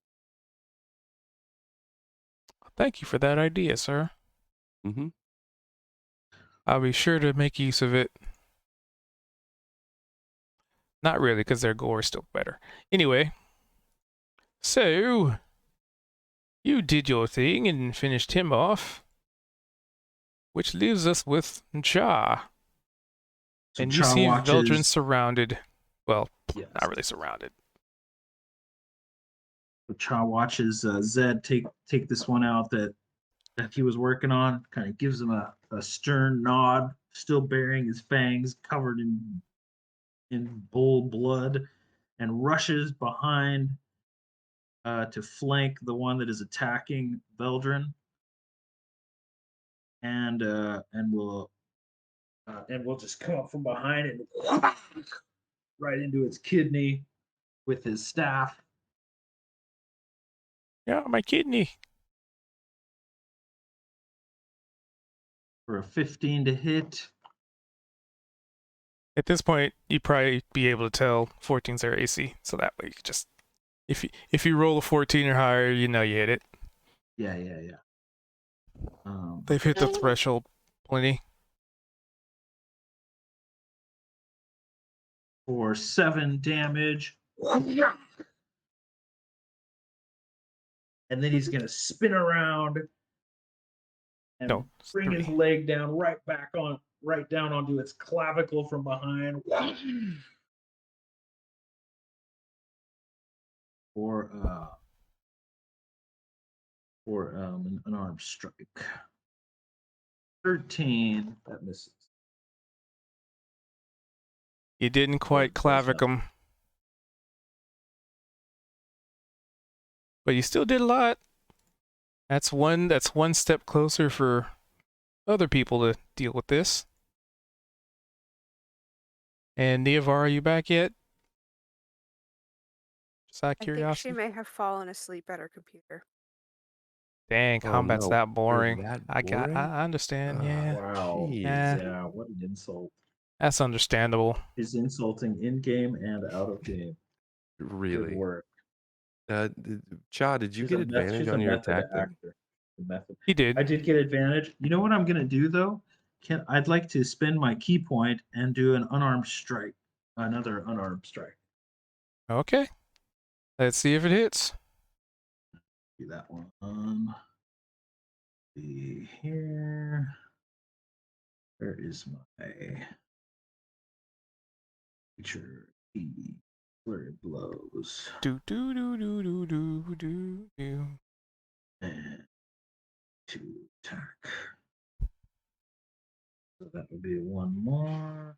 Thank you for that idea, sir. Mm-hmm. I'll be sure to make use of it. Not really, because their gore is still better. Anyway, so you did your thing and finished him off, which leaves us with Cha. So And you Cha see Veldrin watches. surrounded. Well, Yes. not really surrounded. So Cha watches Zed take this one out that he was working on. Kind of gives him a stern nod, still bearing his fangs covered in bull blood, and rushes behind to flank the one that is attacking Veldrin, and we'll just come up from behind and right into its kidney with his staff. Yeah, my kidney. For a 15 to hit. At this point, you'd probably be able to tell 14's their AC, so that way you could just, if you roll a 14 or higher, you know you hit it. Yeah. They've hit the threshold plenty. For 7 damage. And then he's going to spin around and No, it's bring his 3. leg down right down onto its clavicle from behind. For an unarmed strike. 13, that misses. You didn't quite clavic him. But you still did a lot. That's one step closer for other people to deal with this. And Neovar, are you back yet? Just out of I think curiosity. she may have fallen asleep at her computer. Dang, Oh, combat's no. that You're boring. that I boring? understand, yeah. Wow. Jeez. Yeah, what an insult. That's understandable. Is insulting in game and out of game. Good Really? work. Cha, did you get advantage on your attack there? actor. A method. He did. I did get advantage. You know what I'm gonna do though? I'd like to spend my key point and do an unarmed strike. Another unarmed strike. Okay. Let's see if it hits. Do that one. See here. Where is my feature key? Where it blows. Do do do do do do do do. And to attack. So that would be one more.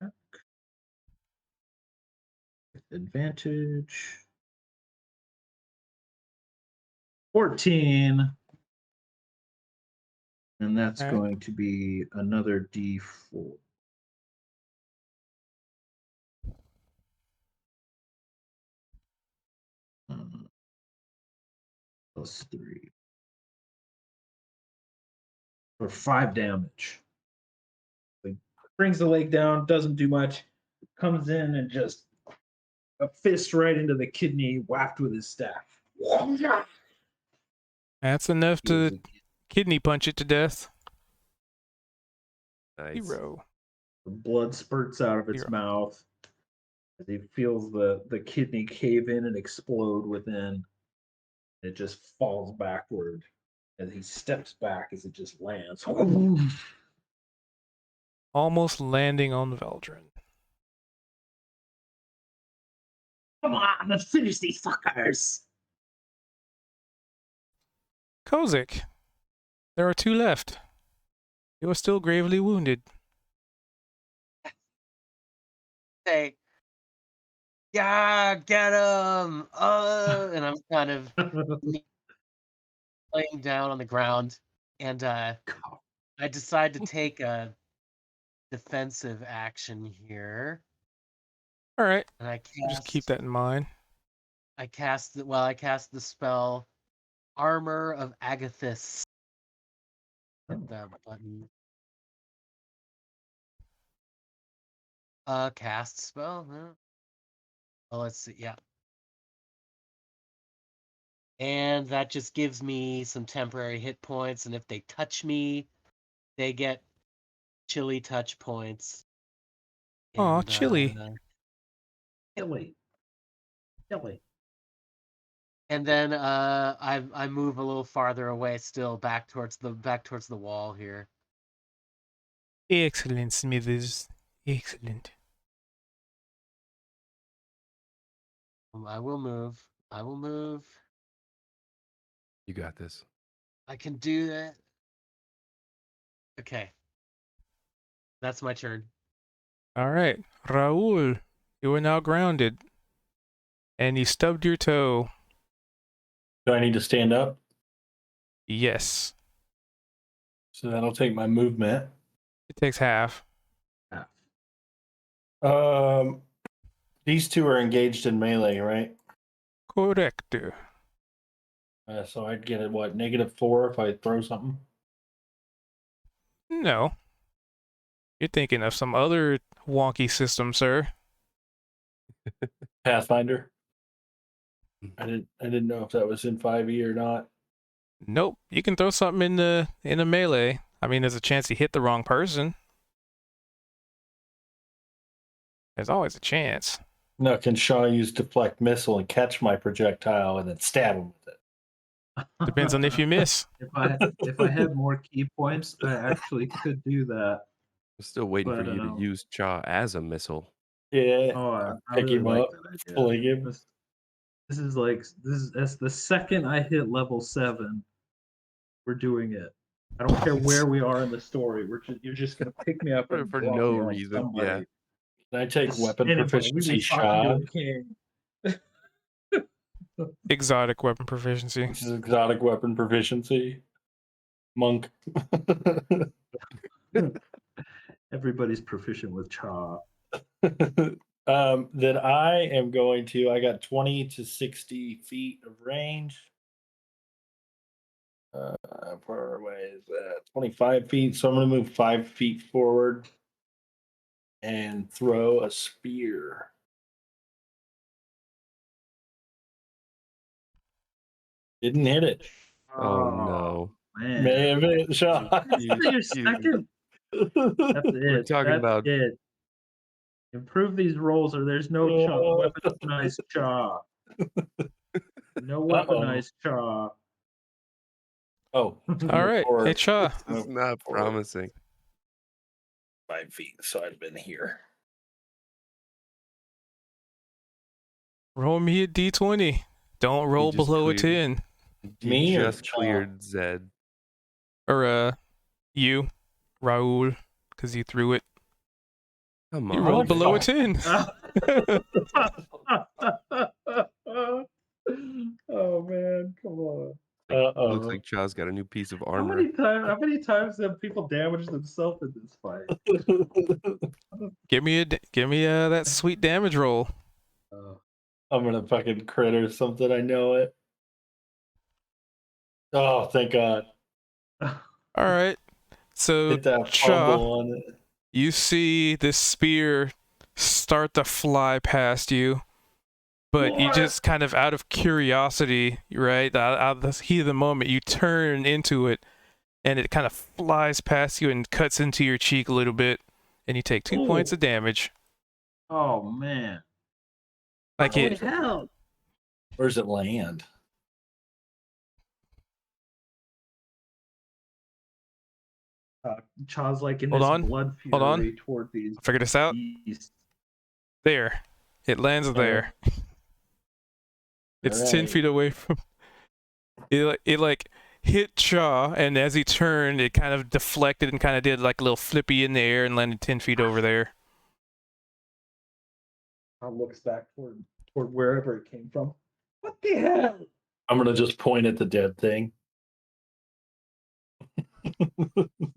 Attack. With advantage. 14. And that's All right. going to be another D4. Plus 3. For 5 damage. Like, brings the leg down, doesn't do much. Comes in and just a fist right into the kidney, whacked with his staff. That's enough to The kidney punch it to death. Nice. 0. blood spurts out of its 0. mouth as he feels the kidney cave in and explode within. It just falls backward as he steps back as it just lands. Almost landing on the Veldrin. Come on, let's finish these fuckers. Kozik. There are 2 left. You are still gravely wounded. Say, yeah, get him! And I'm kind of laying down on the ground, and I decide to take a defensive action here, All right. and I Just keep cast. that in mind. I cast the spell, Armor of Agathis. Hit the button. Cast spell. Huh? Oh, let's see. Yeah. And that just gives me some temporary hit points, and if they touch me, they get chilly touch points. Aw, And, chilly. Chilly. and then I move a little farther away, still back towards the wall here. Excellent, Smithers. Excellent. I will move. You got this. I can do that. Okay. That's my turn. All right. Raul, you are now grounded. And you stubbed your toe. Do I need to stand up? Yes. So that'll take my movement. It takes half. These 2 are engaged in melee, right? Correct. So I'd get it, what, -4 if I throw something? No. You're thinking of some other wonky system, sir. Pathfinder. I didn't know if that was in 5e or not. Nope. You can throw something in the melee. I mean, there's a chance you hit the wrong person. There's always a chance. No, can Shaw use deflect missile and catch my projectile and then stab him with it? Depends on if you miss. If I had more key points, I actually could do that. I'm still waiting for But, you to use Cha as a missile. Yeah. Oh, I Pick really him like up, that idea. fling him. This is like that's the second I hit level 7, we're doing it. I don't care where we are in the story. You're just gonna pick me up and For drop no me on reason, somebody. yeah. Can I take Just weapon anybody. We proficiency were talking Shaw? to a king. Exotic weapon proficiency. This is exotic weapon proficiency. Monk. Everybody's proficient with Cha. Then I am going to. I got 20 to 60 feet of range. Far away is that 25 feet. So I'm going to move 5 feet forward and throw a spear. Didn't hit it. Oh no. Man. May have hit shot. Your second. That's We're it. talking That's about it. Improve these rolls, or there's no weaponized Cha. No weaponized Cha. Oh, All right. Hey, Cha. this is not promising. 5 feet. So I've been here. Roll me a d20. Don't roll just below a cleared. 10. You Me or just Cha? cleared Zed. Or, you, Raul, because you threw it. Come You on. rolled Oh, below a fuck. 10. Oh man, come on. Looks like Cha's got a new piece of How armor. many times have people damaged themselves in this fight? Give me that sweet damage roll. I'm gonna fucking crit or something. I know it. Oh, thank God. All right. So, Hit that Cha, fumble on it. you see this spear start to fly past you, but you just kind of out of curiosity, right? Out of the heat of the moment, you turn into it, and it kind of flies past you and cuts into your cheek a little bit, and you take 2 points of damage. Oh man. Like Holy it. hell. Where's it land? Cha's like in Hold this on. blood Hold on. fury toward these Figure this out. beasts. There. It lands there. It's 10 feet away from. It like hit Cha, and as he turned, it kind of deflected and kind of did like a little flippy in the air and landed 10 feet over there. Cha looks back toward wherever it came from. What the hell? I'm gonna just point at the dead thing.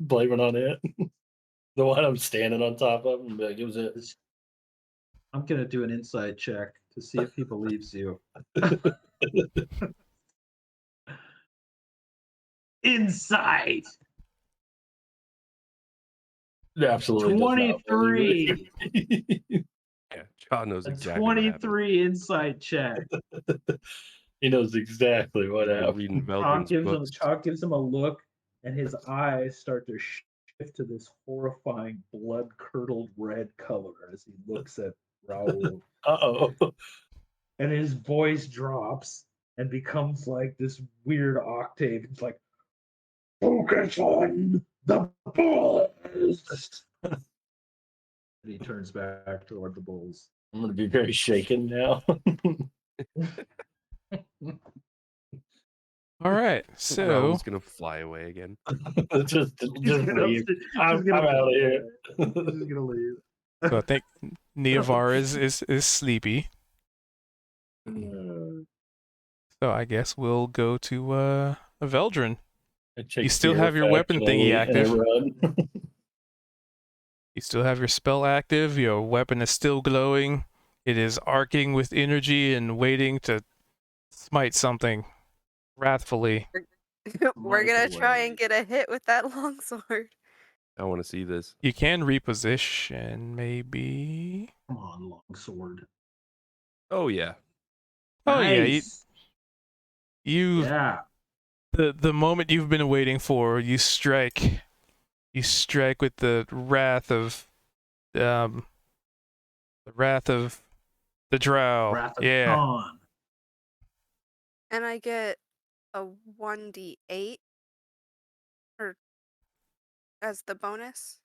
Blame it on it. The one I'm standing on top of, and be like, it was it. I'm gonna do an insight check to see if he believes you. Insight. Absolutely. 23. Yeah, Cha knows A exactly what happened. 23 insight check. He knows exactly what Been happened. reading Chalk Veldrin's gives him books. Chalk gives him a look, and his eyes start to shift to this horrifying blood-curdled red color as he looks at Raoul. Uh-oh. And his voice drops and becomes like this weird octave. It's like, focus on the bulls. And he turns back toward the bulls. I'm gonna be very shaken now. All right, so Raul's gonna fly away again. just leave. I'm out of here. He's gonna leave. I think Neovar is sleepy. So I guess we'll go to Veldrin. You still have your weapon thingy active. You still have your spell active. Your weapon is still glowing. It is arcing with energy and waiting to smite something wrathfully. We're gonna try and get a hit with that longsword. I want to see this. You can reposition, maybe. Come on, longsword. Oh yeah. Oh yeah, Nice. you Yeah. the moment you've been waiting for. You strike with the wrath of the drow. Wrath of Yeah. Khan. And I get a 1d8 or as the bonus.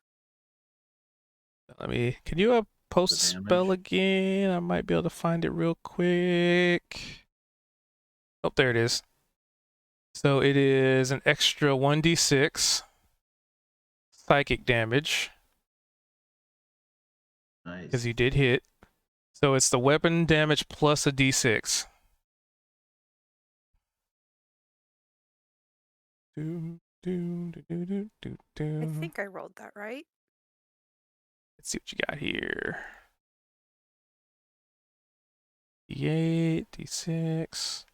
Can you post The spell damage. again? I might be able to find it real quick. Oh, there it is. So it is an extra 1d6 psychic damage because Nice. you did hit. So it's the weapon damage plus a d6. I think I rolled that right. Let's see what you got here. D8, D6.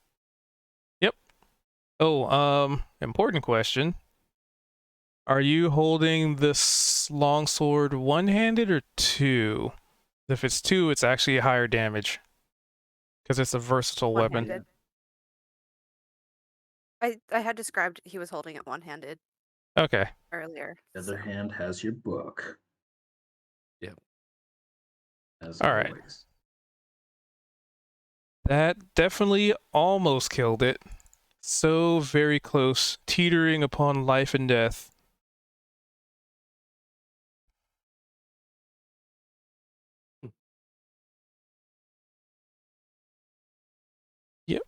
Yep. Oh, important question. Are you holding this longsword one-handed or two? If it's two, it's actually higher damage. Because it's a versatile weapon. One-handed. I had described he was holding it one-handed Okay. earlier. The other so- hand has your book. Yep. As All right. always. That definitely almost killed it. So very close, teetering upon life and death. Yep.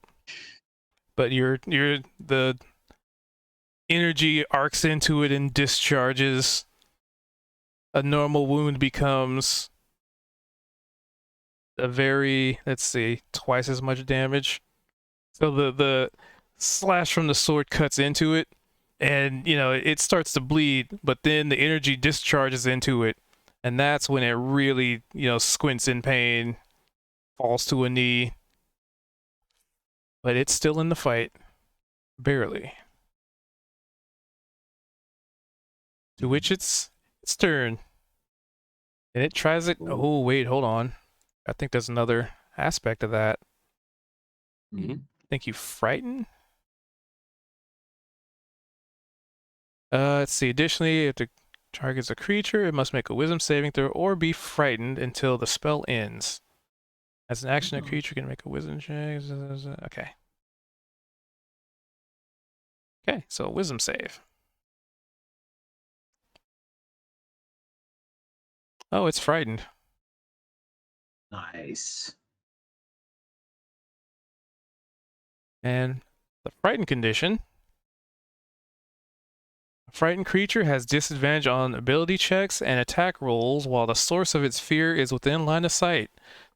But the energy arcs into it and discharges. A normal wound becomes a very, let's see, twice as much damage. So the slash from the sword cuts into it, and it starts to bleed, but then the energy discharges into it, and that's when it really squints in pain, falls to a knee, but it's still in the fight, barely. To which it's turn, and it tries it. Oh wait, hold on. I think there's another aspect of that. Mhm. Think you frighten? Let's see. Additionally, if the target's a creature, it must make a wisdom saving throw or be frightened until the spell ends. As an action, a creature can make a wisdom check. Okay. Okay, so a wisdom save. Oh, it's frightened. Nice. And the frightened condition. A frightened creature has disadvantage on ability checks and attack rolls while the source of its fear is within line of sight.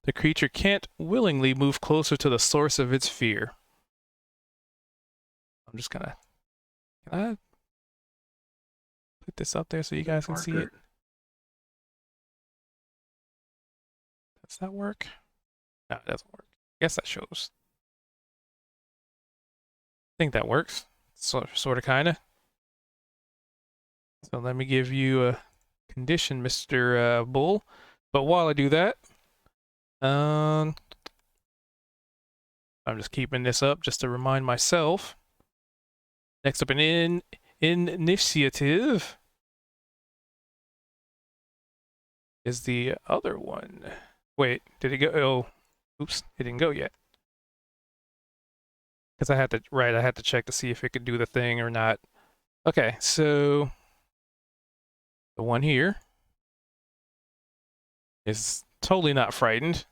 The creature can't willingly move closer to the source of its fear. I'm just gonna... Can I put this up there so you guys can see it? Does that work? No, it doesn't work. I guess that shows. I think that works. Sort of, kind of. So let me give you a condition, Mr. Bull. But while I do that, I'm just keeping this up just to remind myself. Next up in initiative is the other one. Wait, did it go? Oh, oops, it didn't go yet. Because I had to check to see if it could do the thing or not. Okay, so the one here is totally not frightened.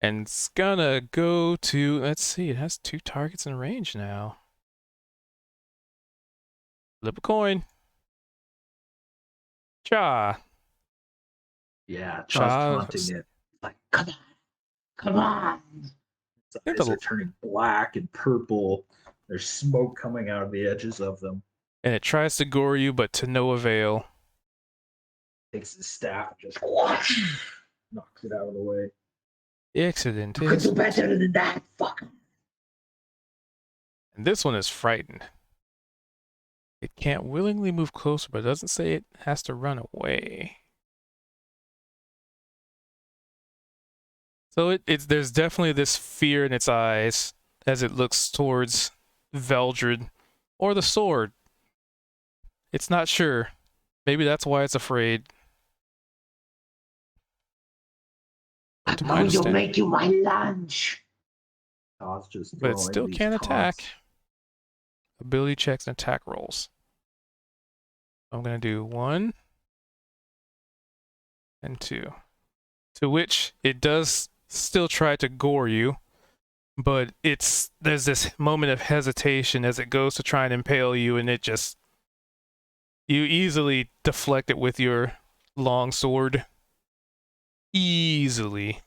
And it's gonna go to, let's see, it has 2 targets in range now. Flip a coin. Cha. Yeah, Chaw's Cha. taunting it. Like, come on, come on. Its eyes are turning black and purple. There's smoke coming out of the edges of them. And it tries to gore you, but to no avail. Takes his staff and just knocks it out of the way. Excellent. You could do better than that, fuck. And this one is frightened. It can't willingly move closer, but it doesn't say it has to run away. So there's definitely this fear in its eyes as it looks towards Veldred or the sword. It's not sure. Maybe that's why it's afraid. I'm To my going to understanding. make you my lunch. Todd's just But it throwing still these can't attack. taunts. Ability checks and attack rolls. I'm going to do 1 and 2. To which it does still try to gore you, but there's this moment of hesitation as it goes to try and impale you, and you easily deflect it with your long sword. Easily.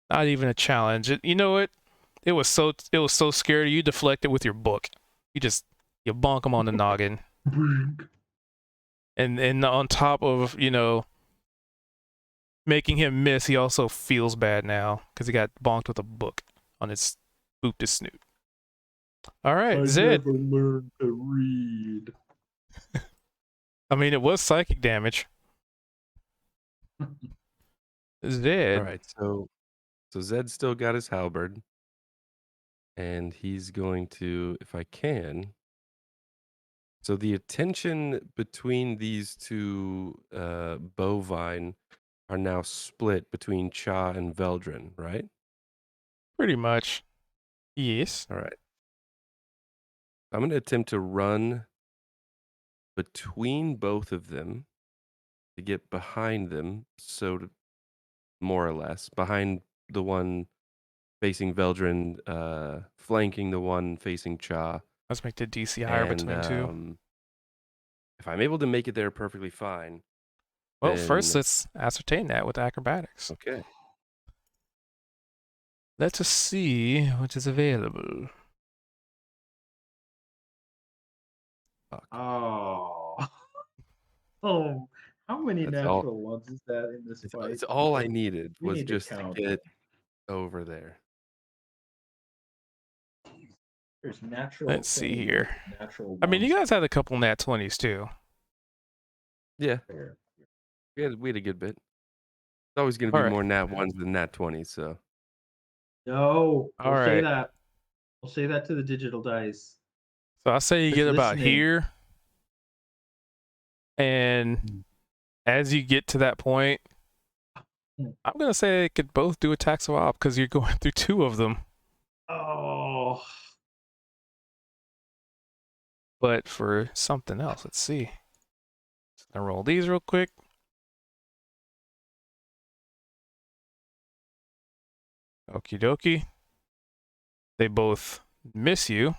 Not even a challenge. You know what? It was so scared you deflect it with your book. You bonk him on the noggin. And on top of, making him miss, he also feels bad now because he got bonked with a book on his booped his snoot. All right, Zed. never learned to read. I mean, it was psychic damage. Zed. All right, so Zed's still got his halberd, and he's going to, if I can. So the attention between these two bovine are now split between Cha and Veldrin, right? Pretty much. Yes. All right. I'm going to attempt to run between both of them to get behind them, more or less, behind the one facing Veldrin, flanking the one facing Cha. Let's make the DC higher between two. If I'm able to make it there perfectly fine. Well, first then- let's ascertain that with acrobatics. Okay. Let us see what is available. Fuck. Oh. Oh. How many That's all- natural ones is that in this fight? It's all I needed We was need to just to count get it. over there. There's natural. Let's see 20, here. Natural. I mean, you ones guys had a couple nat 20s too. Yeah, there. we had a good bit. It's always going to be All right. more nat 1s than nat 20s, so. No. All We'll say right. that. We'll say that to the digital dice. So I say you Just get about listening. here, and as you get to that point, I'm gonna say they could both do attacks of op because you're going through two of them. Oh. But for something else, let's see. I roll these real quick. Okie dokie. They both miss you.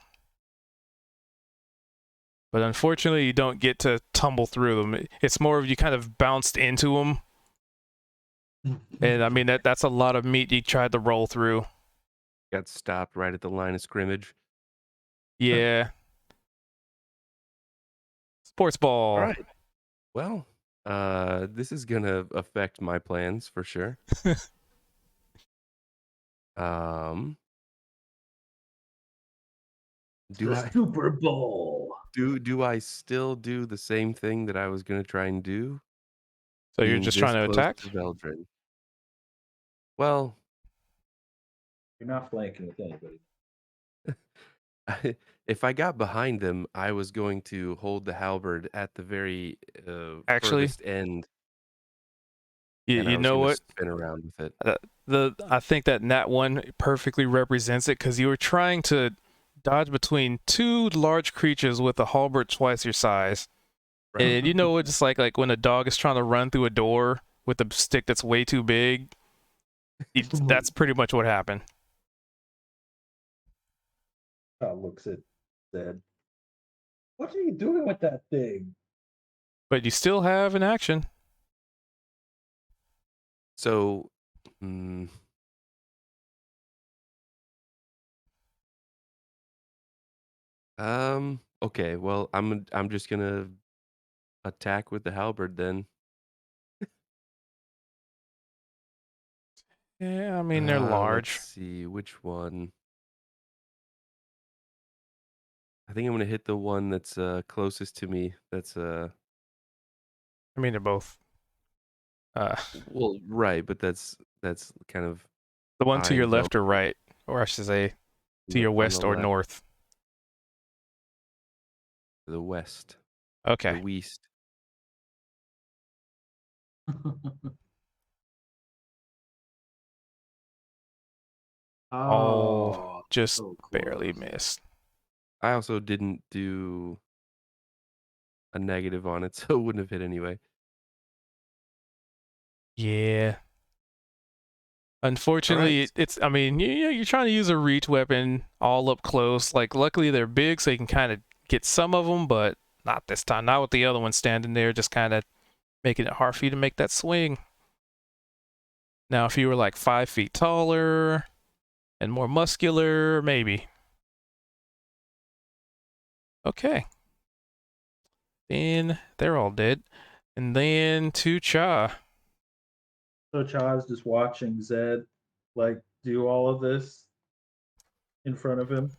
But unfortunately, you don't get to tumble through them. It's more of you kind of bounced into them. And I mean, that's a lot of meat you tried to roll through. Got stopped right at the line of scrimmage. Yeah. Sports ball. All right. Well, this is going to affect my plans for sure. Do I Super Bowl. do I still do the same thing that I was going to try and do? So you're being just this trying to close attack? to Veldrin? Well, You're not flanking with anybody. if I got behind them, I was going to hold the halberd at the very Actually, furthest end, You, and I you was know gonna what? spin around with it. I think that nat one perfectly represents it because you were trying to dodge between two large creatures with a halberd twice your size. Right. And you know what? Just like when a dog is trying to run through a door with a stick that's way too big. That's pretty much what happened. Looks at Zed. What are you doing with that thing? But you still have an action. So, okay. Well, I'm just gonna attack with the halberd then. Yeah, I mean they're Let's large. see which one. I think I'm gonna hit the one that's closest to me. That's I mean they're both. well, right, but that's kind of The one to your eyeing left or right, or I should say, to your on west the or left. north. To the west. Okay. The west. Oh, Just so barely close. missed. I also didn't do a negative on it, so it wouldn't have hit anyway. Yeah. Unfortunately, Alright. it's. I mean, you're trying to use a reach weapon all up close. Like, luckily they're big, so you can kind of get some of them, but not this time. Not with the other one standing there, just kind of making it hard for you to make that swing. Now, if you were like 5 feet taller and more muscular, maybe. Okay. Then they're all dead. And then to Cha. So Cha's just watching Zed like do all of this in front of him,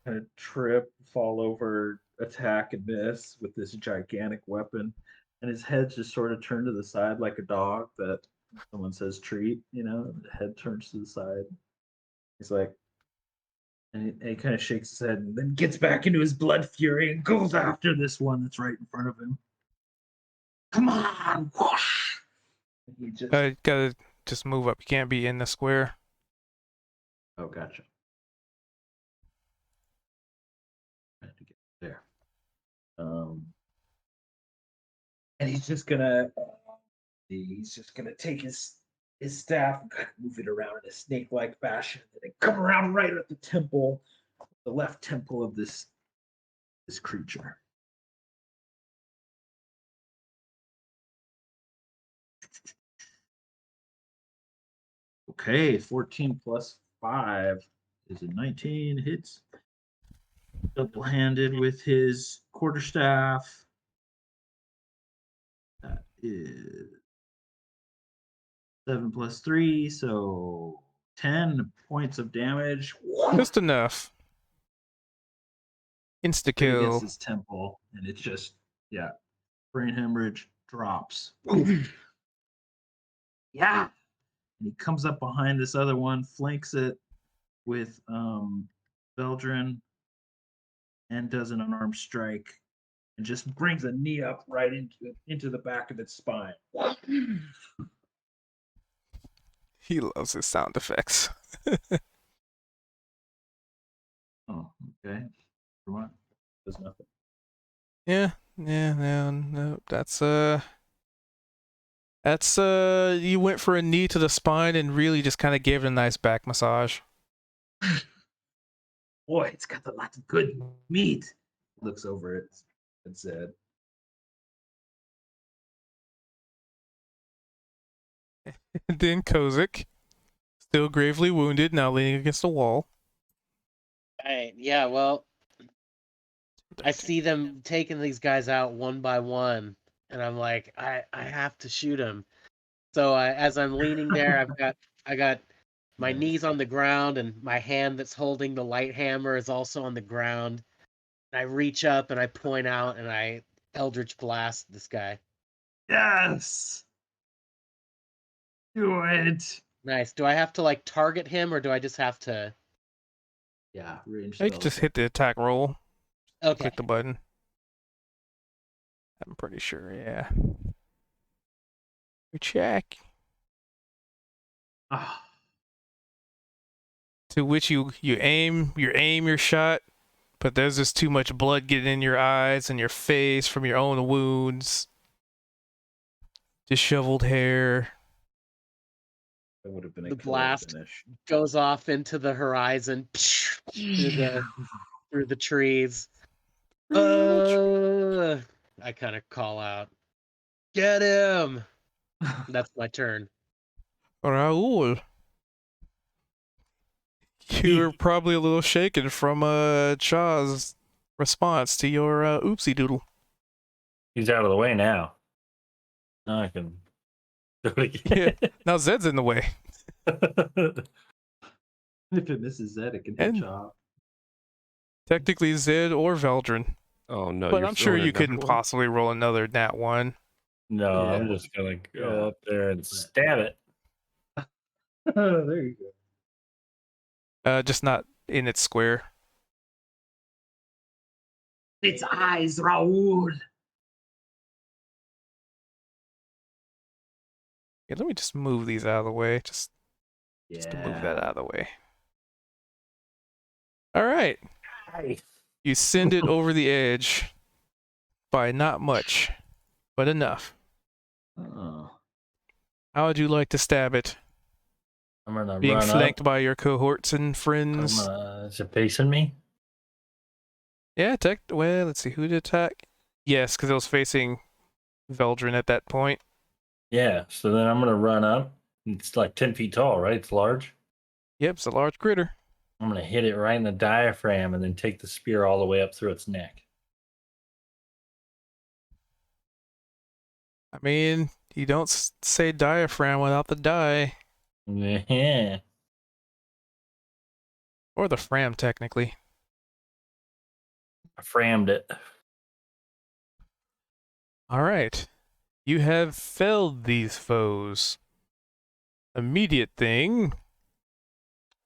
kind of trip, fall over, attack and miss with this gigantic weapon, and his head's just sort of turned to the side like a dog that someone says treat, the head turns to the side. He's like, and he kind of shakes his head and then gets back into his blood fury and goes after this one that's right in front of him. Come on, whoosh! And he just Gotta just move up. You can't be in the square. oh, gotcha. Had to get there. And he's just gonna take his staff and kind of move it around in a snake-like fashion, and then come around right at the temple, the left temple of this creature. Okay, 14 plus 5 is a 19 hits. Double-handed with his quarterstaff. That is 7 plus 3, so 10 points of damage. Just enough. Insta Hit against kill. his temple, and it's just, yeah, brain hemorrhage drops. Yeah. And he comes up behind this other one, flanks it with Veldrin, and does an unarmed strike, and just brings a knee up right into the back of its spine. He loves his sound effects. Oh, okay. Come on. Does nothing. Yeah, no, that's you went for a knee to the spine and really just kind of gave it a nice back massage. Boy, it's got a lot of good meat. Looks over it and said, And then Kozik, still gravely wounded, now leaning against a wall. Right. Yeah. Well, I see them taking these guys out one by one, and I'm like, I have to shoot him. So as I'm leaning there, I got my Nice. knees on the ground, and my hand that's holding the light hammer is also on the ground. And I reach up and I point out and I Eldritch Blast this guy. Yes. Do it. Nice. Do I have to like target him or do I just have to? Yeah, range You can just hit the attack roll. Okay. Click the button. I'm pretty sure, yeah. We check. Ah, To which you aim your shot, but there's just too much blood getting in your eyes and your face from your own wounds. Disheveled hair. that would have been a The killer blast finish. goes off into the horizon through the trees. I kind of call out, "Get him!" That's my turn. Raul. You were probably a little shaken from Cha's response to your oopsie doodle. He's out of the way now. Now I can do it again. Now Zed's in the way. If it misses Zed, it can hit And- Chop. Technically Zed or Veldrin. Oh no, But you're I'm sure throwing you another couldn't one? possibly roll another nat one. No, I'm Yeah. just gonna go Yeah. up there and stab it. There you go. Just not in its square. Its eyes, Raoul. Yeah, let me just move these out of the way. Just to move that out Yeah. of the way. All right. Nice. You send it over the edge by not much, but enough. Oh. How would you like to stab it? I'm gonna Being run flanked up. by your cohorts and friends. Is it facing me? Yeah, well, let's see, who did attack? Yes, because it was facing Veldrin at that point. Yeah. So then I'm gonna run up. It's like 10 feet tall, right? It's large. Yep, it's a large critter. I'm gonna hit it right in the diaphragm and then take the spear all the way up through its neck. I mean, you don't say diaphragm without the die. Yeah. Or the fram, technically. I frammed it. All right. You have felled these foes. Immediate thing.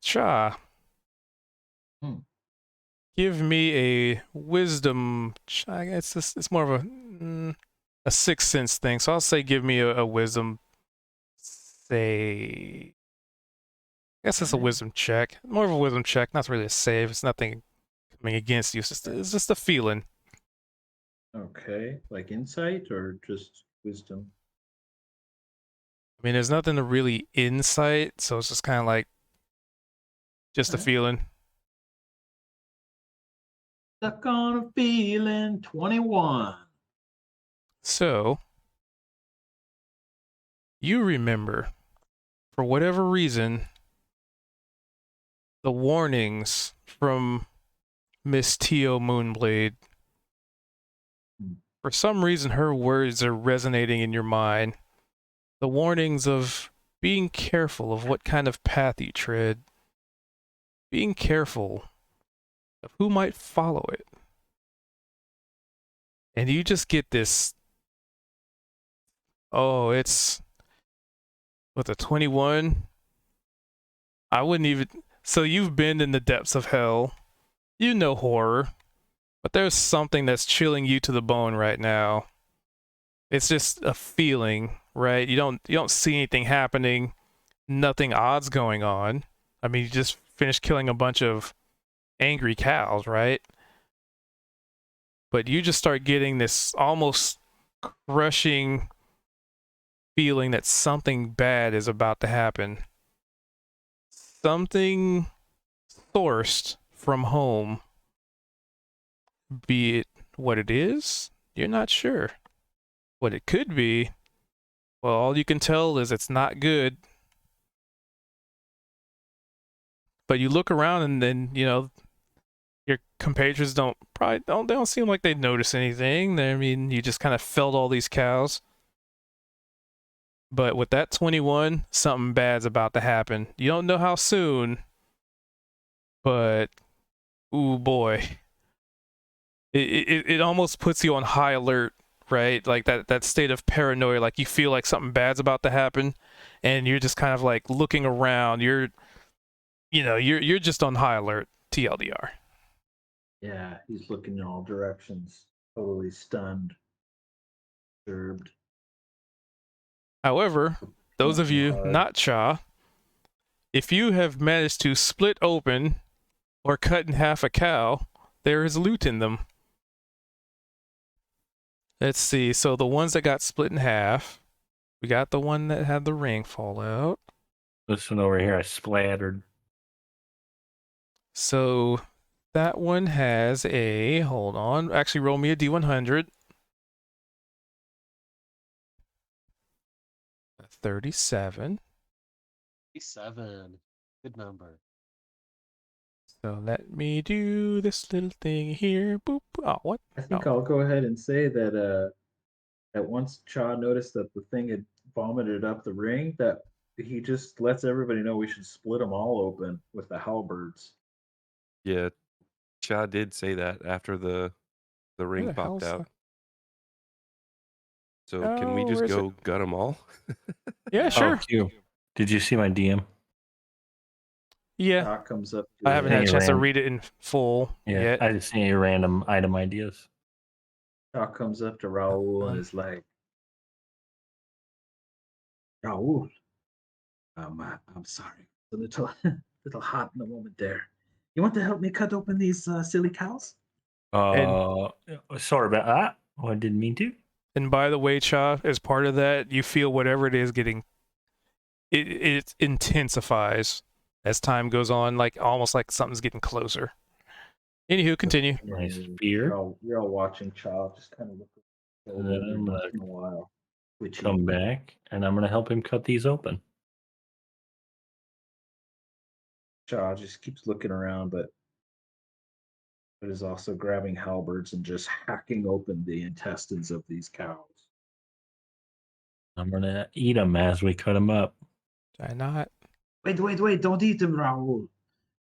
Cha. Give me a wisdom. I guess it's more of a sixth sense thing. So I'll say give me a wisdom. Say. I guess it's a wisdom check. More of a wisdom check. Not really a save. It's nothing coming against you. It's just a feeling. Okay. Like insight or just wisdom? I mean, there's nothing to really insight, so it's just kind of like just a feeling. Stuck on a feeling. 21. So, you remember, for whatever reason, the warnings from Miss Tio Moonblade. For some reason, her words are resonating in your mind. The warnings of being careful of what kind of path you tread. Being careful of who might follow it. And you just get this, oh, it's with a 21. I wouldn't even, so you've been in the depths of hell. You know horror, but there's something that's chilling you to the bone right now. It's just a feeling, right? You don't see anything happening, nothing odd's going on. I mean, you just finished killing a bunch of angry cows, right? But you just start getting this almost crushing feeling that something bad is about to happen. Something sourced from home. Be it what it is, you're not sure. What it could be, well, all you can tell is it's not good. But you look around and then, your compatriots they don't seem like they notice anything. I mean, you just kind of felled all these cows. But with that 21, something bad's about to happen. You don't know how soon, but ooh boy. It almost puts you on high alert, right? Like that state of paranoia, like you feel like something bad's about to happen and you're just kind of like looking around. You're just on high alert, TLDR. Yeah, he's looking in all directions, totally stunned, disturbed. However, those of you Hard. not Cha, if you have managed to split open or cut in half a cow, there is loot in them. Let's see. So the ones that got split in half, we got the one that had the ring fall out. This one over here, I splattered. So that one has a, hold on, actually roll me a D100. 37. 7. Good number. So let me do this little thing here. Boop. Oh, what? I think I'll go ahead and say that that once Cha noticed that the thing had vomited up the ring, that he just lets everybody know we should split them all open with the halberds. Yeah, Cha did say that after the ring the popped hell's out. that? So can we just where is it? go gut them all? Yeah, sure. Oh, Q. Did you see my DM? Yeah, Doc comes up. I haven't had a Any chance to random- read it in full Yeah, yet. I just need random item ideas. Doc comes up to Raul and is like, Raul, I'm sorry, a little little hot in the moment there. You want to help me cut open these silly cows? Sorry about that. I didn't mean to. And by the way, Cha, as part of that, you feel whatever it is getting, it intensifies as time goes on, like almost like something's getting closer. Anywho, continue. Nice And beer. You're all watching Child, just kind of looking And then I'm once gonna in a while. Which come back and I'm gonna help him cut these open. Child just keeps looking around, but is also grabbing halberds and just hacking open the intestines of these cows. I'm gonna eat them as we cut them up. Did I not? Wait! Don't eat them, Raul.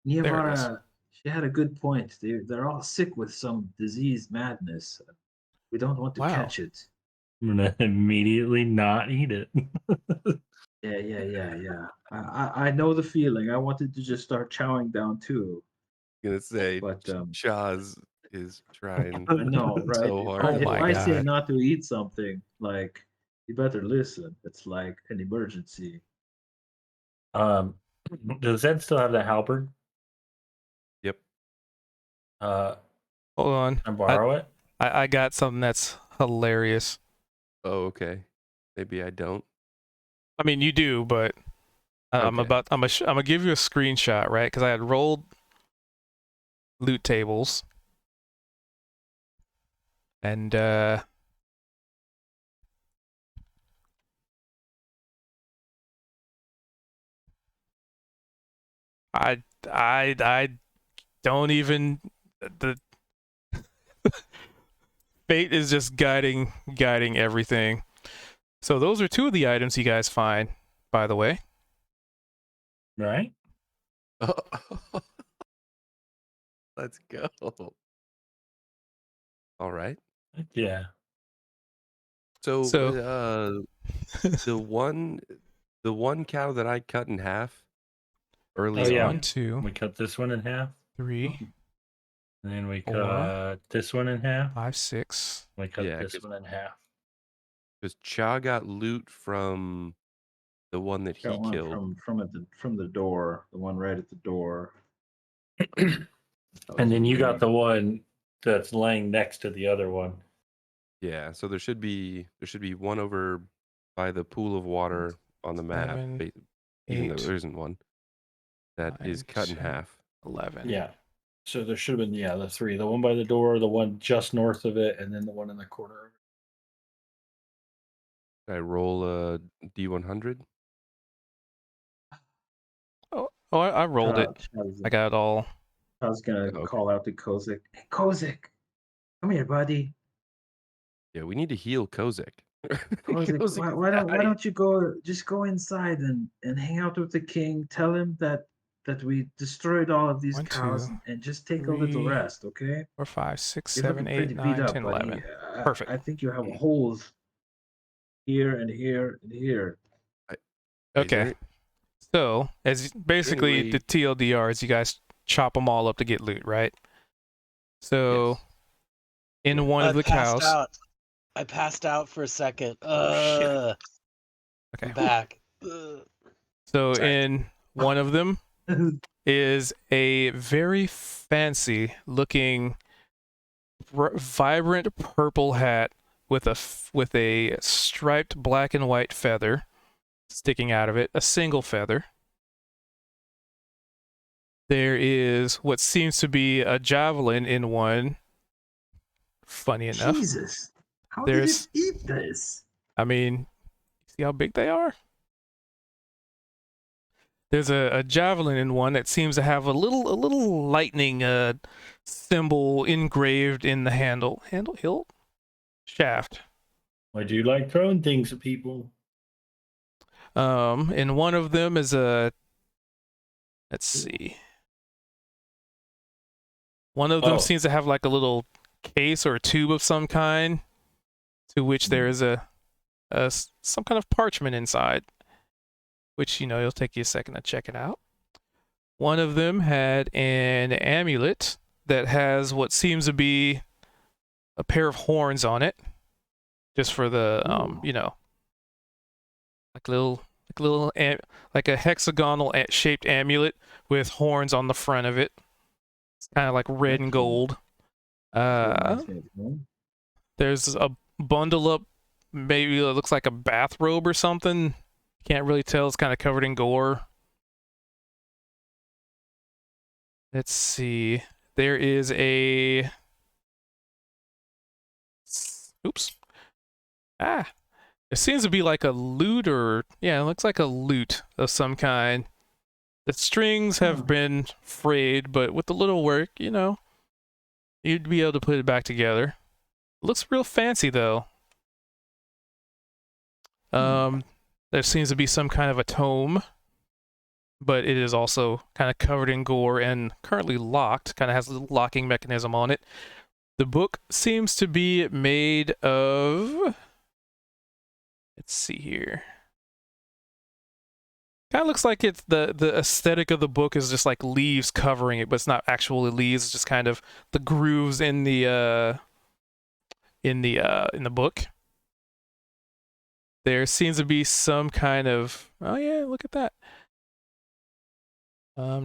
There it is. Nievara, she had a good point. They're all sick with some disease madness. We don't want to Wow. catch it. I'm gonna immediately not eat it. Yeah. I know the feeling. I wanted to just start chowing down too. Gonna say, But Chaz is trying I know, right? so hard. Oh If my I say God. not to eat something, like you better listen. It's like an emergency. Does Zed still have that halberd? Yep. Can Hold on. I borrow it? I got something that's hilarious. Oh, okay. Maybe I don't. I mean, you do, but I'm Okay. gonna give you a screenshot, right? Because I had rolled loot tables, and I don't even the fate is just guiding everything. So those are two of the items you guys find, by the way. Right? Let's go. All right. Yeah. So, So- the one cow that I cut in half early Oh, yeah. 1, on. 2, We cut this one in half. 3, And then we 4, cut this one in half. 5, 6. We cut Yeah, this 'cause- one in half. Because Cha got loot from the one that he Got one killed. from the door, the one right at the door. And then you got the one that's laying next to the other one. Yeah, so there should be one over by the pool of water on the map, 7, even though 8, there isn't one that is 9, cut in 10, half. 11. Yeah. So there should have been, the three. The one by the door, the one just north of it, and then the one in the corner. I roll a D100. Oh, I rolled it. I got it all. I was gonna Okay. call out to Kozik. Hey, Kozik, come here, buddy. Yeah, we need to heal Kozik. Kozik, Kozik why is dying. don't you go inside and hang out with the king? Tell him that we destroyed all of these 1, cows 2, and just take a little 3, rest, okay? 4, 5, 6, You're 7, looking 8, pretty beat 9, up, 10, buddy. 11. Perfect. I think you have holes here and here and here. Okay. Is there- So, as basically way- the TLDR is you guys chop them all up to get loot, right? So, Yes. in one of the cows. I passed out for a second. Okay. I'm back. Ugh. So, Sorry. in one of them is a very fancy looking vibrant purple hat with a striped black and white feather sticking out of it, a single feather. There is what seems to be a javelin in one. Funny enough. Jesus, how There's- did it eat this? I mean, see how big they are? There's a javelin in one that seems to have a little lightning symbol engraved in the handle hilt shaft. I do like throwing things at people. In one of them is let's see. One of them seems to have like a little case or a tube of some kind, to which there is some kind of parchment inside, which it'll take you a second to check it out. One of them had an amulet that has what seems to be a pair of horns on it, just for the like a hexagonal shaped amulet with horns on the front of it. It's kind of like red and gold. There's a bundle up, maybe it looks like a bathrobe or something. Can't really tell. It's kind of covered in gore. Let's see. There is a... Oops. There seems to be like a lute or... Yeah, it looks like a lute of some kind. The strings have been frayed, but with a little work, you'd be able to put it back together. Looks real fancy, though. There seems to be some kind of a tome, but it is also kind of covered in gore and currently locked. Kind of has a little locking mechanism on it. The book seems to be made of... Let's see here. Kind of looks like it's the aesthetic of the book is just like leaves covering it, but it's not actually leaves. It's just kind of the grooves in the book. There seems to be some kind of... Oh yeah, look at that.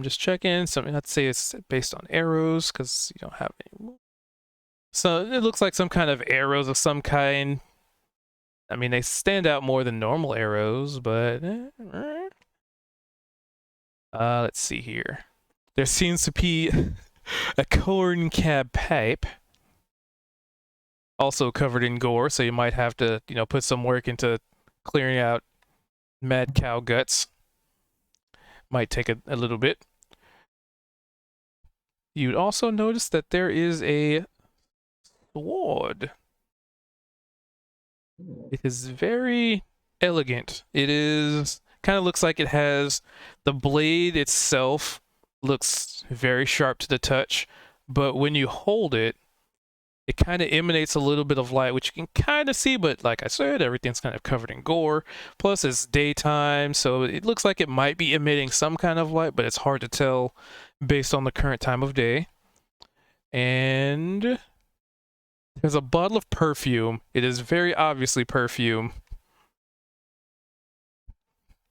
Just checking something. Let's say it's based on arrows because you don't have any. So it looks like some kind of arrows of some kind. I mean, they stand out more than normal arrows, but let's see here. There seems to be a corn cab pipe, also covered in gore. So you might have to, put some work into clearing out mad cow guts. Might take a little bit. You'd also notice that there is a sword. It is very elegant. It is kind of looks like it has the blade itself looks very sharp to the touch, but when you hold it, it kind of emanates a little bit of light, which you can kind of see, but like I said, everything's kind of covered in gore. Plus, it's daytime, so it looks like it might be emitting some kind of light, but it's hard to tell based on the current time of day. And there's a bottle of perfume. It is very obviously perfume.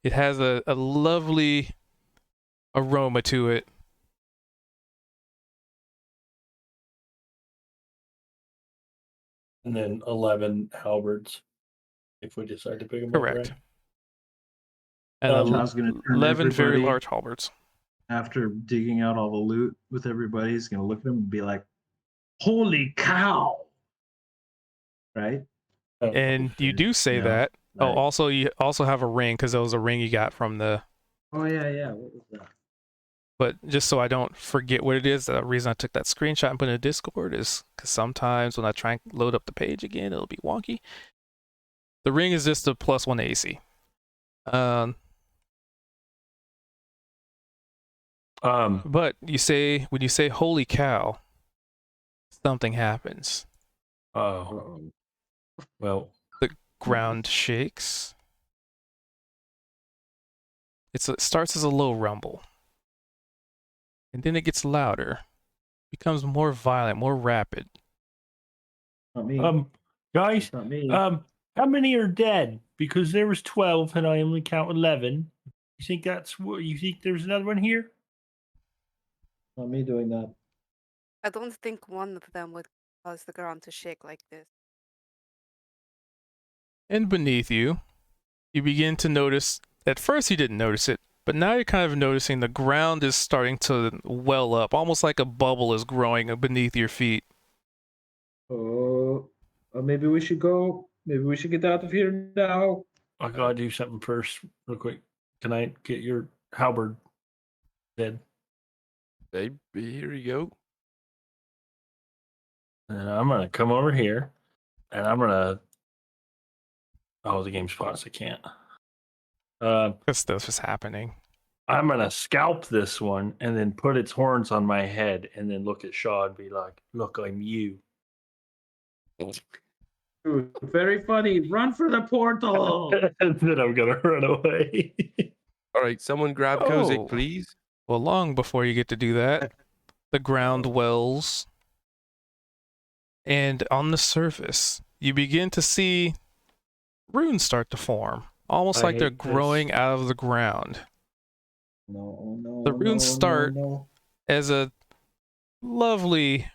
It has a lovely aroma to it. And then 11 halberds, if we decide to pick them Correct. up, right? And I was gonna turn 11 very everybody- large halberds. After digging out all the loot with everybody, he's gonna look at him and be like, "Holy cow!" Right? Oh, And you do say Yeah. that. Oh, Right. also you also have a ring because there was a ring you got from the... Oh yeah. What was that? But just so I don't forget what it is, the reason I took that screenshot and put it in Discord is because sometimes when I try and load up the page again, it'll be wonky. The ring is just a +1 AC. But when you say "holy cow," something happens. Oh, well, Ground shakes. It starts as a low rumble, and then it gets louder, becomes more violent, more rapid. Not me. guys, Not me. how many are dead? Because there was 12 and I only count 11. You think that's what you think? There's another one here? Not me doing that. I don't think one of them would cause the ground to shake like this. And beneath you, you begin to notice, at first you didn't notice it, but now you're kind of noticing the ground is starting to well up, almost like a bubble is growing beneath your feet. Oh, maybe we should go. Maybe we should get out of here now. I gotta do something first, real quick. Can I get your halberd dead? Baby, here you go. And I'm gonna come over here, and I'm gonna. Oh, the game's paused. I can't. This stuff is happening. I'm gonna scalp this one and then put its horns on my head, and then look at Shaw and be like, "Look, I'm you." Ooh, very funny. Run for the portal. And then I'm gonna run away. All right, someone grab Oh. Kozik, please. Well, long before you get to do that, the ground wells, and on the surface, you begin to see runes start to form, almost I like they're hate this. growing out of the ground. No, no, The runes no, start no. as a lovely,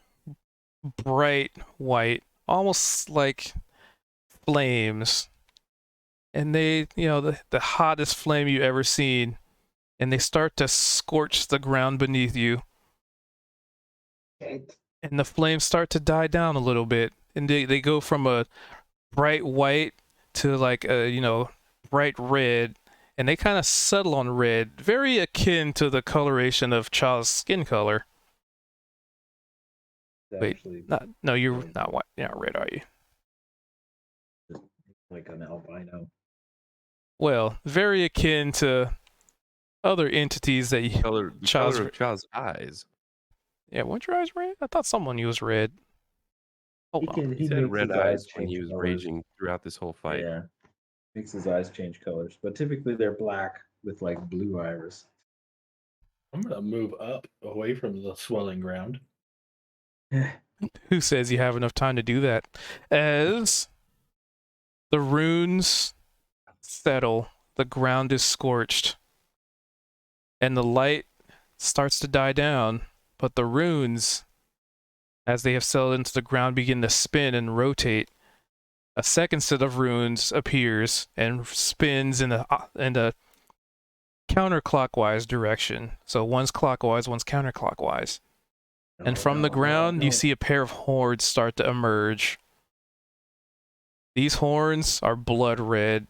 bright white, almost like flames. And they, the hottest flame you ever seen, and they start to scorch the ground beneath you. And the flames start to die down a little bit, and they go from a bright white to like a bright red, and they kind of settle on red, very akin to the coloration of Cha's skin color. Wait, Actually, no, you're not white. You're not red, are you? like an albino. Well, very akin to other entities that you. The color of Cha's eyes. Yeah, weren't your eyes red? I thought someone used red. Hold on. He said makes red his eyes when change he was colors. raging throughout this whole fight. Yeah, makes his eyes change colors, but typically they're black with like blue iris. I'm gonna move up away from the swelling ground. Who says you have enough time to do that? As the runes settle, the ground is scorched, and the light starts to die down, but the runes, as they have settled into the ground, begin to spin and rotate. A second set of runes appears and spins in a counterclockwise direction. So one's clockwise, one's counterclockwise. And from the ground, you see a pair of horns start to emerge. These horns are blood red.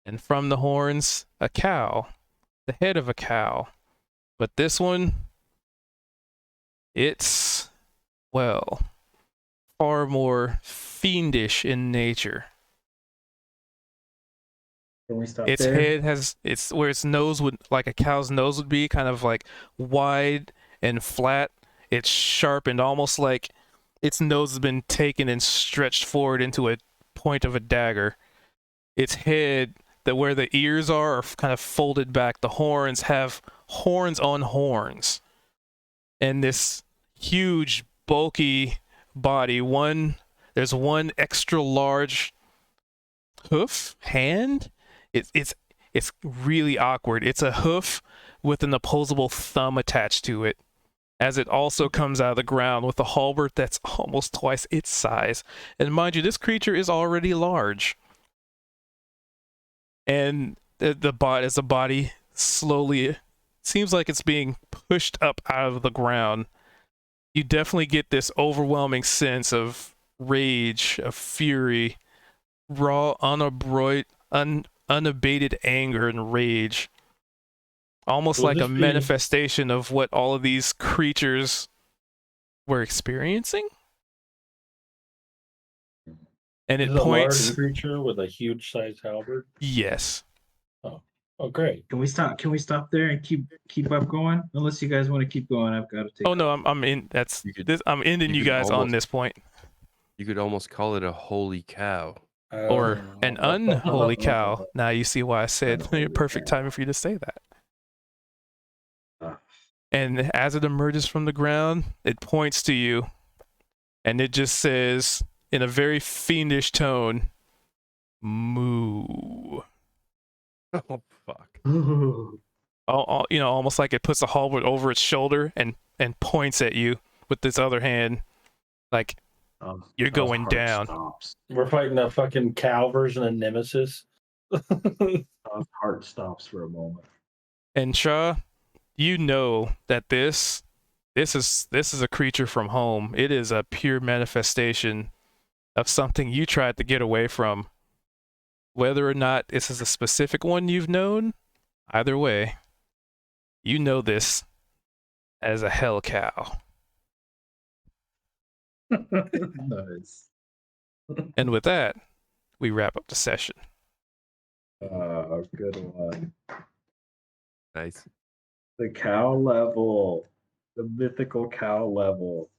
And from the horns, a cow, the head of a cow. But this one, it's, well, far more fiendish in nature. Can we stop Its there? head has, it's where its nose would, like a cow's nose would be, kind of like wide and flat. It's sharpened, almost like its nose has been taken and stretched forward into a point of a dagger. Its head, where the ears are kind of folded back. The horns have horns on horns. And this huge, bulky body, there's one extra large hand. It's really awkward. It's a hoof with an opposable thumb attached to it, as it also comes out of the ground with a halberd that's almost twice its size. And mind you, this creature is already large. And as the body slowly seems like it's being pushed up out of the ground, you definitely get this overwhelming sense of rage, of fury, raw, unabated anger and rage. Almost Will like this a be- manifestation of what all of these creatures were experiencing. And Is it it a points. large creature with a huge size halberd? Yes. Oh, great. Can we stop there and keep up going? Unless you guys want to keep going, I've got to take. Oh no, I'm in. I'm ending you you could guys on almost- this point. You could almost call it a holy cow. Or an unholy cow. Oh. Now you see why I said Unholy perfect cow. timing for you to say that. Ah. And as it emerges from the ground, it points to you, and it just says in a very fiendish tone, "Moo." Oh fuck! Almost like it puts a halberd over its shoulder and points at you with this other hand, like you're going Heart down. Stops. We're fighting a fucking cow version of Nemesis. Tom's heart stops for a moment. And Shaw, you know that this is a creature from home. It is a pure manifestation of something you tried to get away from. Whether or not this is a specific one you've known, either way, you know this as a hell cow. Nice. And with that, we wrap up the session. Good one. Nice. The cow level. The mythical cow level.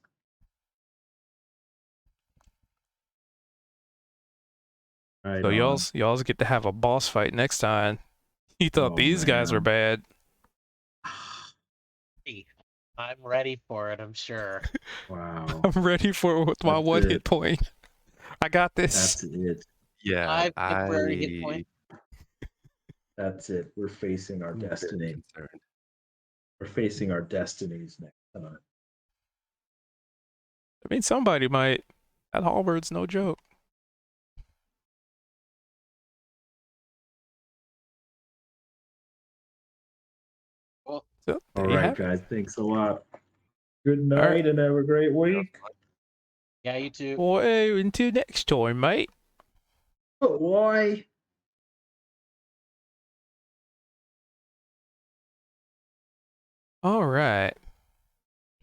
Right So on. y'all's get to have a boss fight next time. He thought Oh, these guys were man. bad. Hey, I'm ready for it, I'm sure. Wow. I'm ready for it with my That's one it. hit point. I got this. That's it. Yeah, 5 temporary hit points. That's it. We're facing our I'm very destiny. concerned. We're facing our destinies next time. I mean, somebody might. That halberd's no joke. Well, So there All you right, have it. guys. Thanks a lot. Good All right. night and have a great week. yeah, you too. Boy, until next time, mate. Bye. All right.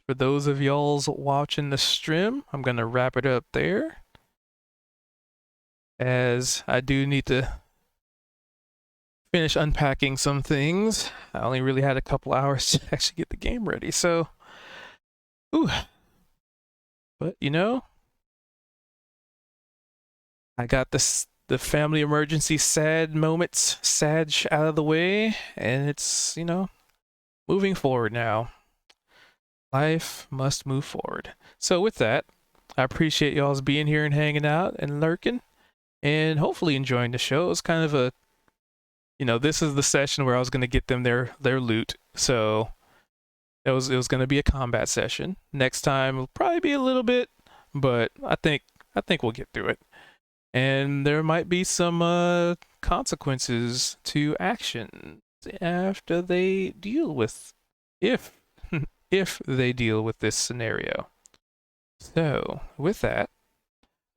For those of y'all's watching the stream, I'm going to wrap it up there, as I do need to finish unpacking some things. I only really had a couple hours to actually get the game ready, so ooh. But you know, I got the family emergency sad moments out of the way, and it's, you know, moving forward now. Life must move forward. So with that, I appreciate y'all's being here and hanging out and lurking and hopefully enjoying the show. It's kind of a, you know, this is the session where I was going to get them their loot. So it was going to be a combat session. Next time will probably be a little bit, but I think we'll get through it. And there might be some consequences to action after they deal with, if if they deal with this scenario. So with that,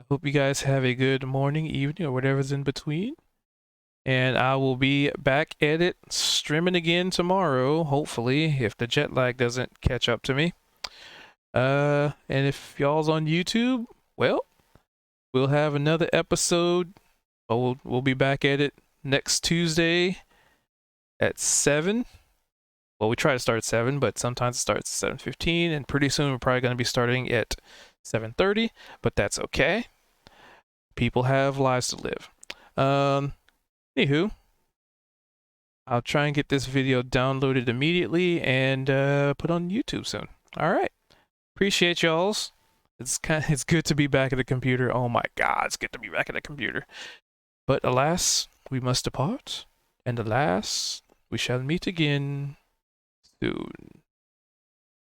I hope you guys have a good morning, evening, or whatever's in between. And I will be back at it streaming again tomorrow, hopefully, if the jet lag doesn't catch up to me. And if y'all's on YouTube, well, we'll have another episode. We'll be back at it next Tuesday at 7. Well, we try to start at 7, but sometimes it starts at 7:15, and pretty soon we're probably going to be starting at 7:30, but that's okay. People have lives to live. Anywho, I'll try and get this video downloaded immediately and put on YouTube soon. All right. Appreciate y'all's. It's good to be back at the computer. Oh my God, it's good to be back at the computer. But alas, we must depart, and alas, we shall meet again soon.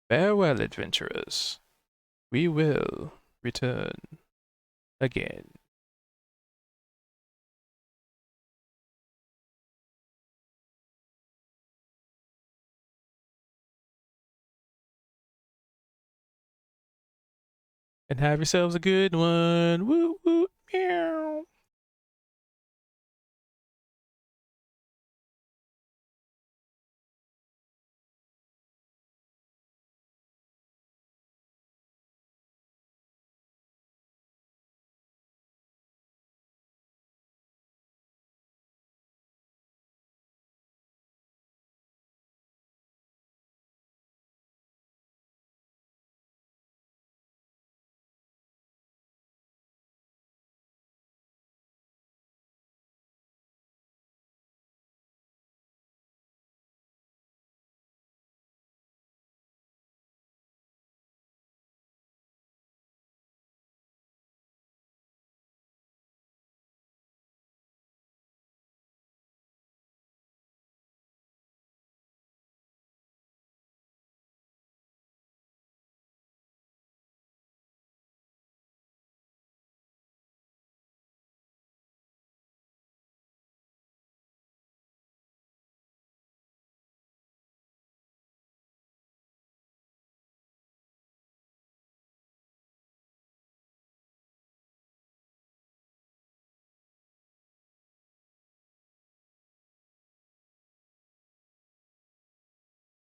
Farewell, adventurers. We will return again. And have yourselves a good one. Woo woo meow.